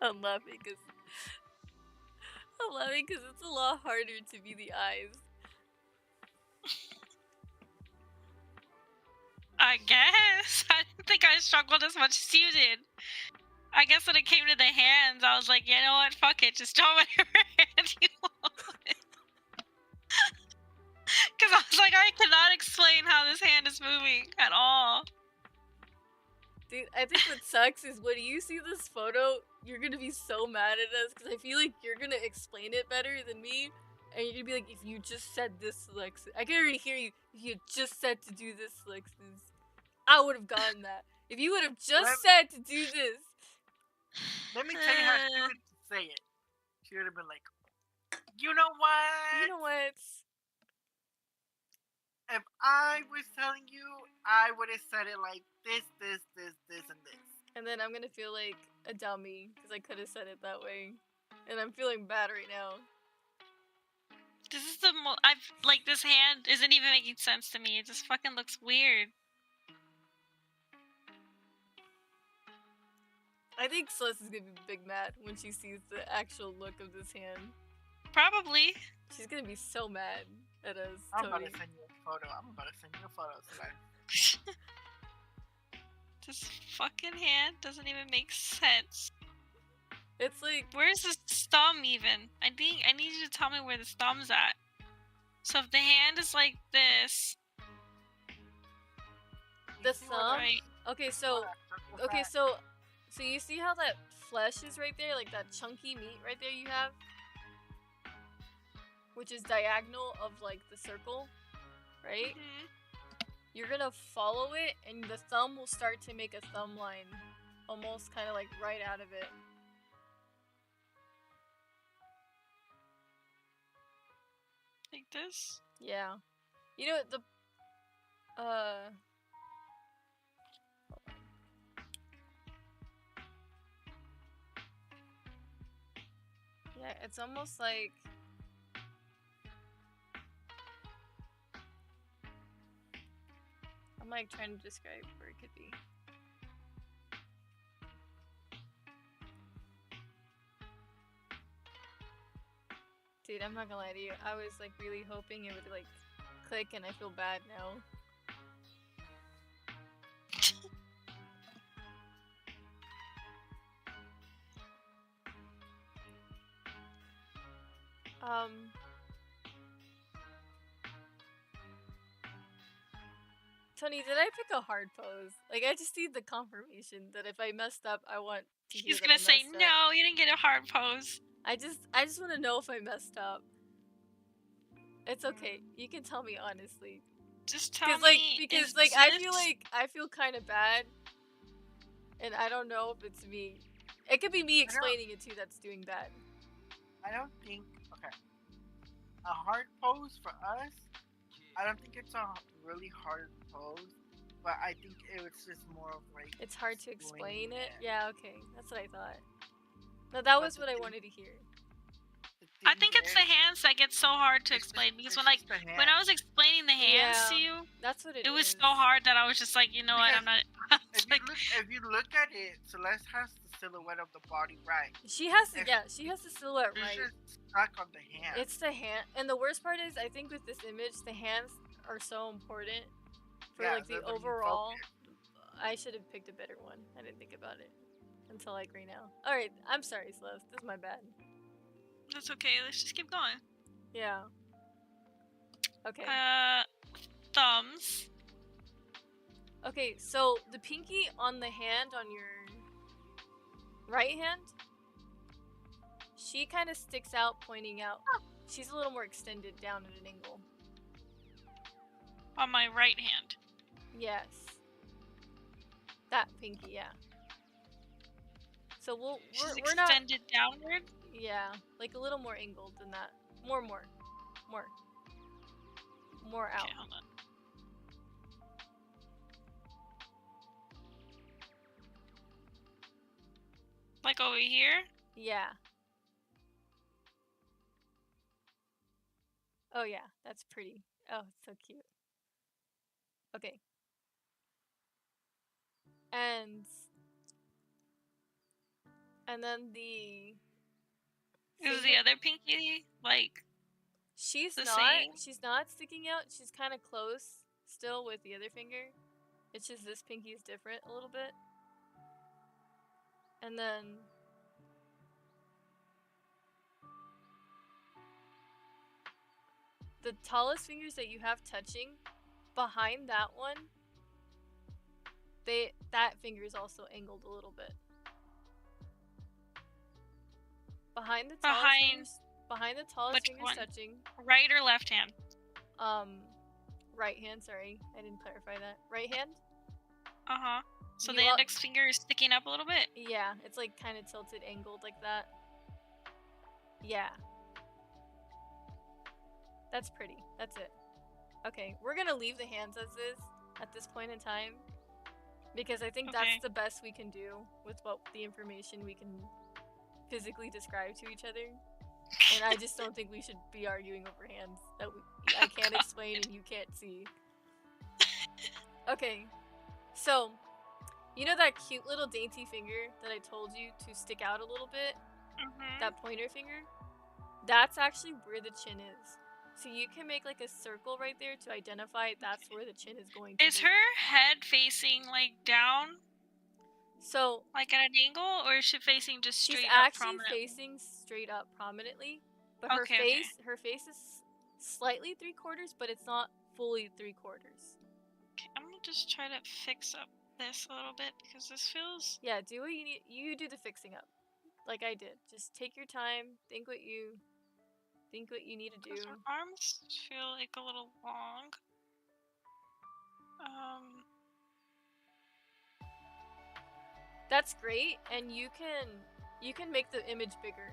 I'm laughing because it's a lot harder to be the eyes. I guess. I didn't think I struggled as much as you did. I guess when it came to the hands, I was like, you know what? Fuck it. Just draw whatever hand you want. Because I was like, I cannot explain how this hand is moving at all. Dude, I think what sucks is when you see this photo, you're gonna be so mad at us because I feel like you're gonna explain it better than me. And you're gonna be like, if you just said this, Alexis. I can already hear you. If you just said to do this, Alexis, I would have gotten that. If you would have just said to do this. Let me tell you how she would say it. She would have been like, you know what? You know what? If I was telling you, I would have said it like this, and this. And then I'm gonna feel like a dummy because I could have said it that way. And I'm feeling bad right now. This is the this hand isn't even making sense to me. It just fucking looks weird. I think Celeste is gonna be big mad when she sees the actual look of this hand. Probably. She's gonna be so mad at us. I'm about Tony. to send you a photo. Today. This fucking hand doesn't even make sense. It's like, Where's the thumb even? I need you to tell me where the thumb's at. So if the hand is like this, the thumb. right? Okay, so you see how that flesh is right there, like that chunky meat right there you have, which is diagonal of like the circle. right? Mhm. You're gonna follow it, and the thumb will start to make a thumb line, almost kind of like right out of it. Like this? Yeah. You know the yeah, it's almost like I'm like trying to describe where it could be. Dude, I'm not gonna lie to you. I was like really hoping it would like click, and I feel bad now. Tony, did I pick a hard pose? Like, I just need the confirmation that if I messed up, I want to hear He's that gonna I say, messed up. no, you didn't get a hard pose. I just want to know if I messed up. It's okay. You can tell me honestly. Just tell Like, me. because is like this... I feel kind of bad, and I don't know if it's me. It could be me explaining it too that's doing bad. I don't think. Okay. A hard pose for us. I don't think it's a really hard pose, but I think it was just more of like. It's hard to explain explaining it. Yeah, okay. That's what I thought. No, that was what I wanted to hear. I think it's the hands that get so hard to explain, because when I was explaining the hands to you, that's what it was is. so hard that I was just like, you know what, I'm not. If you look at it, Celeste has the silhouette of the body right. She has the silhouette She's right. just stuck on the hand. It's the hand, and the worst part is, I think with this image, the hands are so important for like the overall. I should have picked a better one. I didn't think about it until like right now. All right, I'm sorry, Celeste. This is my bad. That's okay. Let's just keep going. Yeah. Okay. Thumbs. Okay, so the pinky on the hand on your right hand, she kind of sticks out, pointing out. She's a little more extended down at an angle. On my right hand. Yes. That pinky, yeah. So we're not extended downward. Yeah, like a little more angled than that. More out. Okay, hold on. Like over here? Yeah. Oh yeah, that's pretty. Oh, it's so cute. Okay. And then the Is the other pinky like she's the not same? she's not sticking out. She's kind of close still with the other finger. It's just this pinky is different a little bit. And then the tallest fingers that you have touching, behind that one, that finger is also angled a little bit. Behind the tallest fingers touching. Right or left hand? Right hand, sorry. I didn't clarify that. Right hand? Uh-huh. So the index finger is sticking up a little bit? Yeah, it's like kind of tilted, angled like that. Yeah. That's pretty. That's it. Okay, we're gonna leave the hands as is at this point in time, because I think that's the best we can do with what the information we can physically describe to each other. And I just don't think we should be arguing over hands that I can't explain and you can't see. Okay, so you know that cute little dainty finger that I told you to stick out a little bit? That pointer finger? That's actually where the chin is. So you can make like a circle right there to identify that's where the chin is going to be. Is her head facing like down? So like at an angle, or is she facing just straight up prominently? She's actually facing straight up prominently, but her face is slightly 3/4, but it's not fully 3/4. Okay, I'm gonna just try to fix up this a little bit because this feels. Yeah, do what you need. You do the fixing up, like I did. Just take your time. Think what you need to do. Her arms feel like a little long. That's great, and you can make the image bigger,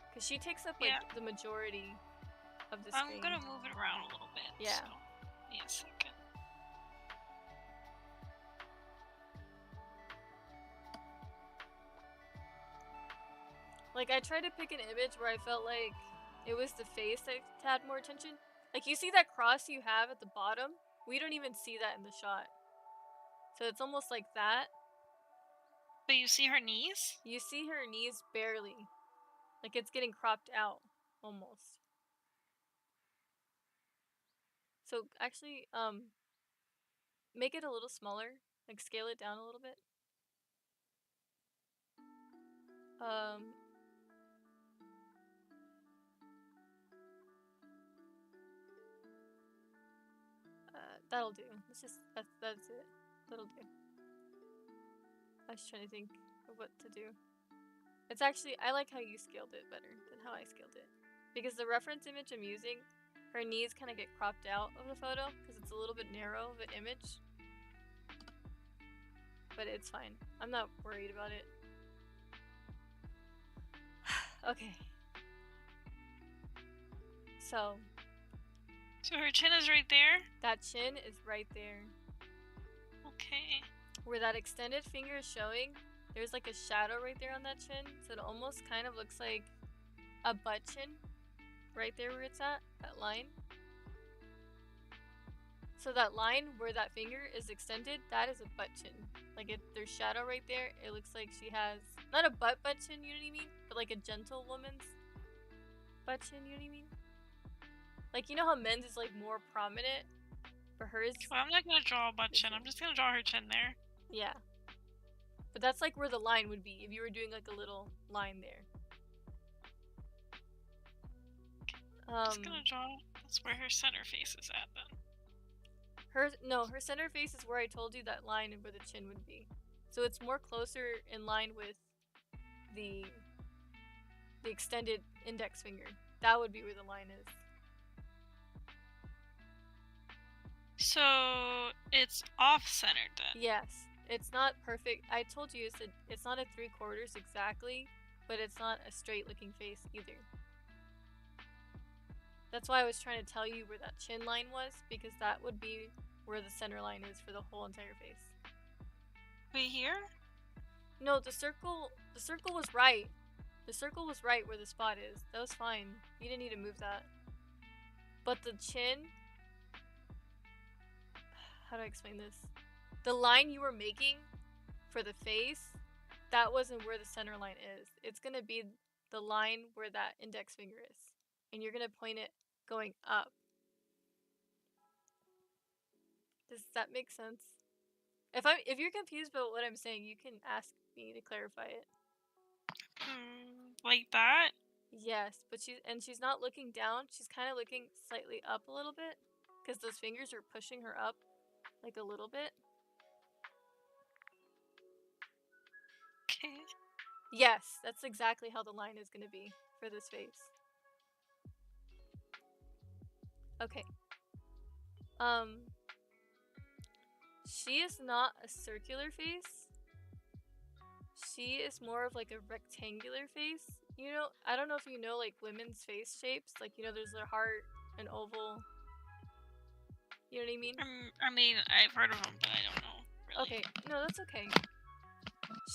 because she takes up like Yeah. the majority of the I'm screen. gonna move it around a little bit. Yeah. So, give me a second. Like, I tried to pick an image where I felt like it was the face that had more attention. Like, you see that cross you have at the bottom? We don't even see that in the shot. So it's almost like that. But you see her knees? You see her knees barely. Like, it's getting cropped out, almost. So, actually, make it a little smaller. Like, scale it down a little bit. That'll do. That's it. That'll do. I was trying to think of what to do. It's actually, I like how you scaled it better than how I scaled it. Because the reference image I'm using, her knees kind of get cropped out of the photo because it's a little bit narrow of an image. But it's fine. I'm not worried about it. Okay. So her chin is right there? That chin is right there. Okay. Where that extended finger is showing, there's like a shadow right there on that chin. So it almost kind of looks like a butt chin. Right there where it's at, that line. So that line where that finger is extended, that is a butt chin. Like, there's shadow right there. It looks like she has, not a butt chin, you know what I mean? But like a gentle woman's butt chin, you know what I mean? Like, you know how men's is like more prominent? For hers. Well, I'm not gonna draw a butt chin. I'm just gonna draw her chin there. Yeah. But that's like where the line would be if you were doing like a little line there. Just gonna draw. That's where her center face is at then. Her center face is where I told you that line and where the chin would be. So it's more closer in line with the extended index finger. That would be where the line is. So it's off-centered then. Yes. It's not perfect. I told you it's not a 3/4 exactly, but it's not a straight looking face either. That's why I was trying to tell you where that chin line was, because that would be where the center line is for the whole entire face. Wait, here? No, the circle was right. The circle was right where the spot is. That was fine. You didn't need to move that. But the chin, how do I explain this? The line you were making for the face, that wasn't where the center line is. It's gonna be the line where that index finger is. And you're gonna point it going up. Does that make sense? If you're confused about what I'm saying, you can ask me to clarify it. Like that? Yes, but she's not looking down. She's kind of looking slightly up a little bit, because those fingers are pushing her up, like a little bit. Okay. Yes, that's exactly how the line is gonna be for this face. Okay. She is not a circular face. She is more of like a rectangular face. You know, I don't know if you know like women's face shapes. Like, you know, there's a heart, an oval. You know what I mean? I mean, I've heard of them, but I don't know. Really. Okay, no, that's okay.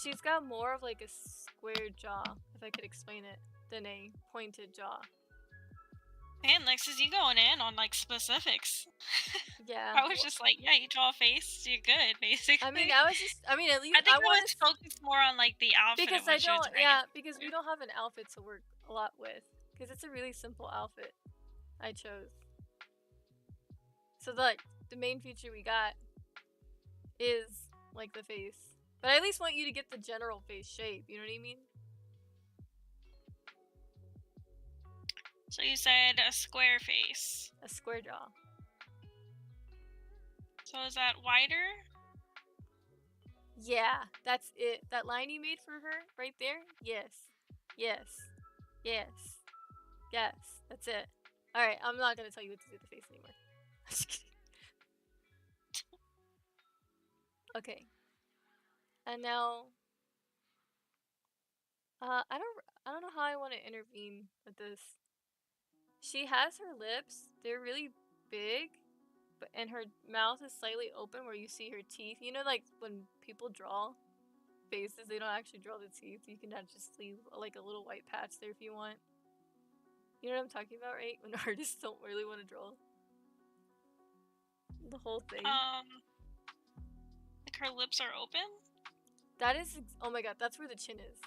She's got more of like a square jaw, if I could explain it, than a pointed jaw. Man, Lexus, you going in on like specifics. Yeah. I was just like, yeah, you draw a face, you're good, basically. I mean, at least I think I was focused more on like the outfit. Because I don't, yeah, because we don't have an outfit to work a lot with. Because it's a really simple outfit I chose. So the main feature we got is like the face. But I at least want you to get the general face shape, you know what I mean? So you said a square face. A square jaw. So is that wider? Yeah, that's it. That line you made for her right there? Yes. Yes. Yes. Yes. That's it. Alright, I'm not gonna tell you what to do with the face anymore. Okay. And now, I don't know how I want to intervene with this. She has her lips. They're really big, but and her mouth is slightly open where you see her teeth. You know, like when people draw faces, they don't actually draw the teeth. You can just leave like a little white patch there if you want. You know what I'm talking about, right? When artists don't really want to draw the whole thing. Like her lips are open? That is, oh my god, that's where the chin is.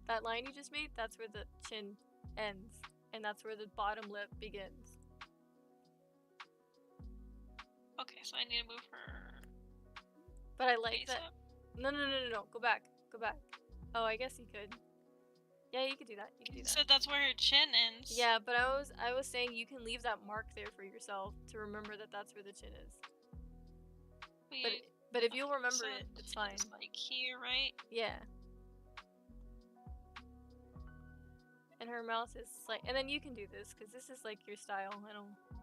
That line you just made, that's where the chin ends. And that's where the bottom lip begins. Okay, so I need to move her But I like face that. up. No. Go back. Oh, I guess you could. Yeah, you could do that. So that's where her chin ends. Yeah, but I was saying you can leave that mark there for yourself to remember that that's where the chin is. But if you'll remember it, it's fine. It's like here, right? Yeah. And her mouth is like, and then you can do this because this is like your style.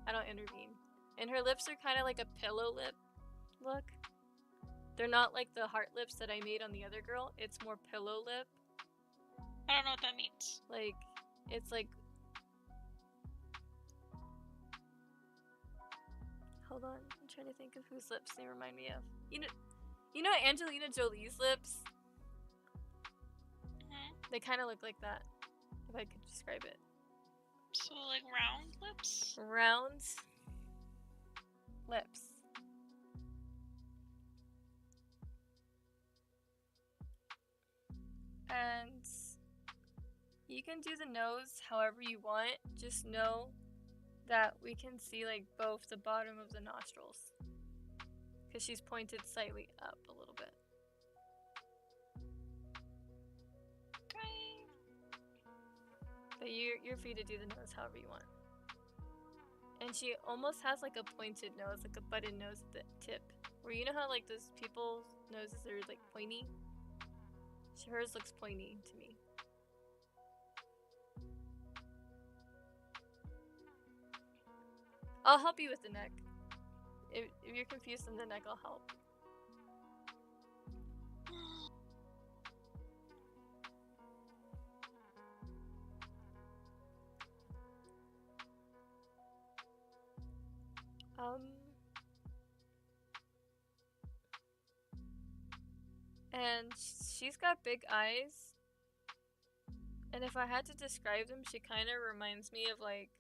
I don't intervene. And her lips are kind of like a pillow lip look. They're not like the heart lips that I made on the other girl. It's more pillow lip. I don't know what that means. Like, it's like. Hold on, I'm trying to think of whose lips they remind me of. You know Angelina Jolie's lips? Mm-hmm. They kind of look like that, if I could describe it. So like round lips? Round lips. And you can do the nose however you want. Just know that we can see like both the bottom of the nostrils. Because she's pointed slightly up a little bit. Okay. But you're free to do the nose however you want. And she almost has like a pointed nose, like a button nose at the tip. Where you know how like those people's noses are like pointy? Hers looks pointy to me. I'll help you with the neck. If you're confused in the neck, I'll help. And she's got big eyes. And if I had to describe them, she kind of reminds me of like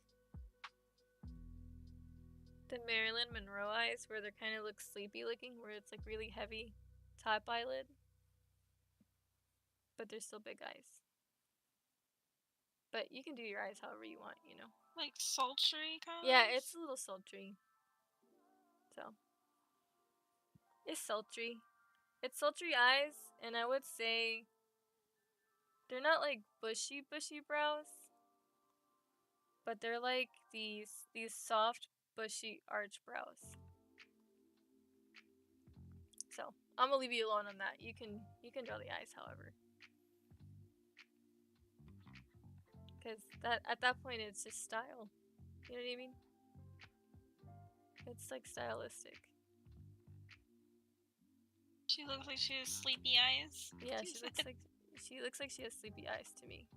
the Marilyn Monroe eyes, where they kind of look sleepy looking, where it's like really heavy top eyelid. But they're still big eyes. But you can do your eyes however you want, you know. Like sultry kind of? Yeah, it's a little sultry. So. It's sultry. It's sultry eyes, and I would say they're not like bushy brows, but they're like these soft bushy arch brows. So I'm gonna leave you alone on that. You can draw the eyes however, because that at that point it's just style. You know what I mean? It's like stylistic. She looks like she has sleepy eyes. Yeah, she looks like she has sleepy eyes to me.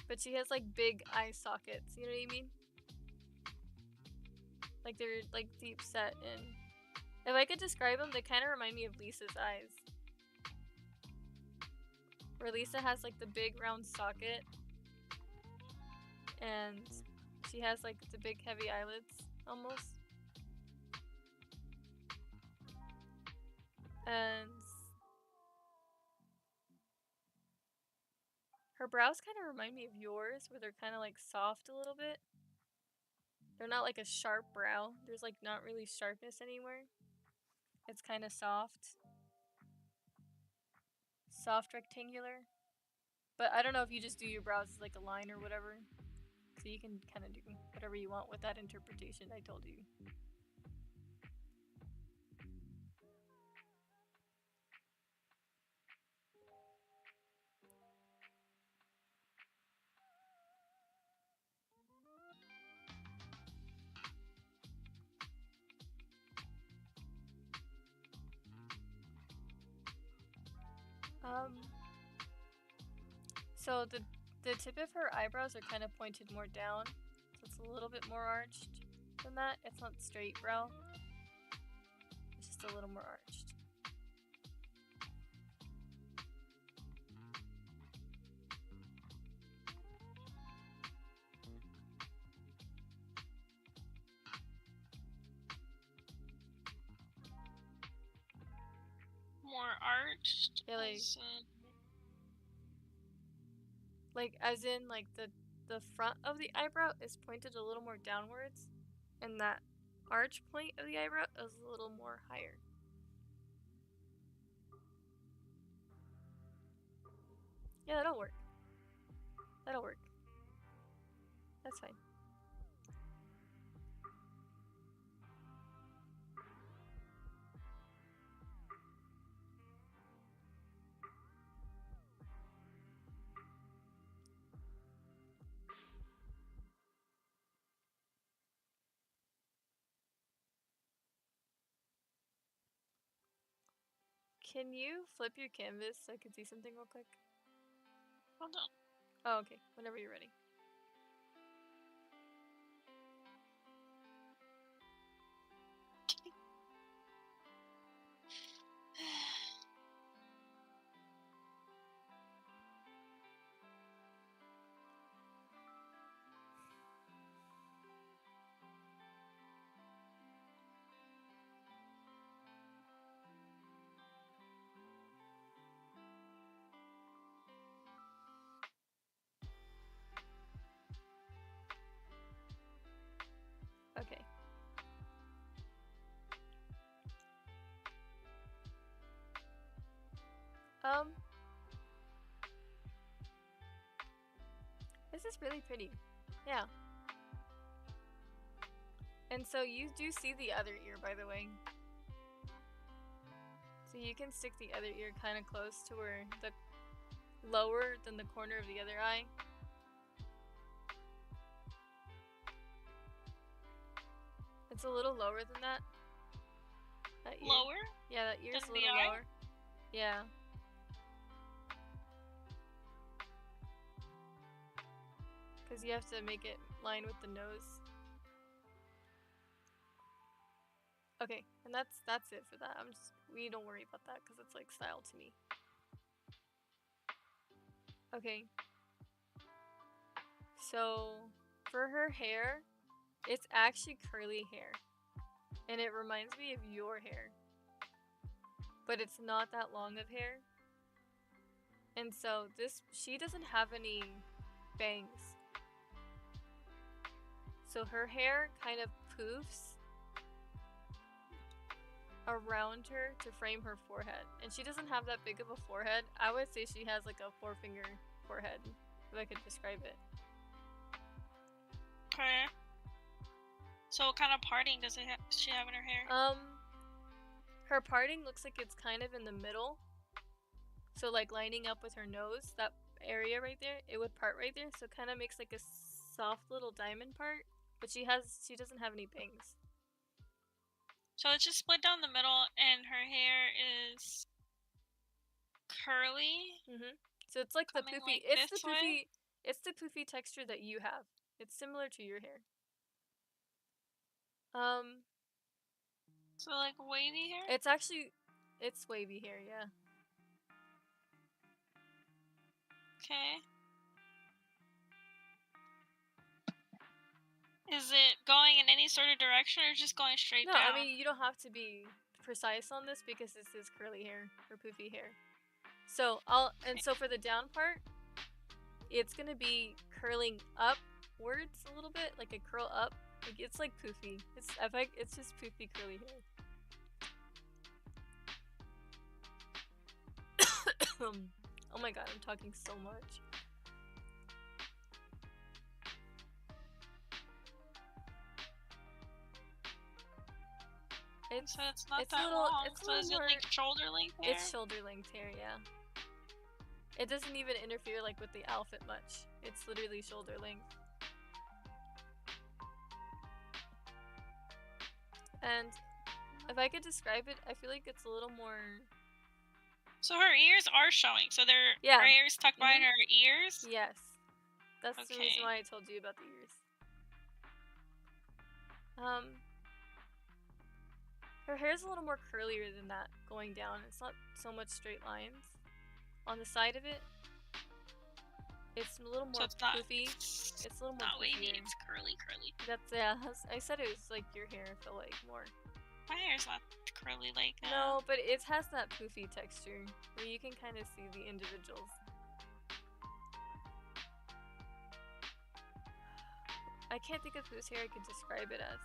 But she has like big eye sockets, you know what I mean? Like they're like deep set, and if I could describe them, they kind of remind me of Lisa's eyes. Where Lisa has like the big round socket, and she has like the big heavy eyelids almost. And her brows kind of remind me of yours, where they're kind of like soft a little bit. They're not like a sharp brow. There's like not really sharpness anywhere. It's kind of soft. Soft rectangular. But I don't know if you just do your brows as like a line or whatever. So you can kind of do whatever you want with that interpretation I told you. So the tip of her eyebrows are kind of pointed more down, so it's a little bit more arched than that. It's not straight brow. It's just a little more arched. More arched. Yeah, like as in like the front of the eyebrow is pointed a little more downwards, and that arch point of the eyebrow is a little more higher. Yeah, that'll work. That'll work. That's fine. Can you flip your canvas so I can see something real quick? Hold on. Oh, okay. Whenever you're ready. Okay. This is really pretty. Yeah. And so you do see the other ear, by the way. So you can stick the other ear kind of close to where the lower than the corner of the other eye. It's a little lower than that. That ear. Lower? Yeah, that ear's Than a the little eye? lower. Yeah. Because you have to make it line with the nose. Okay, and that's it for that. We don't worry about that because it's like style to me. Okay. So for her hair, it's actually curly hair. And it reminds me of your hair. But it's not that long of hair. And so she doesn't have any bangs. So her hair kind of poofs around her to frame her forehead. And she doesn't have that big of a forehead. I would say she has like a 4-finger forehead, if I could describe it. Okay. So what kind of parting does she have in her hair? Her parting looks like it's kind of in the middle. So like lining up with her nose, that area right there, it would part right there. So it kind of makes like a soft little diamond part. But she doesn't have any bangs. So it's just split down the middle, and her hair is curly. So it's like the poofy. Like It's the poofy texture that you have. It's similar to your hair. So like wavy hair. It's wavy hair, yeah. Okay. Is it going in any sort of direction or just going straight down? No, I mean, you don't have to be precise on this because this is curly hair or poofy hair. So so for the down part, it's gonna be curling upwards a little bit, like a curl up. Like it's like poofy. It's just poofy curly hair. Oh my god, I'm talking so much. So it's not it's that little, long. it's a So little is more, it like shoulder length hair? It's shoulder length hair, yeah. It doesn't even interfere like with the outfit much. It's literally shoulder length. And if I could describe it, I feel like it's a little more... So her ears are showing. So they're her ears tucked behind her ears? Yes. That's the reason why I told you about the ears. Her hair's a little more curlier than that going down. It's not so much straight lines. On the side of it, it's a little more poofy. It's a little more not wavy, poofier. it's curly. That's, yeah, I said it was like your hair, I feel like, more. My hair's not curly like that. No, but it has that poofy texture where you can kind of see the individuals. I can't think of whose hair I could describe it as.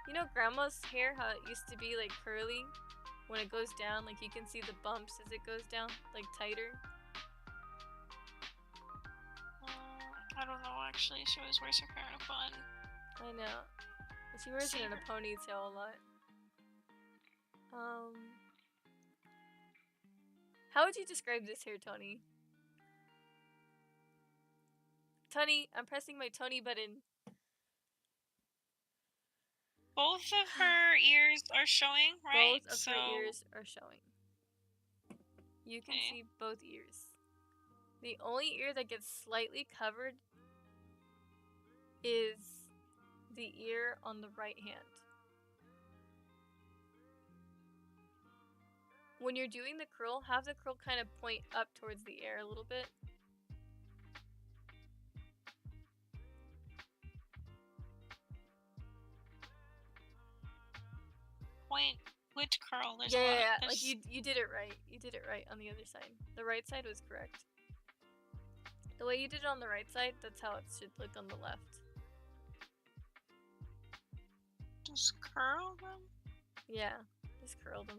You know grandma's hair, how it used to be like curly? When it goes down, like you can see the bumps as it goes down, like tighter. I don't know actually, she always wears her hair in a bun. I know. She wears it in a ponytail a lot. How would you describe this hair, Tony? Tony, I'm pressing my Tony button. Both of her ears are showing, right? Both of her ears are showing. You can see both ears. The only ear that gets slightly covered is the ear on the right hand. When you're doing the curl, have the curl kind of point up towards the air a little bit. Point which curl? There's yeah. Like you did it right. You did it right on the other side. The right side was correct. The way you did it on the right side, that's how it should look on the left. Just curl them? Yeah, just curl them.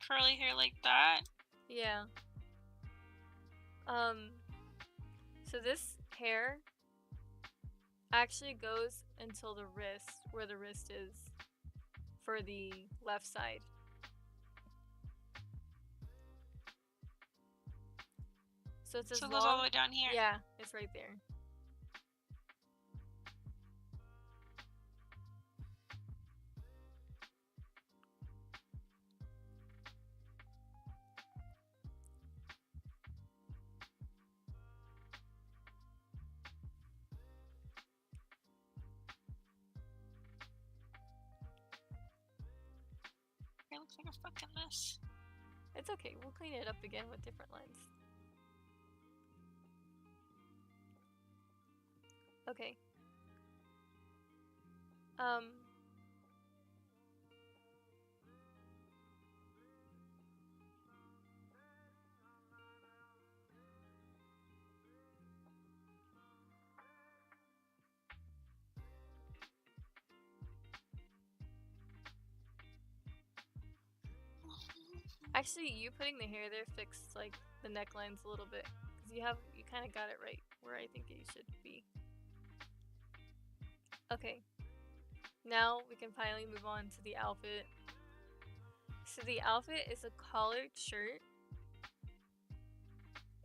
Curly hair like that? Yeah. So this hair actually goes until the wrist, where the wrist is for the left side. So it's as long. So it goes all the way down here? Yeah, it's right there. It looks like a fucking mess. It's okay, we'll clean it up again with different lines. Okay. Actually, you putting the hair there fixed like the necklines a little bit, because you kind of got it right where I think it should be. Okay, now we can finally move on to the outfit. So the outfit is a collared shirt,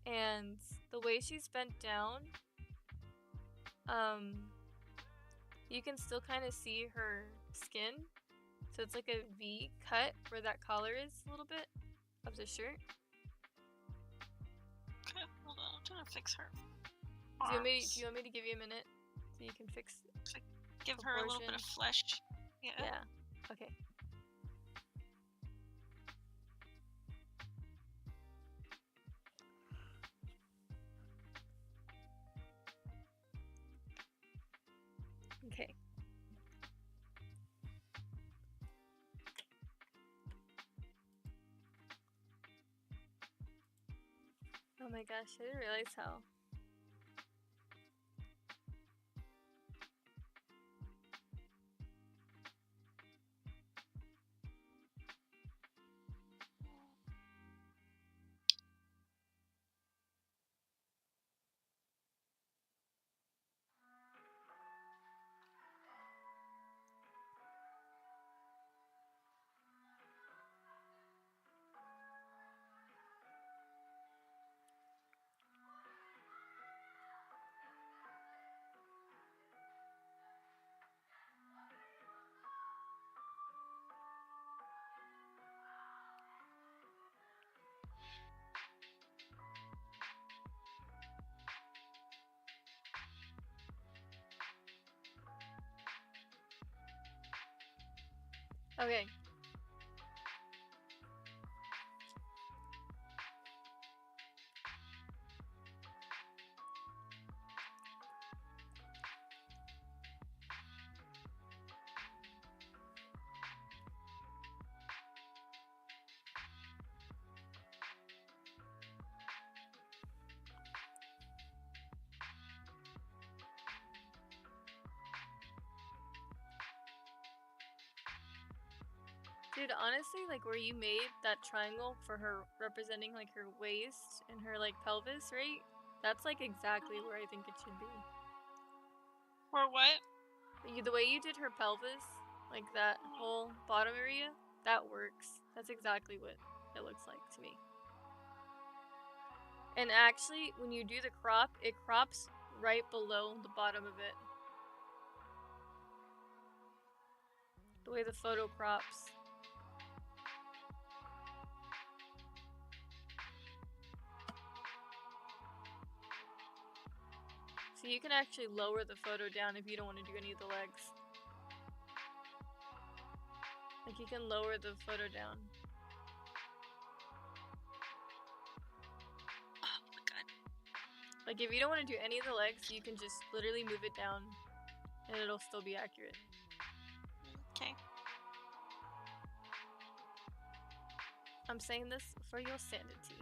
and the way she's bent down, you can still kind of see her skin. So it's like a V cut where that collar is a little bit of the shirt. Okay, hold on, I'm trying to fix her. Do you want me to give you a minute so you can fix give her a little bit of flesh? Yeah. Yeah. Okay. Okay. Oh my gosh, I didn't realize how Okay. Dude, honestly, like where you made that triangle for her representing like her waist and her like pelvis, right? That's like exactly where I think it should be. For what? The way you did her pelvis, like that whole bottom area, that works. That's exactly what it looks like to me. And actually, when you do the crop, it crops right below the bottom of it. The way the photo crops. So you can actually lower the photo down if you don't want to do any of the legs. Like you can lower the photo down. Oh my god. Like if you don't want to do any of the legs, you can just literally move it down and it'll still be accurate. Okay. I'm saying this for your sanity.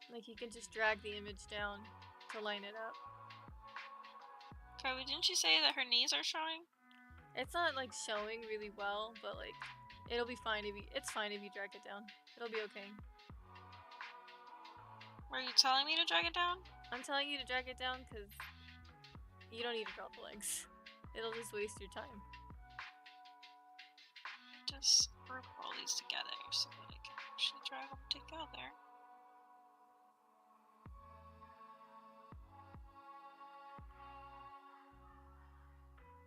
Like you can just drag the image down to line it up. Kirby, didn't you say that her knees are showing? It's not like showing really well, but like it'll be fine if you drag it down. It'll be okay. Were you telling me to drag it down? I'm telling you to drag it down because you don't need to draw the legs. It'll just waste your time. Just group all these together so that I can actually drag them together.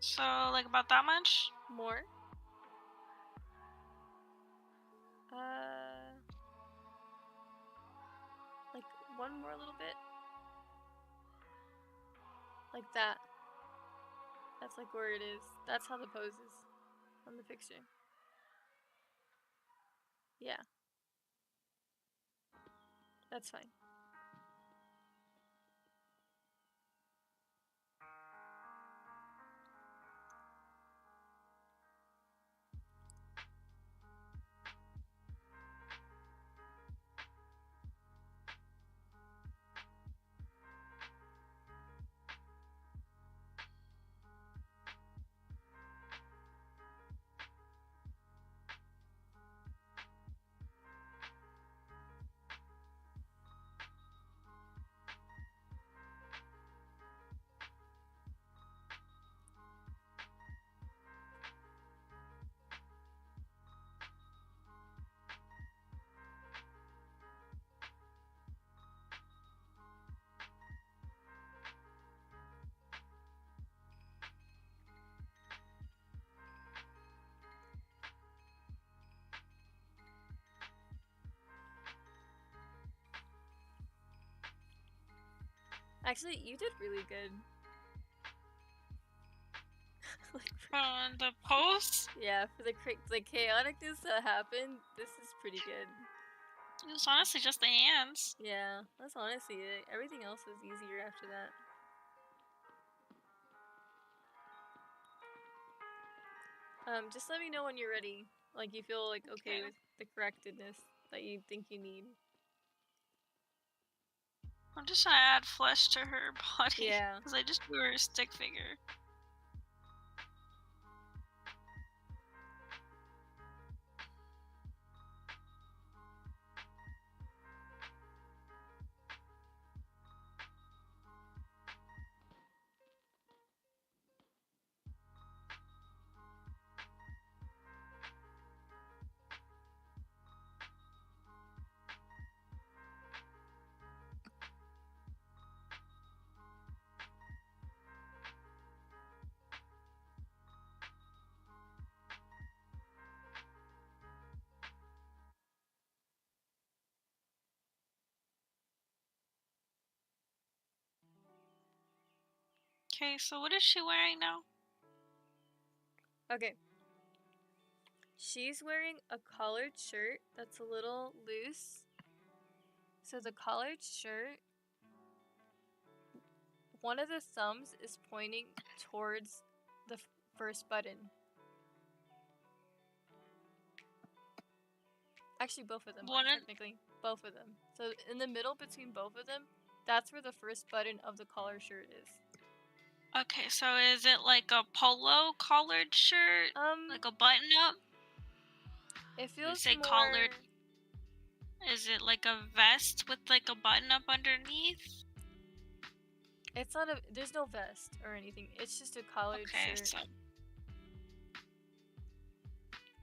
So, like about that much? More. Like one more little bit. Like that. That's like where it is. That's how the pose is on the picture. Yeah. That's fine. Actually, you did really good. Like, On the post? yeah, for the chaoticness that happened, this is pretty good. It was honestly just the hands. Yeah, that's honestly it. Everything else is easier after that. Just let me know when you're ready. Like you feel like okay Okay. with the correctedness that you think you need. I'm just trying to add flesh to her body. Yeah. Because I just drew her a stick figure. Okay, so what is she wearing now? Okay. She's wearing a collared shirt that's a little loose. So the collared shirt, one of the thumbs is pointing towards the first button. Actually, both of them are, technically. Both of them. So in the middle between both of them, that's where the first button of the collar shirt is. Okay, so is it like a polo collared shirt? Like a button up? It feels say more... collared. Is it like a vest with like a button up underneath? It's not a... There's no vest or anything. It's just a collared shirt.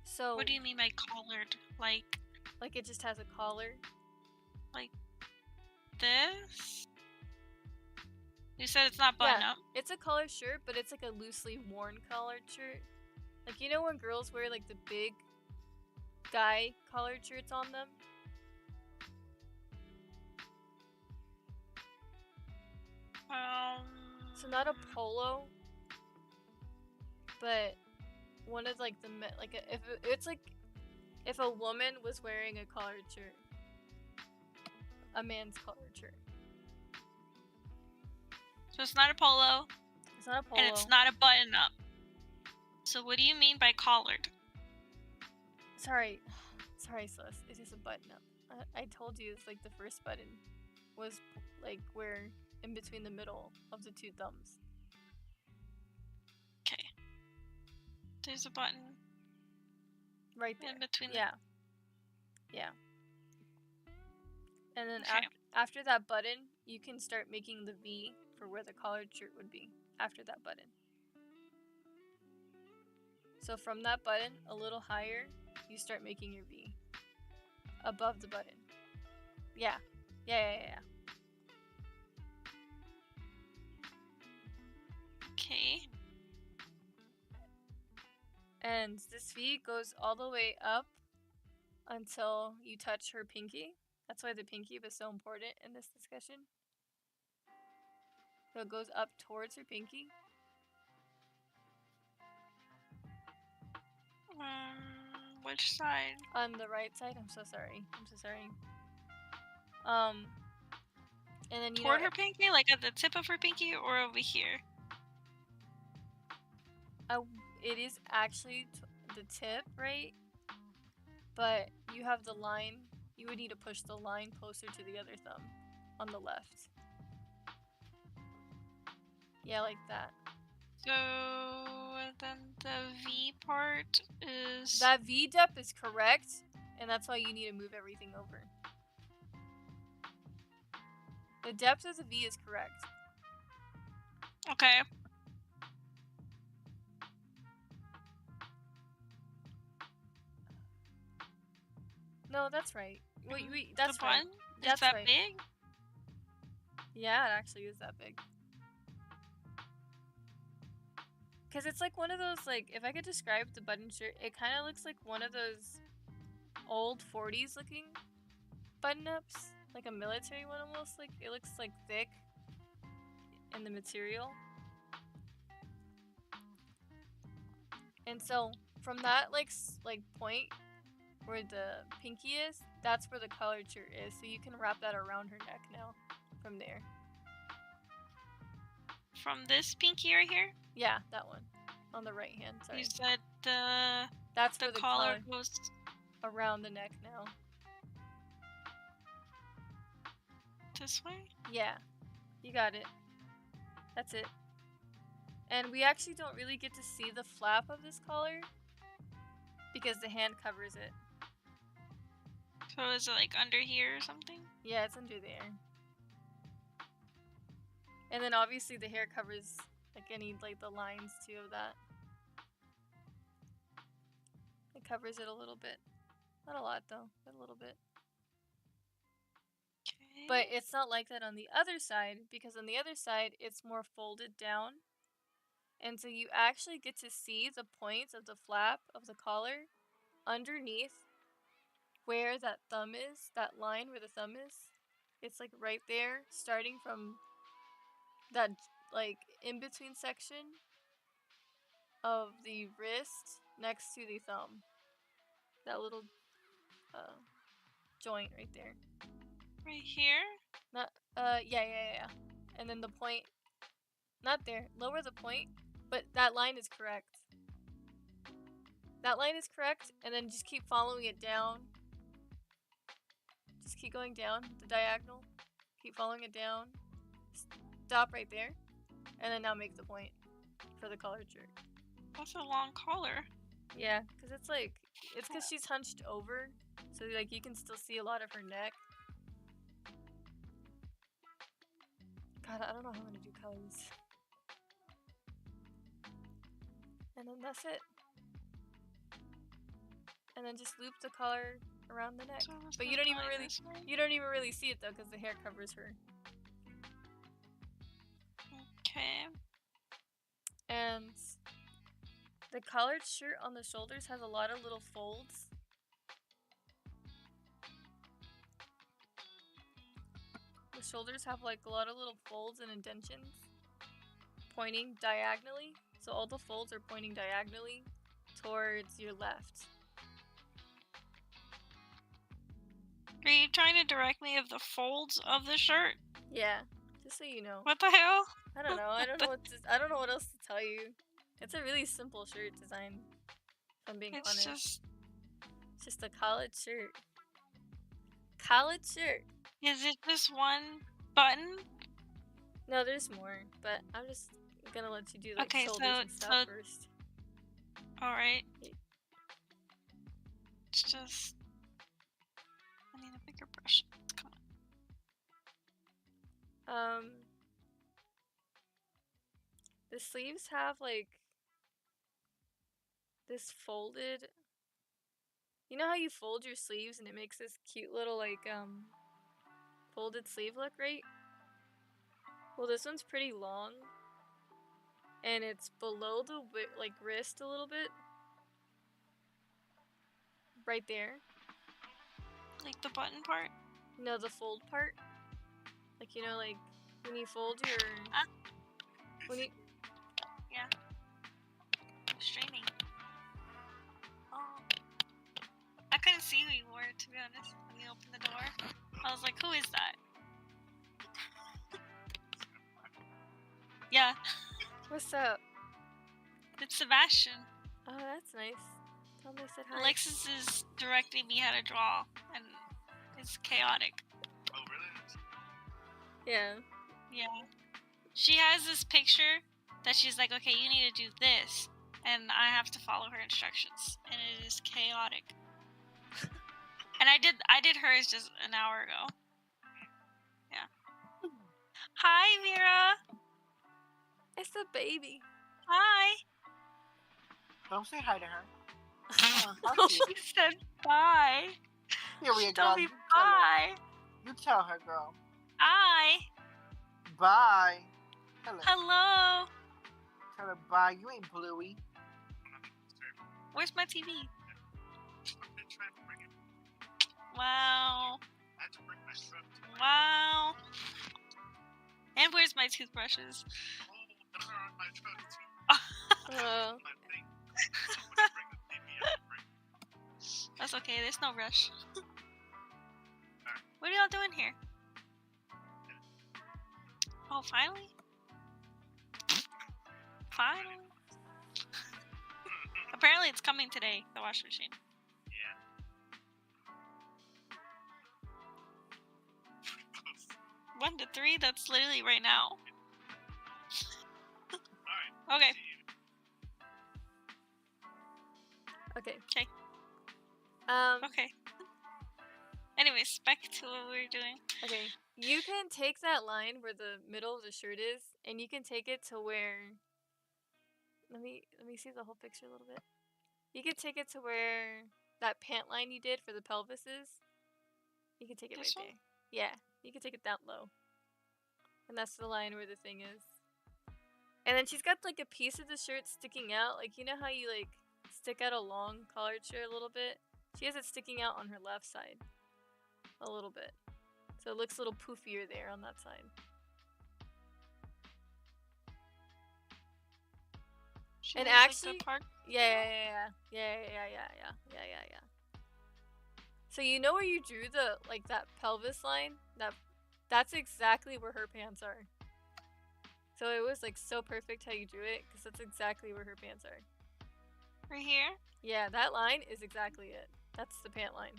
So... What do you mean by collared? Like it just has a collar? Like this? You said it's not button up? It's a collared shirt, but it's like a loosely worn collared shirt. Like, you know when girls wear like the big guy collared shirts on them? So not a polo, but one of like the if it's like if a woman was wearing a collared shirt, a man's collared shirt. So it's not a polo. It's not a polo. And it's not a button up. So what do you mean by collared? Sorry, Celeste. It is a button up. I told you it's like the first button was like where in between the middle of the two thumbs. Okay. There's a button. Right there. In between. Yeah. And then after that button, you can start making the V for where the collared shirt would be after that button. So from that button, a little higher, you start making your V. Above the button. Yeah. Okay. And this V goes all the way up until you touch her pinky. That's why the pinky was so important in this discussion. So it goes up towards her pinky. Which side? On the right side. I'm so sorry. And then toward her pinky, like at the tip of her pinky, or over here? It is actually the tip, right? But you have the line. You would need to push the line closer to the other thumb on the left. Yeah, like that. So then the V part is... That V depth is correct, and that's why you need to move everything over. The depth of the V is correct. Okay. No, that's right. Wait, that's the right. That's is that right. Big? Yeah, it actually is that big. Because it's like one of those, like, if I could describe the button shirt, it kind of looks like one of those old 40s looking button-ups. Like a military one almost. Like, it looks, like, thick in the material. And so, from that, like point where the pinky is, that's where the collared shirt is. So you can wrap that around her neck now from there. From this pinky right here? Yeah, that one. On the right hand, sorry. You said that's where the collar goes around the neck now. This way? Yeah. You got it. That's it. And we actually don't really get to see the flap of this collar because the hand covers it. So is it like under here or something? Yeah, it's under there. And then obviously the hair covers like any like the lines too of that. It covers it a little bit. Not a lot though, but a little bit. Okay. But it's not like that on the other side because on the other side it's more folded down. And so you actually get to see the points of the flap of the collar underneath where that thumb is, that line where the thumb is. It's like right there, starting from that like in between section of the wrist next to the thumb. That little joint right there. Right here? Not yeah. And then the point, not there. Lower the point, but that line is correct. That line is correct, and then just keep following it down. Just keep going down the diagonal. Keep following it down. Stop right there, and then now make the point for the collared shirt. That's a long collar. Yeah, because it's because she's hunched over, so like you can still see a lot of her neck. God, I don't know how I'm gonna do colors. And then that's it. And then just loop the collar around the neck. So But you don't even really see it though, because the hair covers her. Okay. And the collared shirt on the shoulders has a lot of little folds. The shoulders have like a lot of little folds and indentions pointing diagonally. So all the folds are pointing diagonally towards your left. Are you trying to direct me of the folds of the shirt? Yeah, just so you know. What the hell? I don't know. I don't know what else to tell you. It's a really simple shirt design. If I'm being honest. It's just a collared shirt. Collared shirt. Is it just one button? No, there's more, but I'm just gonna let you do like shoulders and stuff first. Alright. It's just... I need a bigger brush. Come on. The sleeves have like this folded... You know how you fold your sleeves and it makes this cute little like folded sleeve look, right? Well, this one's pretty long. And it's below the like wrist a little bit. Right there. Like the button part? No, the fold part. Like, you know, like when you fold your... When you... Yeah. I'm streaming. Oh. I couldn't see who you were, to be honest, when you opened the door. I was like, who is that? Yeah. What's up? It's Sebastian. Oh, that's nice. Tell him I said hi. Alexis is directing me how to draw, and it's chaotic. Oh, really? Yeah. Yeah. She has this picture that she's like, okay, you need to do this, and I have to follow her instructions, and it is chaotic. And I did hers just an hour ago. Yeah. Hi, Vera. It's the baby. Hi. Don't say hi to her. She said bye. Here we go. Tell me bye. You tell her, girl. Hi. Bye. Hello. Hello. Tell her bye. You ain't Bluey. Where's my TV? Wow. Wow. And where's my toothbrushes? That's okay, there's no rush. What are y'all doing here? Oh, finally? Finally? Apparently it's coming today, the washing machine. Yeah. 1 to 3, that's literally right now. Okay. Okay. Okay. Okay. Anyways, back to what we were doing. Okay. You can take that line where the middle of the shirt is, and you can take it to where... Let me see the whole picture a little bit. You can take it to where that pant line you did for the pelvis is. You can take it right there. Yeah, you can take it that low. And that's the line where the thing is. And then she's got like a piece of the shirt sticking out. Like, you know how you like stick out a long collared shirt a little bit? She has it sticking out on her left side. A little bit. So it looks a little poofier there on that side. She And has, like, actually, the part. yeah. So you know where you drew the like that pelvis line? That's exactly where her pants are. So it was like so perfect how you drew it, because that's exactly where her pants are. Right here? Yeah, that line is exactly it. That's the pant line.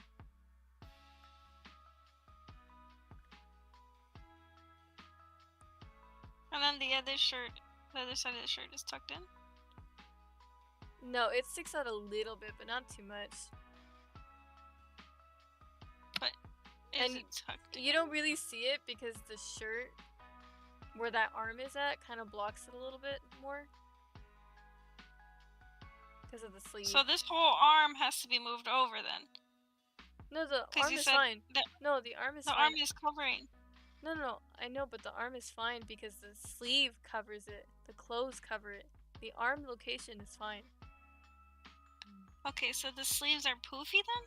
And then the other shirt, the other side of the shirt is tucked in? No, it sticks out a little bit, but not too much. But is And it tucked in? You don't really see it because the shirt, where that arm is at, kind of blocks it a little bit more. Because of the sleeve. So this whole arm has to be moved over then? No, the 'Cause arm you is said fine. that No, the arm is the fine. arm is covering. No, I know, but the arm is fine because the sleeve covers it. The clothes cover it. The arm location is fine. Okay, so the sleeves are poofy then?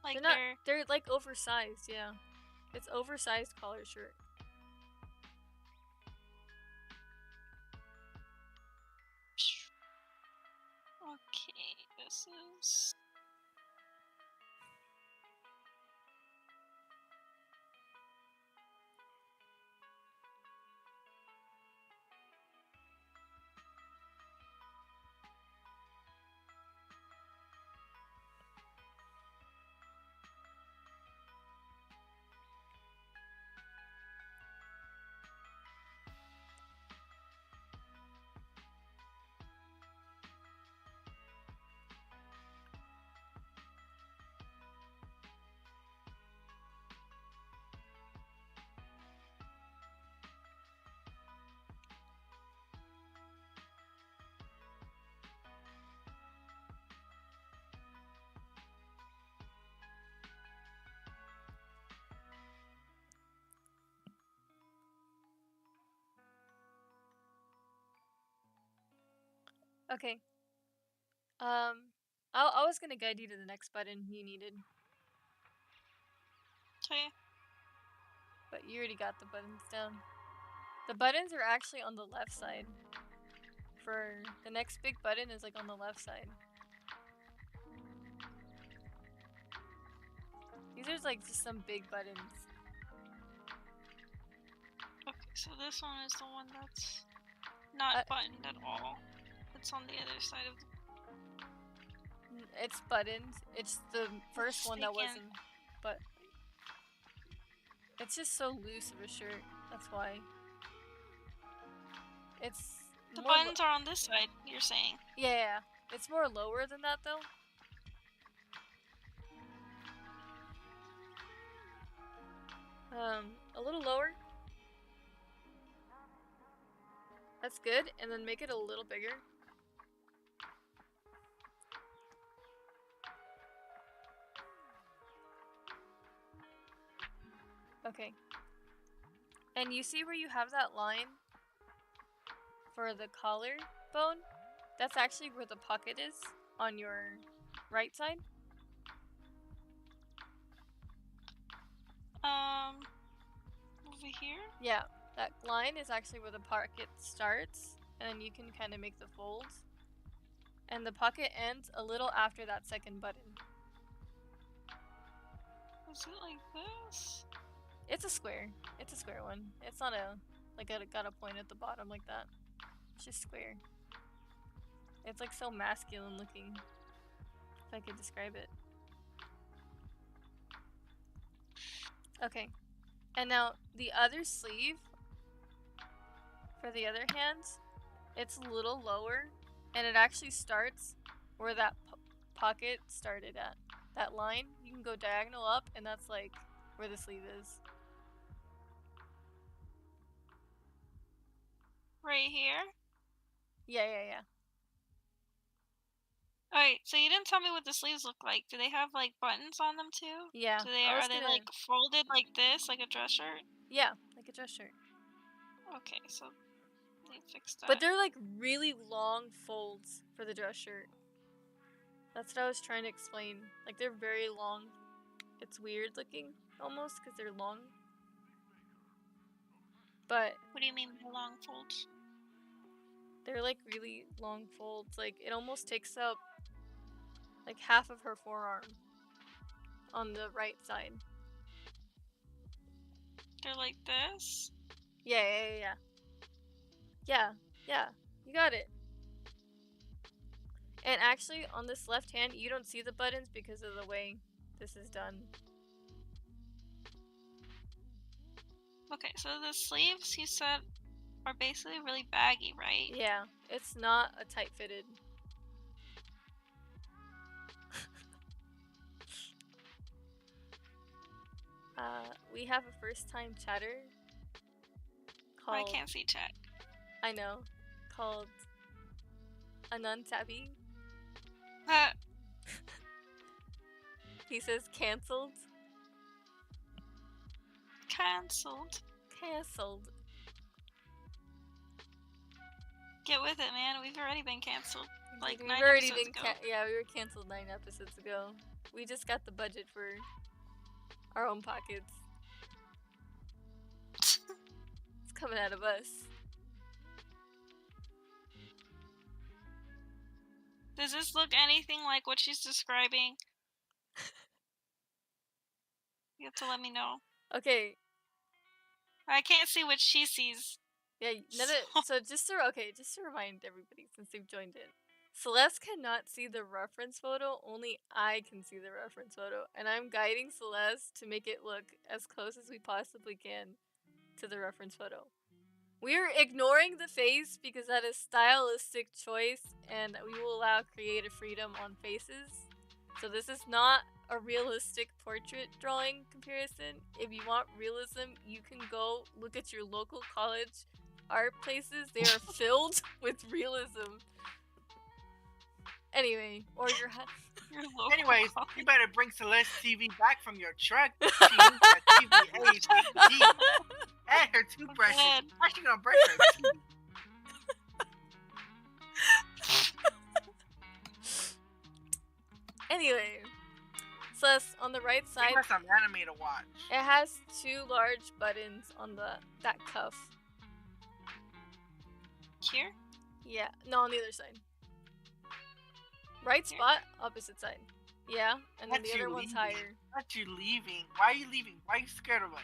Like They're not. They're like oversized. Yeah, it's oversized collar shirt. Okay, this is. Okay. I was gonna guide you to the next button you needed, Okay. but you already got the buttons down. The buttons are actually on the left side. For the next big button is like on the left side. These are like just some big buttons. Okay, so this one is the one that's not buttoned at all. It's on the other side of the. It's buttoned. It's the first one that wasn't. But it's just so loose of a shirt. That's why. It's The more buttons are on this side, you're saying? Yeah, it's more lower than that though. A little lower. That's good, and then make it a little bigger. Okay. And you see where you have that line for the collar bone? That's actually where the pocket is on your right side. Over here? Yeah, that line is actually where the pocket starts, and then you can kind of make the folds. And the pocket ends a little after that second button. Is it like this? It's a square. It's a square one. It's not got a point at the bottom like that. It's just square. It's like so masculine looking, if I could describe it. Okay. And now the other sleeve for the other hand, it's a little lower, and it actually starts where that pocket started at. That line, you can go diagonal up, and that's like where the sleeve is. Right here? Yeah. Alright, so you didn't tell me what the sleeves look like. Do they have like buttons on them too? Yeah. Are they like folded like this, like a dress shirt? Yeah, like a dress shirt. Okay, so they fixed that. But they're like really long folds for the dress shirt. That's what I was trying to explain. Like they're very long. It's weird looking almost because they're long. But what do you mean by long folds? They're like really long folds. Like it almost takes up like half of her forearm on the right side. They're like this? Yeah. Yeah. You got it. And actually, on this left hand, you don't see the buttons because of the way this is done. Okay, so the sleeves you said are basically really baggy, right? Yeah, it's not a tight fitted. We have a first time chatter called. I can't see chat. I know. Called Anantabi. He says cancelled. Cancelled. Cancelled. Get with it, man. We've already been cancelled. Like We've 9 already episodes been ago. yeah, we were canceled 9 episodes ago. We just got the budget for our own pockets. It's coming out of us. Does this look anything like what she's describing? You have to let me know. Okay. I can't see what she sees. Yeah, so just to remind everybody since they've joined in. Celeste cannot see the reference photo, only I can see the reference photo, and I'm guiding Celeste to make it look as close as we possibly can to the reference photo. We're ignoring the face because that is stylistic choice and we will allow creative freedom on faces. So this is not a realistic portrait drawing comparison. If you want realism, you can go look at your local college art places. They are filled with realism. Anyway, or your Anyways, you better bring Celeste TV back from your truck. She needs that TVA HD. And her toothbrushes. How's she gonna brush her teeth? Anyway, Celeste, on the right side, We got some anime to watch. it has 2 large buttons on that cuff. Here? Yeah, no, on the other side. Right spot, opposite side. Yeah, and then the other one's higher. Not you leaving. Why are you leaving? Why are you scared of us?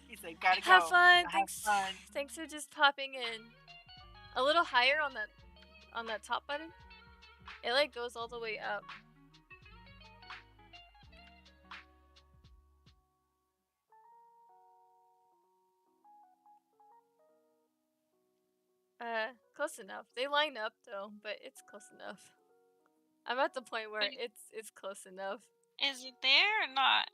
He said, gotta go. Have fun. Have fun. Thanks for just popping in. A little higher on that top button. It like goes all the way up. Close enough. They line up though, but it's close enough. I'm at the point where it's close enough. Is it there or not?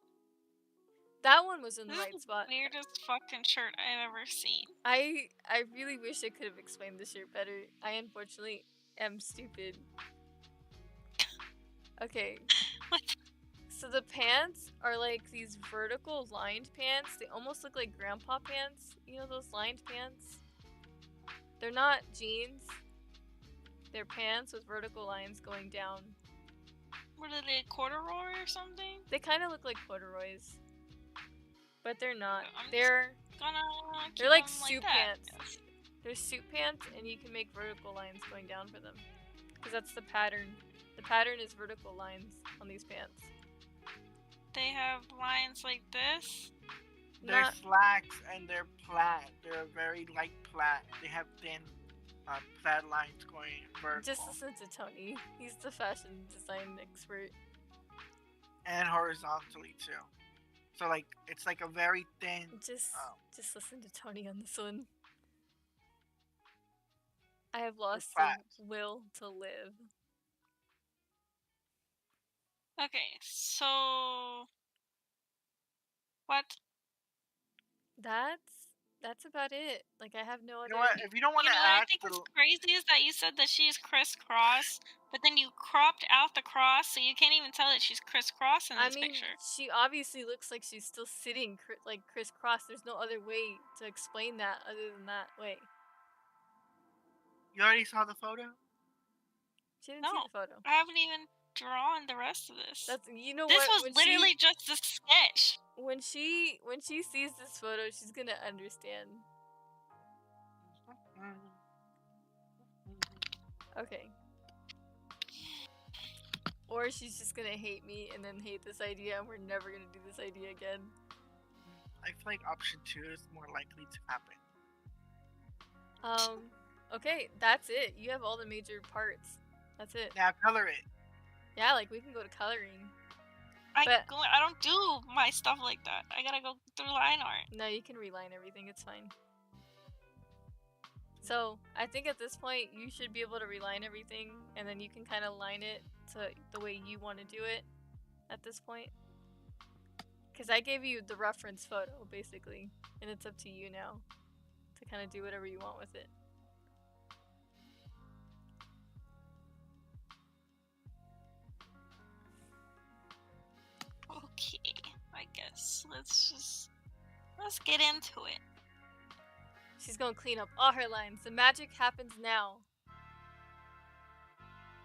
That one was in the This right is spot. the weirdest fucking shirt I've ever seen. I really wish I could have explained the shirt better. I unfortunately am stupid. Okay. What? So the pants are like these vertical lined pants. They almost look like grandpa pants. You know those lined pants? They're not jeans. They're pants with vertical lines going down. What are they, corduroy or something? They kind of look like corduroys. But they're not. I'm They're keep like them suit that. pants. Yes. They're suit pants and you can make vertical lines going down for them. Because that's the pattern. The pattern is vertical lines on these pants. They have lines like this. They're slacks and they're plaid. They're very light plaid. They have thin plaid lines going vertical. Just listen to Tony. He's the fashion design expert. And horizontally too. So like it's like a very thin. Just listen to Tony on this one. I have lost the will to live. Okay, so what? That's about it. Like I have no other. You know what? If you don't want to what I ask, think what's crazy is that you said that she's crisscross, but then you cropped out the cross, so you can't even tell that she's crisscross in this picture. She obviously looks like she's still sitting like crisscross. There's no other way to explain that other than that way. You already saw the photo? She didn't see the photo. I haven't even drawn the rest of this. This was literally just a sketch. When she sees this photo, she's gonna understand. Okay. Or she's just gonna hate me and then hate this idea, and we're never gonna do this idea again. I feel like option 2 is more likely to happen. Okay, that's it. You have all the major parts. That's it. Now color it. Yeah, like we can go to coloring. I But- don't do my stuff like that. I gotta go through line art. No, you can reline everything. It's fine. So I think at this point you should be able to reline everything, and then you can kind of line it to the way you want to do it at this point. Because I gave you the reference photo, basically, and it's up to you now to kind of do whatever you want with it. Okay, I guess let's get into it. She's gonna clean up all her lines. The magic happens now. I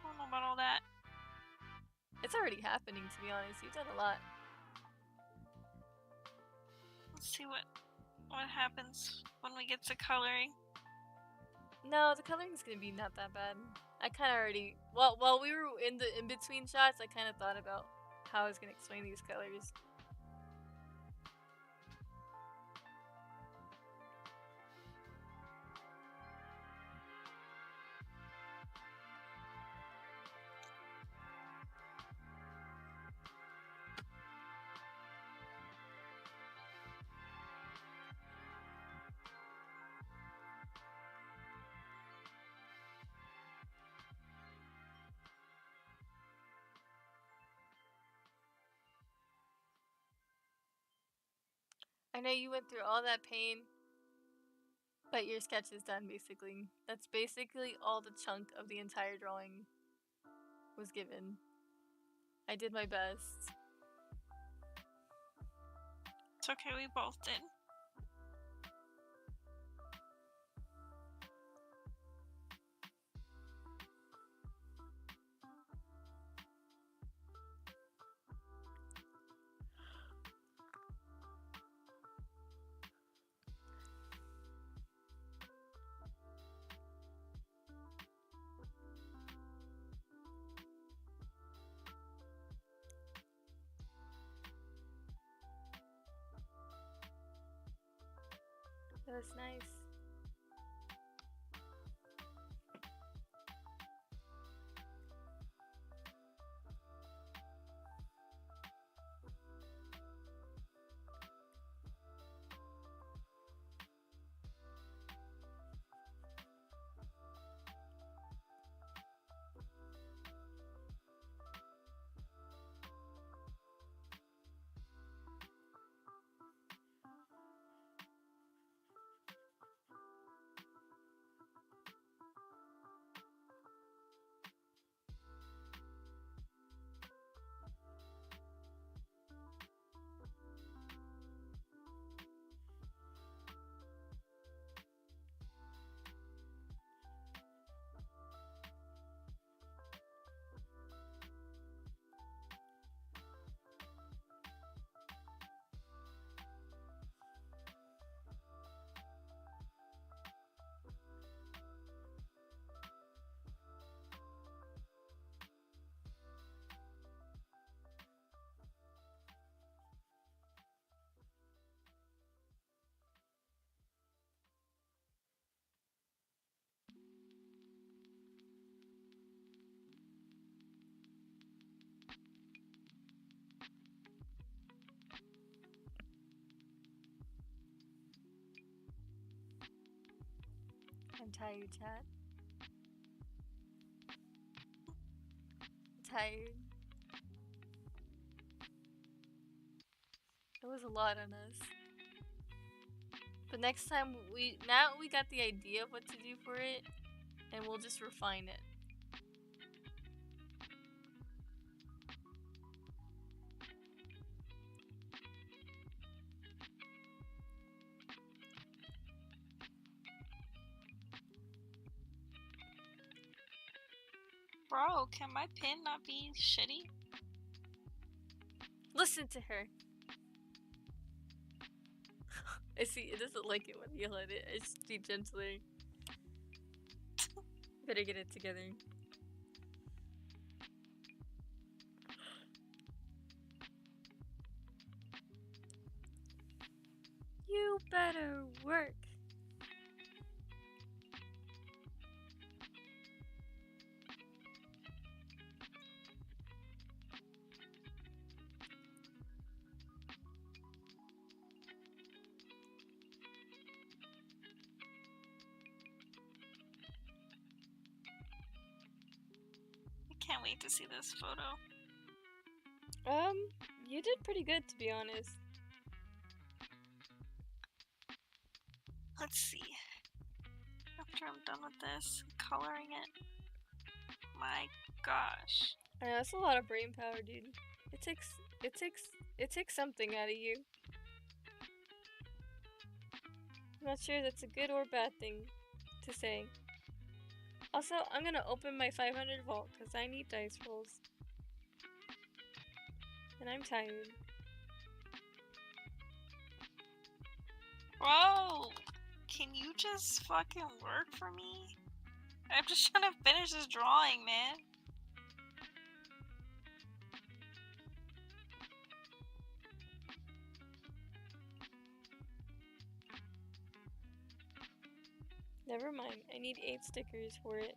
don't know about all that. It's already happening, to be honest. You've done a lot. Let's see what happens when we get to coloring. No, the coloring's gonna be not that bad. I kind of already... Well, while we were in the in-between shots, I kind of thought about how I was gonna explain these colors. I know you went through all that pain, but your sketch is done, basically. That's basically all the chunk of the entire drawing was given. I did my best. It's okay, we both did. That was nice. I'm tired, chat. Tired. It was a lot on us. But next time now we got the idea of what to do for it, and we'll just refine it. Bro, can my pin not be shitty? Listen to her. I see, it doesn't like it when you let it. I speak gently. Better get it together. You better work. I can't wait to see this photo. You did pretty good, to be honest. Let's see. After I'm done with this, coloring it. My gosh. I know, that's a lot of brain power, dude. It takes something out of you. I'm not sure that's a good or bad thing to say. Also, I'm gonna open my 500 vault because I need dice rolls. And I'm tired. Bro, can you just fucking work for me? I'm just trying to finish this drawing, man. Never mind, I need 8 stickers for it.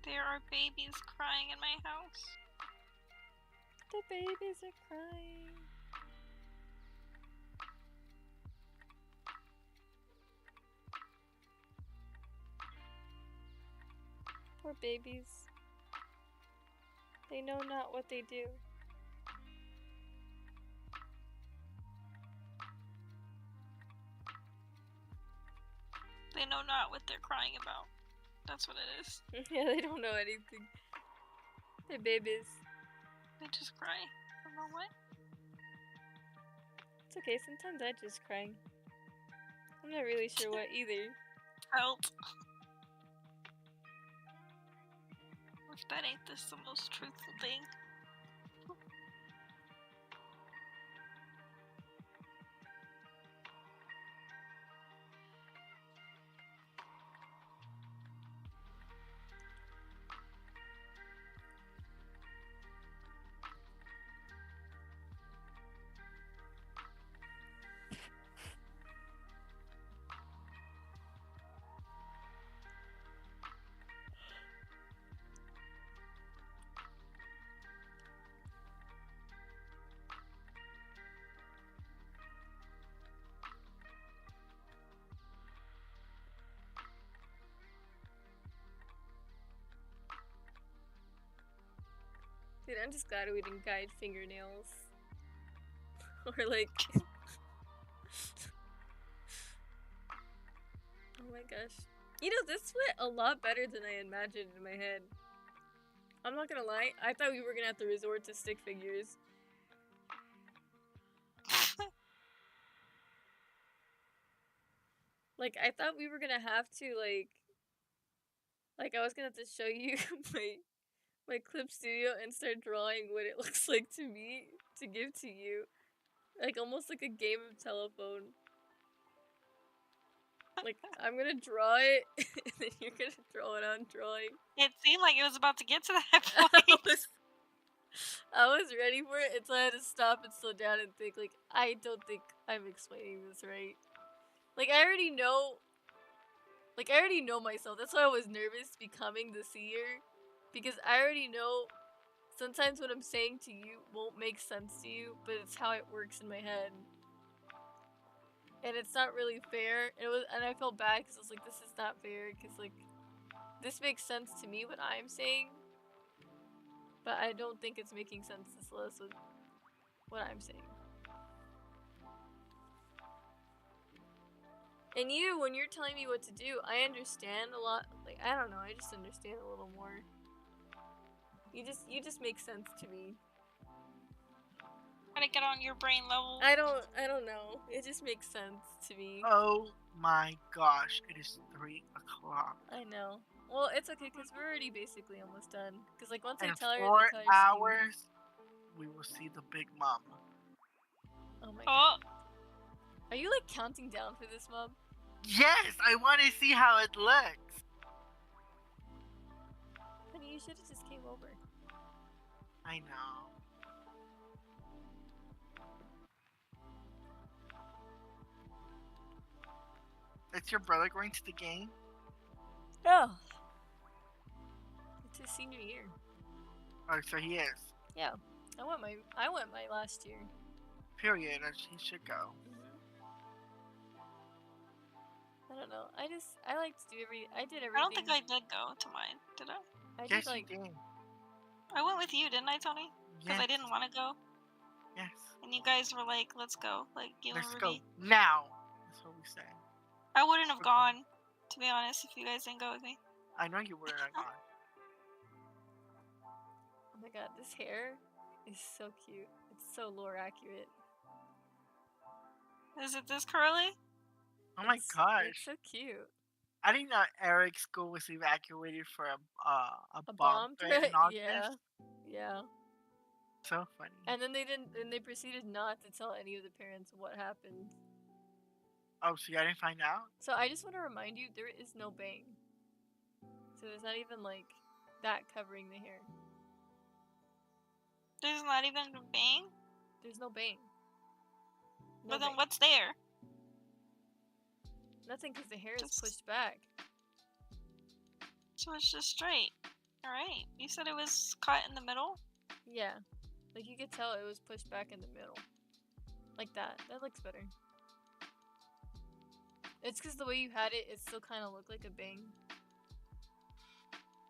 There are babies crying in my house. The babies are crying. Poor babies. They know not what they do. They know not what they're crying about. That's what it is. Yeah, they don't know anything. They're babies. They just cry. I don't know what. It's okay, sometimes I just cry. I'm not really sure what either. Help. If that ain't this the most truthful thing. Dude, I'm just glad we didn't guide fingernails. Or like... Oh my gosh. You know, this went a lot better than I imagined in my head. I'm not gonna lie, I thought we were gonna have to resort to stick figures. Like, I thought we were gonna have to, like I was gonna have to show you my clip studio and start drawing what it looks like to me to give to you. Like, almost like a game of telephone. Like, I'm gonna draw it, and then you're gonna draw it on drawing. It seemed like it was about to get to that I point. was ready for it until I had to stop and slow down and think, like, I don't think I'm explaining this right. Like, I already know myself. That's why I was nervous becoming the seer. Because I already know sometimes what I'm saying to you won't make sense to you, but it's how it works in my head. and it's not really fair. And I felt bad because I was like, this is not fair because like this makes sense to me what I'm saying, but I don't think it's making sense to Celeste with what I'm saying. And you, when you're telling me what to do, I understand a lot. Like I don't know, I just understand a little more. You just make sense to me. Gotta get on your brain level. I don't know. It just makes sense to me. Oh my gosh, it is 3 o'clock. I know. Well, it's okay because we're already basically almost done. Because like once I In tell her 4 the color scheme. hours, we will see the Big Mom. Oh my god. Oh, Are you like counting down for this, Mom? Yes, I want to see how it looks. Honey, you should have just came over. I know. Is your brother going to the game? Oh. It's his senior year. Oh, so he is. Yeah. I went my last year. Period. He should go. I don't know. I like to do I did everything. I don't think I did go to mine. Did I? I Yes, did like you did. I went with you, didn't I, Tony? Because Yes. I didn't want to go. Yes. And you guys were like, let's go. Like, you Let's and go Ruby. now. That's what we said. I wouldn't have Okay. gone, to be honest, if you guys didn't go with me. I know you wouldn't have gone. oh my god, this hair is so cute. It's so lore accurate. Is it this curly? Oh my It's gosh. so cute. I didn't know Eric's school was evacuated for a bomb bomb threat threat? in August. Yeah. Yeah. So funny. And then they proceeded not to tell any of the parents what happened. Oh, so you didn't find out? So I just want to remind you, there is no bang. So there's not even like that covering the hair. There's not even a bang? There's no bang. No But then bang. what's there? Nothing, because the hair is Just- pushed back. So it's just straight. Alright. You said it was cut in the middle? Yeah. Like you could tell it was pushed back in the middle. Like that. That looks better. It's because the way you had it, it still kind of looked like a bang.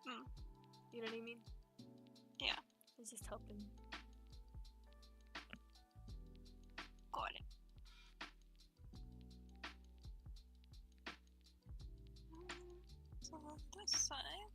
Hmm. You know what I mean? Yeah. It's just helping. Got it. So on this side.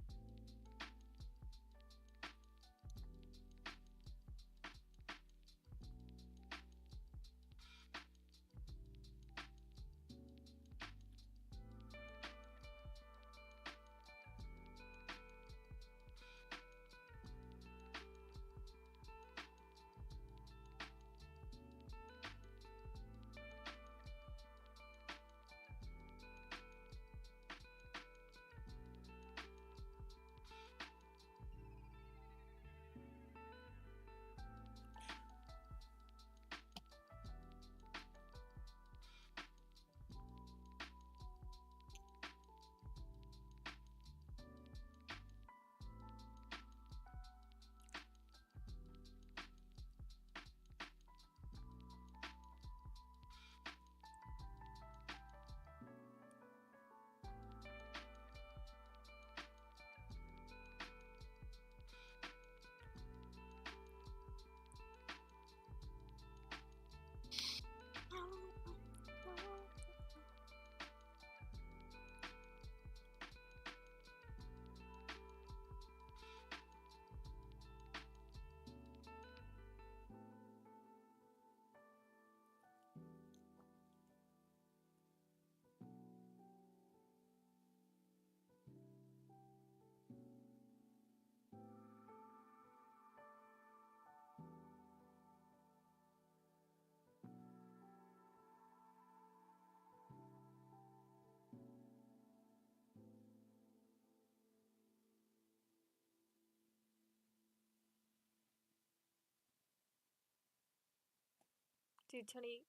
Dude, Tony,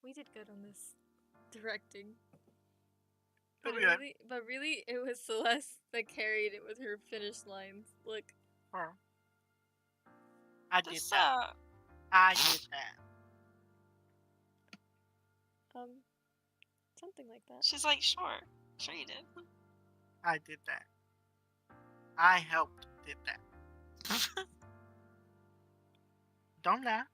we did good on this directing. Oh, But yeah. really, it was Celeste that carried it with her finish lines. Look. Oh. I did This, that. I did that. Something like that. She's like, sure. Sure you did. I did that. I helped did that. Don't laugh.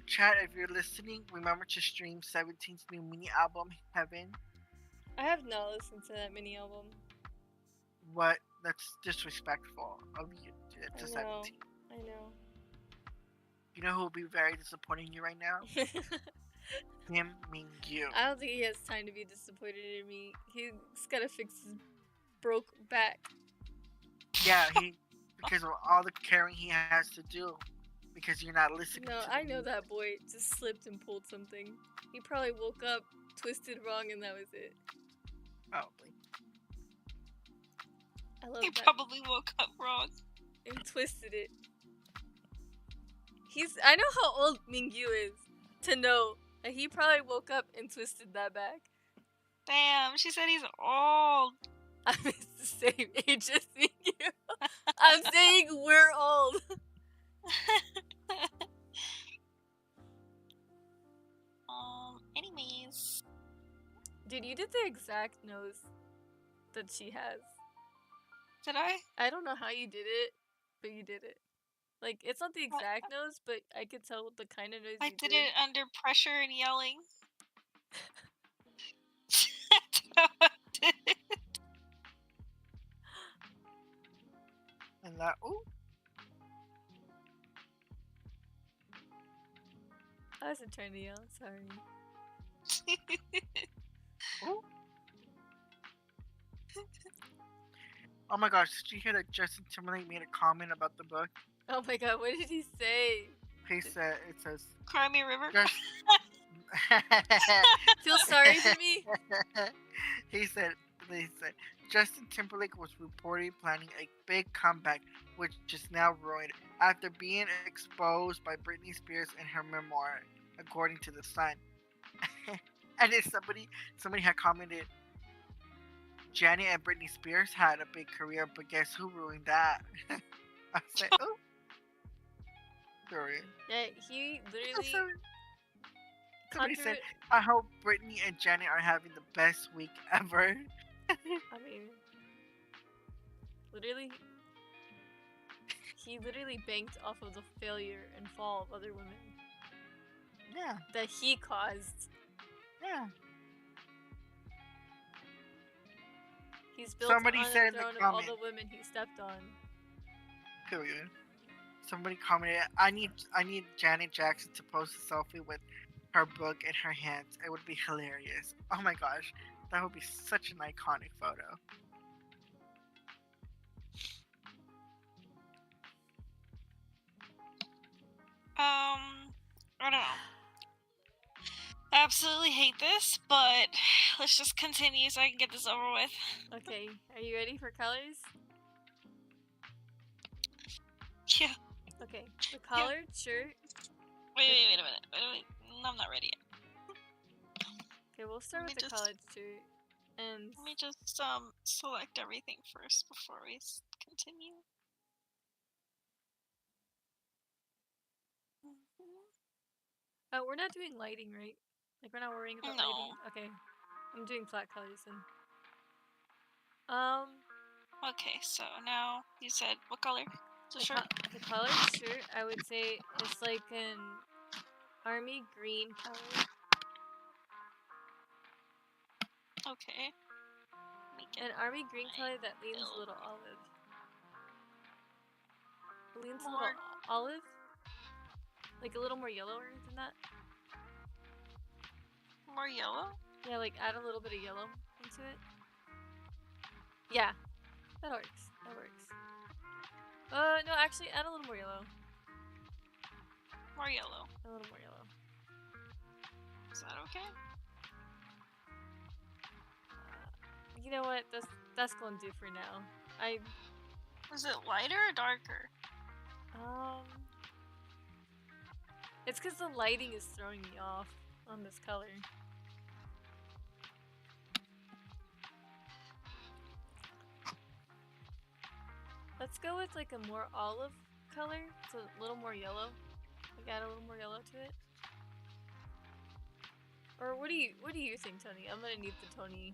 Chat, if you're listening, remember to stream 17's new mini album, Heaven. I have not listened to that mini album. What? That's disrespectful of you to I 17. know. I know. You know who will be very disappointing you right now? Him, Mingyu. I don't think he has time to be disappointed in me. He's gotta fix his broke back. Yeah, because of all the caring he has to do. Because you're not listening No, to I the know music. that boy just slipped and pulled something. He probably woke up, twisted wrong, and that was it. Probably. I love He that. probably woke up wrong. And twisted it. I know how old Mingyu is to know that he probably woke up and twisted that back. Damn, she said he's old. I'm the same age as Mingyu. I'm saying we're old. Anyways. Dude, you did the exact nose that she has. Did I? I don't know how you did it, but you did it. Like, it's not the exact nose, but I could tell the kind of nose I you did it under pressure and yelling. That's how I did it. And that, ooh. I wasn't trying to yell, sorry. Ooh. Oh my gosh, did you hear that Justin Timberlake made a comment about the book? Oh my god, what did he say? He said, it says, Cry me a river. Just... Feel sorry for me? He said, Justin Timberlake was reportedly planning a big comeback, which is now ruined after being exposed by Britney Spears in her memoir, according to The Sun. And then somebody had commented, Janet and Britney Spears had a big career, but guess who ruined that? I said, oh. Sorry. Yeah, he literally... Somebody said, I hope Britney and Janet are having the best week ever. I mean... Literally... He literally banked off of the failure and fall of other women. Yeah. That he caused. Yeah. He's built Somebody on said in the the throne of all comment. the women he stepped on. Period. Somebody commented, I need Janet Jackson to post a selfie with her book in her hands. It would be hilarious. Oh my gosh. That would be such an iconic photo. I don't know. I absolutely hate this, but let's just continue so I can get this over with. Okay, are you ready for colors? Yeah. Okay, the collared shirt. Wait a minute. No, I'm not ready yet. Okay, we'll start with the collared shirt. And let me just select everything first before we continue. oh, we're not doing lighting, right? Like we're not worrying about lighting. Okay, I'm doing flat colors then. Okay, so now you said what color? The shirt. The collared shirt, I would say, is like an army green color. Okay. An army green color that leans a little olive. Leans a little olive? Like a little more yellower than that? More yellow? Yeah, like add a little bit of yellow into it. Yeah, that works. That works. No, actually, add a little more yellow. More yellow. A little more yellow. Is that okay? You know what? That's gonna do for now. Is it lighter or darker? It's because the lighting is throwing me off on this color. Let's go with like a more olive color, so a little more yellow. Like add a little more yellow to it. Or what do you think, Tony? I'm gonna need the Tony.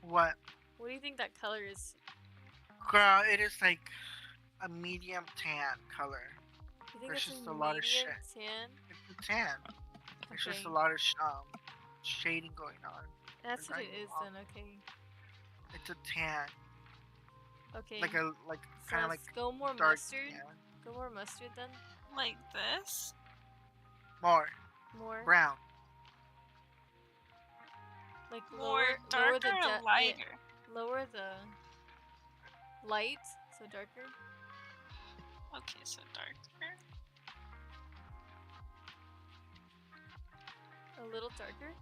What? What do you think that color is? Girl, it is like a medium tan color. You think There's it's just a a lot of medium shit. tan? It's a tan. There's just a Okay. lot of shading going on. That's what Like, it is um, then, okay. It's a tan, Okay. like So kind of like let's go more dark mustard. tan. Go more mustard then. Like this? More More. brown. Like More lower darker the or lighter? lower the light, so darker. Okay, so darker. A little darker.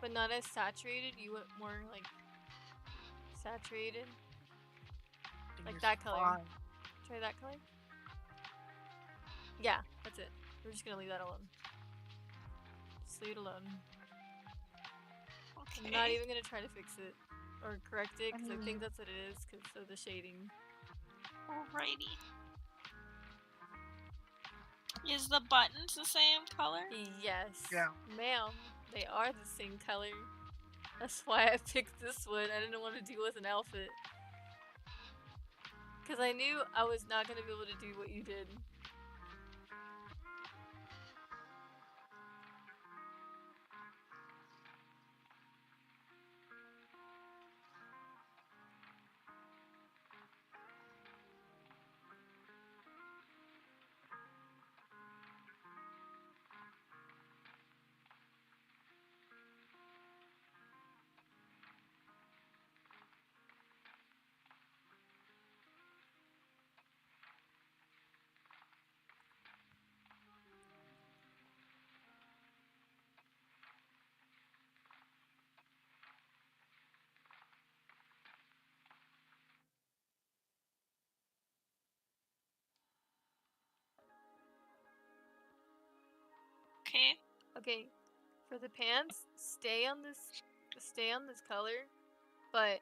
But not as saturated. You want more like saturated. Thing Like is that color. fine. Try that color. Yeah, that's it. We're just gonna leave that alone. Just leave it alone. Okay. I'm not even gonna try to fix it or correct it because I think Mm. that's what it is because of the shading. Alrighty. Is the buttons the same color? Yes. Yeah. Ma'am, they are the same color. That's why I picked this one. I didn't want to deal with an outfit. Because I knew I was not going to be able to do what you did. Okay. Okay, for the pants, stay on this color, but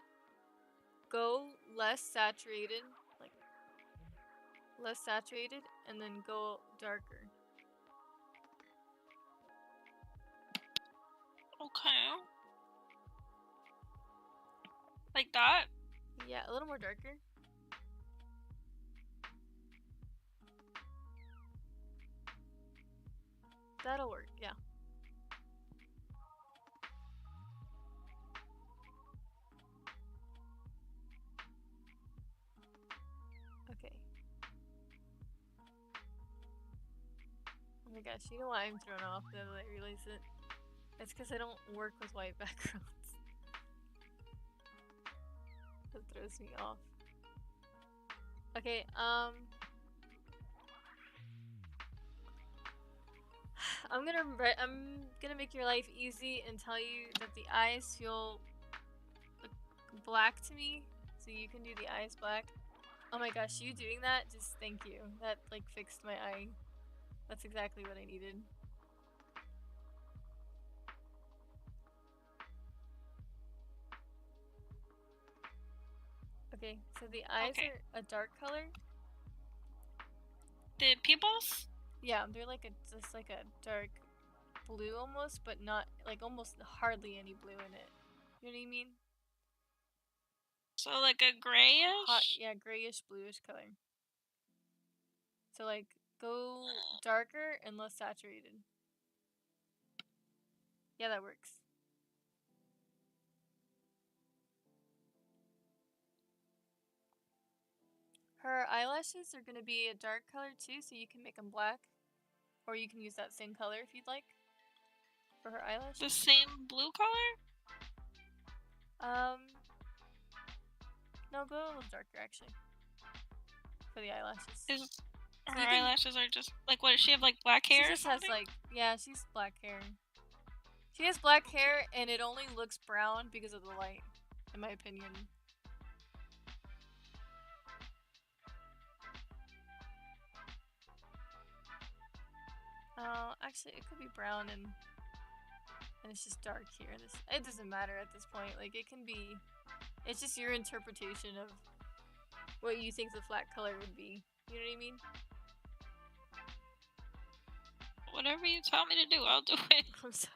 go less saturated, like less saturated, and then go darker. Okay. Like that? Yeah, a little more darker. That'll work, yeah. Okay. Oh my gosh, you know why I'm thrown off though that I realize it? It's because I don't work with white backgrounds. That throws me off. Okay, I'm gonna make your life easy and tell you that the eyes feel black to me, so you can do the eyes black. Oh my gosh, you doing that? Just thank you. That like fixed my eye. That's exactly what I needed. Okay, so the eyes Okay. are a dark color. The pupils? Yeah, they're like just like a dark blue almost, but not like almost hardly any blue in it. You know what I mean? So like a grayish? Hot, yeah, grayish bluish color. So like go darker and less saturated. Yeah, that works. Her eyelashes are gonna be a dark color too, so you can make them black, or you can use that same color if you'd like for her eyelashes. The same blue color? No, go a little darker actually for the eyelashes. Her you can- eyelashes are just like, what does she have, like black hair? She just or has something? like, yeah, she's black hair. She has black hair, and it only looks brown because of the light, in my opinion. Actually, it could be brown and And it's just dark here. It doesn't matter at this point. Like, it can be... It's just your interpretation of what you think the flat color would be. You know what I mean? Whatever you tell me to do, I'll do it. I'm sorry.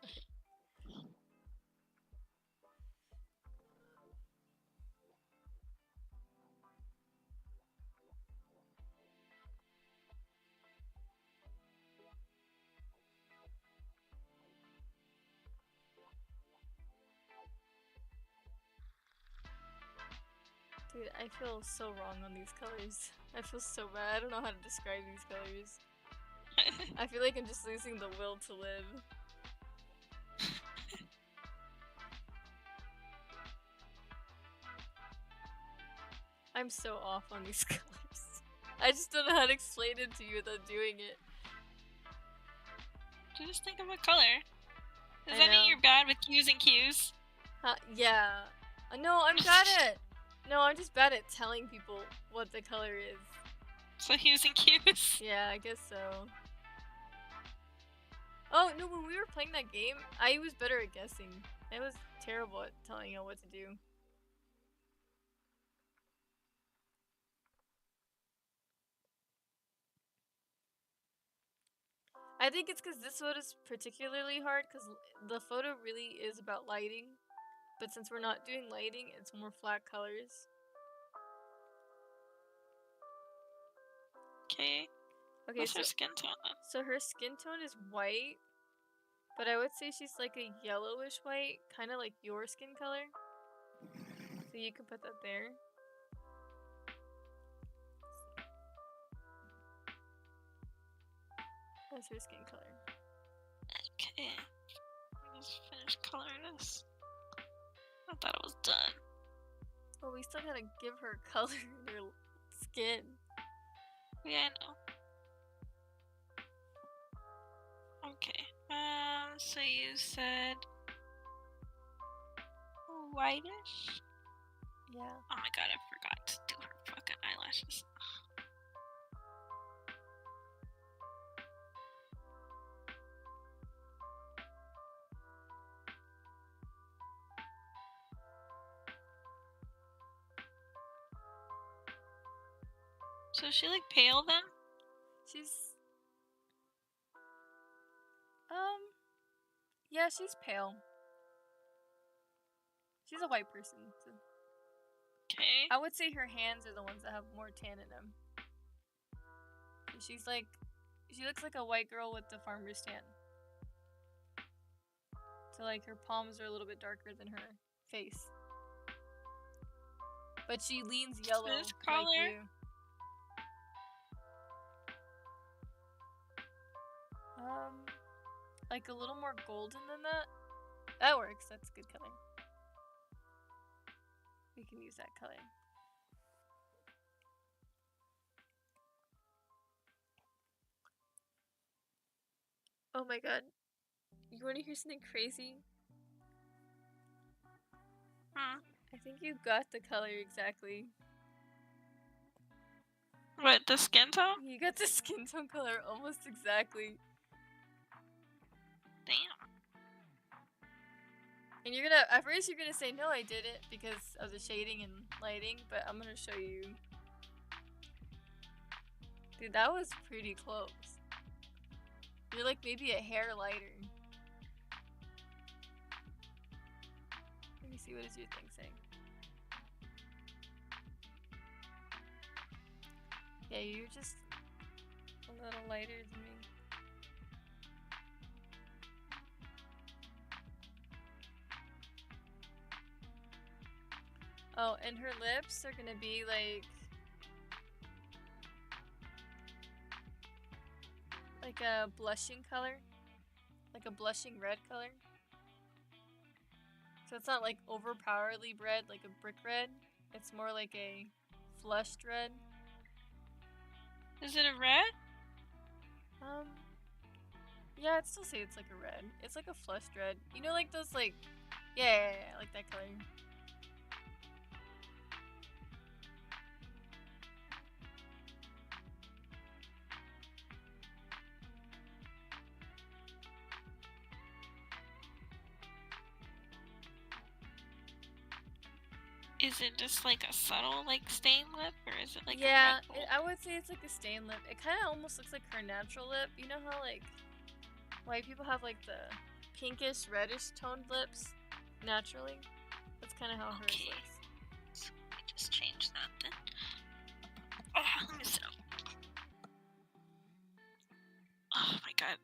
Dude, I feel so wrong on these colors. I feel so bad. I don't know how to describe these colors. I feel like I'm just losing the will to live. I'm so off on these colors. I just don't know how to explain it to you without doing it. Just think of a color. Does I that know. mean you're bad with Q's and Q's? Yeah. No, I'm bad at... No, I'm just bad at telling people what the color is. So Q's and Q's? Yeah, I guess so. Oh, no, when we were playing that game, I was better at guessing. I was terrible at telling you what to do. I think it's because this photo is particularly hard because the photo really is about lighting. But since we're not doing lighting, it's more flat colors. Okay. Okay, What's her skin tone then? so her skin tone is white. But I would say she's like a yellowish white, kind of like your skin color. So you can put that there. That's her skin color. Okay. Let's finish coloring this. I thought it was done. Oh, we still gotta give her color in her skin. Yeah, I know. Okay. So you said whitish? Yeah. Oh my god, I forgot to do her fucking eyelashes. So is she like pale then? She's... Yeah, she's pale. She's a white person. So Okay. I would say her hands are the ones that have more tan in them. She's like... She looks like a white girl with the farmer's tan. So like her palms are a little bit darker than her face. But she leans yellow This like color? you. Like a little more golden than that. That works. That's a good color. We can use that color. Oh my god. You want to hear something crazy? I think you got the color exactly. What, the skin tone? You got the skin tone color almost exactly. Damn. And you're gonna, at first you're gonna say, no, I did it because of the shading and lighting, but I'm gonna show you. Dude, that was pretty close. You're like maybe a hair lighter. Let me see, what does your thing say? Yeah, you're just a little lighter than me. Oh, and her lips are gonna be like a blushing color. Like a blushing red color. So it's not like overpoweredly red, like a brick red. It's more like a flushed red. Is it a red? Yeah, I'd still say it's like a red. It's like a flushed red. You know, like those, like, yeah, like that color. Is it just like a subtle like stain lip, or is it like yeah, a red I would say it's like a stain lip. It kind of almost looks like her natural lip. You know how like white people have like the pinkish, reddish toned lips naturally? That's kind of how hers Okay. looks. So let me just change that then. Oh, let me sit up. Oh my god.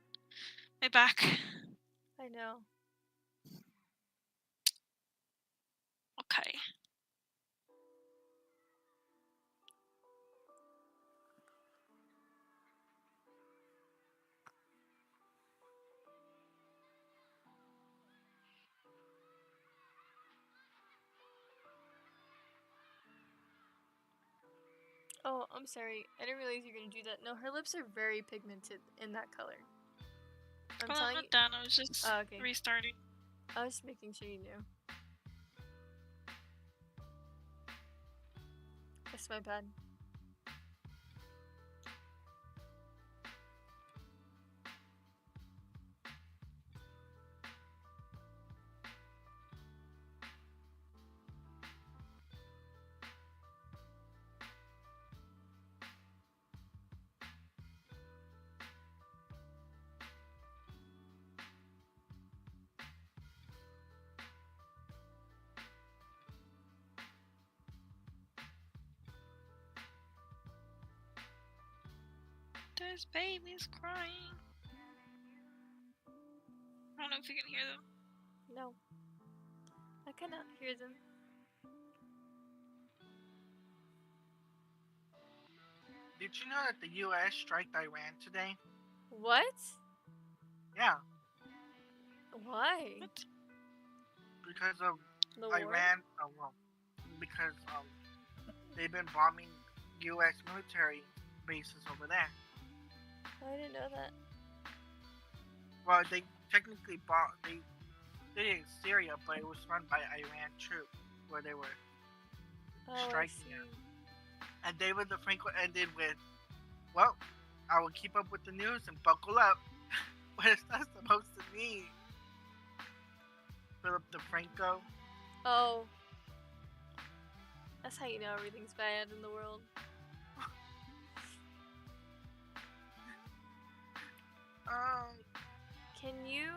My back. I know. Okay. Oh, I'm sorry. I didn't realize you were gonna do that. No, her lips are very pigmented in that color. I'm Well, I'm telling you. not done. I was just Oh, okay. restarting. I was just making sure you knew. That's my bad. There's babies crying. I don't know if you can hear them. No. I cannot hear them. Did you know that the U.S. striked Iran today? What? Yeah, Why? What? because of The war? Iran. Well, because they've been bombing U.S. military bases over there. Oh, I didn't know that. Well, they technically they did it in Syria, but it was run by Iran troops where they were Oh, I striking see. it. And David DeFranco ended with, "Well, I will keep up with the news and buckle up." What is that supposed to mean? Philip DeFranco. Oh. That's how you know everything's bad in the world. Can you...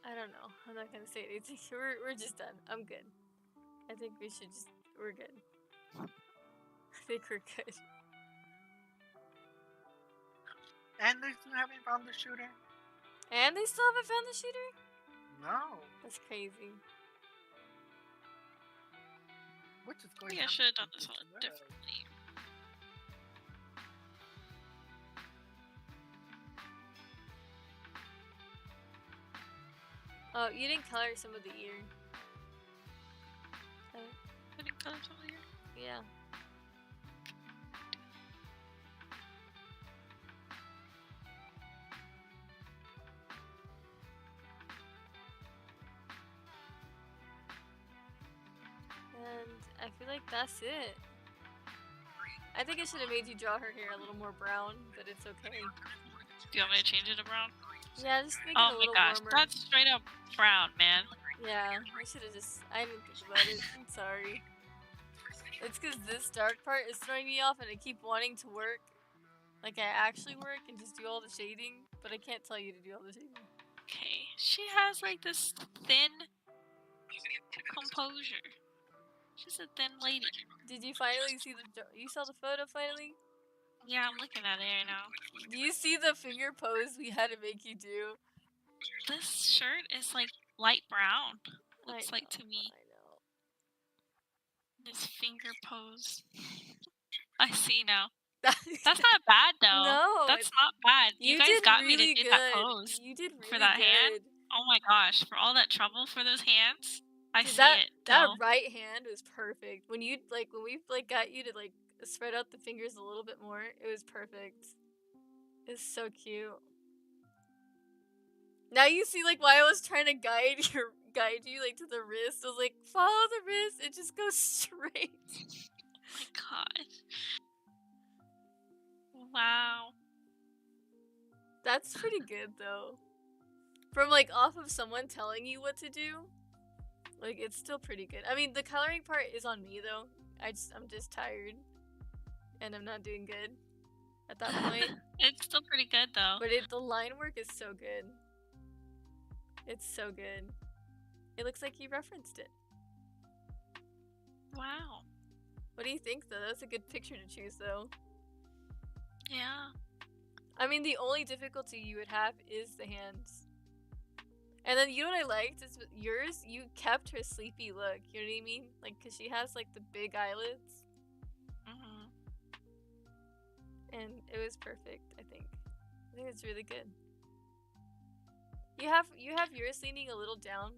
I don't know. I'm not gonna say anything. We're just done. I'm good. I think we should just... We're good. I think we're good. And they still haven't found the shooter? And they still haven't found the shooter? No. That's crazy. Which is I going think I to should have done this happen one as well. differently. Oh, you didn't color some of the ear. I didn't color some of the ear. Yeah. And I feel like that's it. I think I should have made you draw her hair a little more brown, but it's okay. Do you want me to change it to brown? Yeah, just make it Oh a my little gosh, warmer. that's straight up brown, man. Yeah, I should have just... I didn't think about it. I'm sorry. It's because this dark part is throwing me off and I keep wanting to work. Like I actually work and just do all the shading, but I can't tell you to do all the shading. Okay, she has like this thin composure. She's a thin lady. Did you finally see the... You saw the photo finally? Yeah, I'm looking at it right now. Do you see the finger pose we had to make you do? This shirt is like light brown. Looks like to me. I know. This finger pose. I see now. That's not bad though. No, That's not bad. You guys did got really me to do that good. pose. You did really For that good. hand? Oh my gosh, for all that trouble for those hands. I Dude, see that, it. That though. right hand was perfect. When we got you to like spread out the fingers a little bit more, it was perfect. It's so cute. Now you see like why I was trying to guide you like to the wrist. I was like, follow the wrist. It just goes straight. Oh my gosh. Wow. That's pretty good though. from like off of someone telling you what to do, like it's still pretty good. I mean, the coloring part is on me though. I'm just tired, and I'm not doing good at that point. It's still pretty good though. But the line work is so good. It's so good. It looks like you referenced it. Wow. What do you think though? That's a good picture to choose though. Yeah. I mean, the only difficulty you would have is the hands. And then you know what I liked is with yours, you kept her sleepy look. You know what I mean? Like, cause she has like the big eyelids, Mhm. and it was perfect. I think it's really good. You have yours leaning a little down,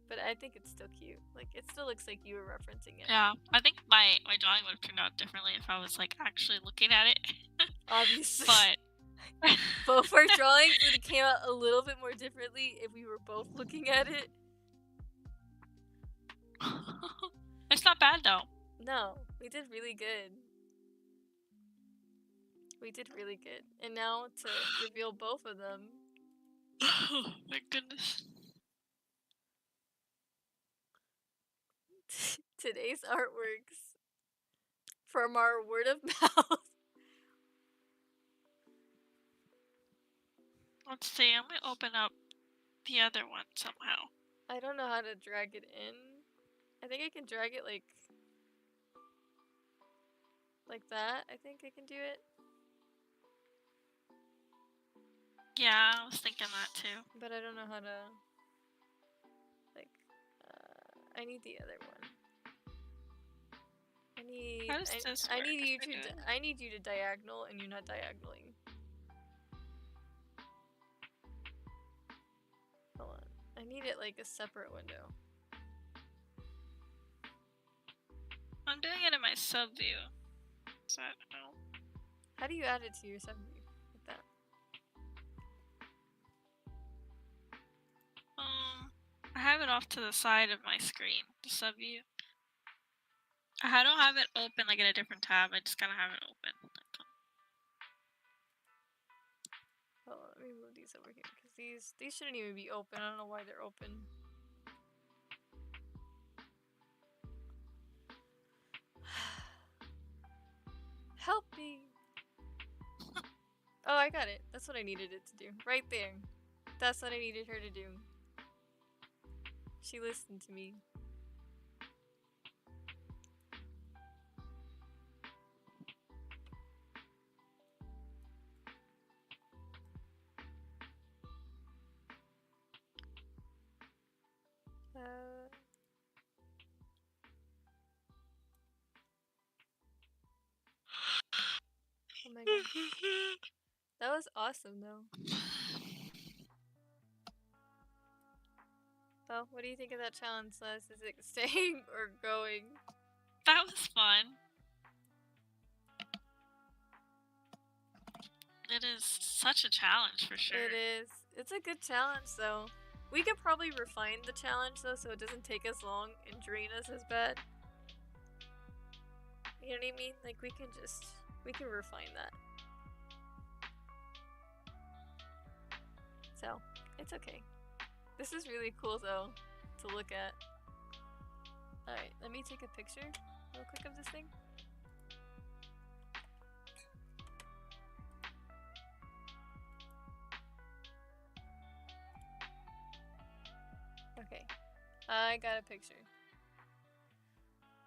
but I think it's still cute. Like, it still looks like you were referencing it. Yeah. I think my drawing would have turned out differently if I was like actually looking at it. Obviously. But Both our drawings would have came out a little bit more differently if we were both looking at it. it's not bad though. No, we did really good. We did really good. And now to reveal both of them. My goodness. Today's artworks from our word of mouth. Let's see. I'm gonna open up the other one somehow. I don't know how to drag it in. I think I can drag it like that. I think I can do it. Yeah, I was thinking that too. But I don't know how to, like, I need the other one. How does this I work? need you If I to, do it- I need you to diagonal, and you're not diagonaling. Hold on. I need it like a separate window. I'm doing it in my sub view. Does that help? How do you add it to your subview? Like that. I have it off to the side of my screen, the sub view. I don't have it open like in a different tab. I just kind of have it open. Hold on, let me move these over here because these shouldn't even be open. I don't know why they're open. Help me! Oh, I got it. That's what I needed it to do. Right there. That's what I needed her to do. She listened to me. Oh my god. That was awesome though. Well, what do you think of that challenge, Les? Is it staying or going? That was fun. It is such a challenge for sure. It is. It's a good challenge though. We could probably refine the challenge though so it doesn't take us long and drain us as bad. You know what I mean? Like we can refine that. So, it's okay. This is really cool though to look at. Alright, let me take a picture real quick of this thing. Okay, I got a picture.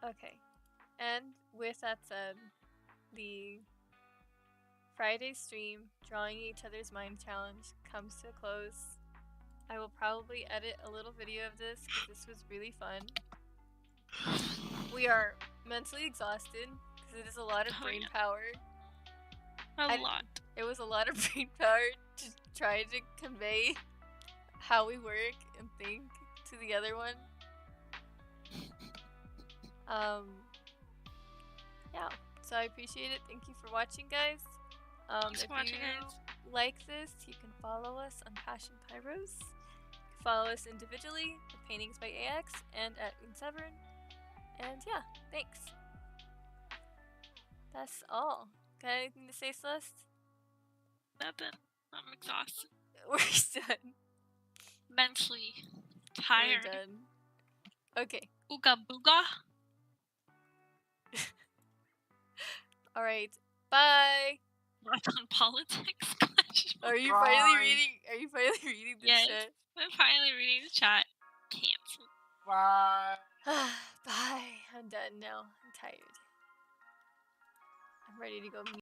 Okay, and with that said, the Friday stream Drawing Each Other's Mind challenge comes to a close. I will probably edit a little video of this because this was really fun. We are mentally exhausted because it is a lot of brain power. A lot. It was a lot of brain power to try to convey how we work and think to the other one. Yeah, so I appreciate it. Thank you for watching, guys. Thanks If for watching, you guys. like this, you can follow us on Passion Pyros. You can follow us individually at Paintings by AX and at Unsevern. And yeah, thanks. That's all. Got anything to say, Celeste? Nothing. I'm exhausted. We're done. mentally We're tired. done. Okay. Ooga booga. All right. Bye. Work on politics. Are you Bye. finally reading? Are you finally reading the Yes. chat? I'm finally reading the chat. Cancel. Bye. Bye. I'm done now. I'm tired. I'm ready to go.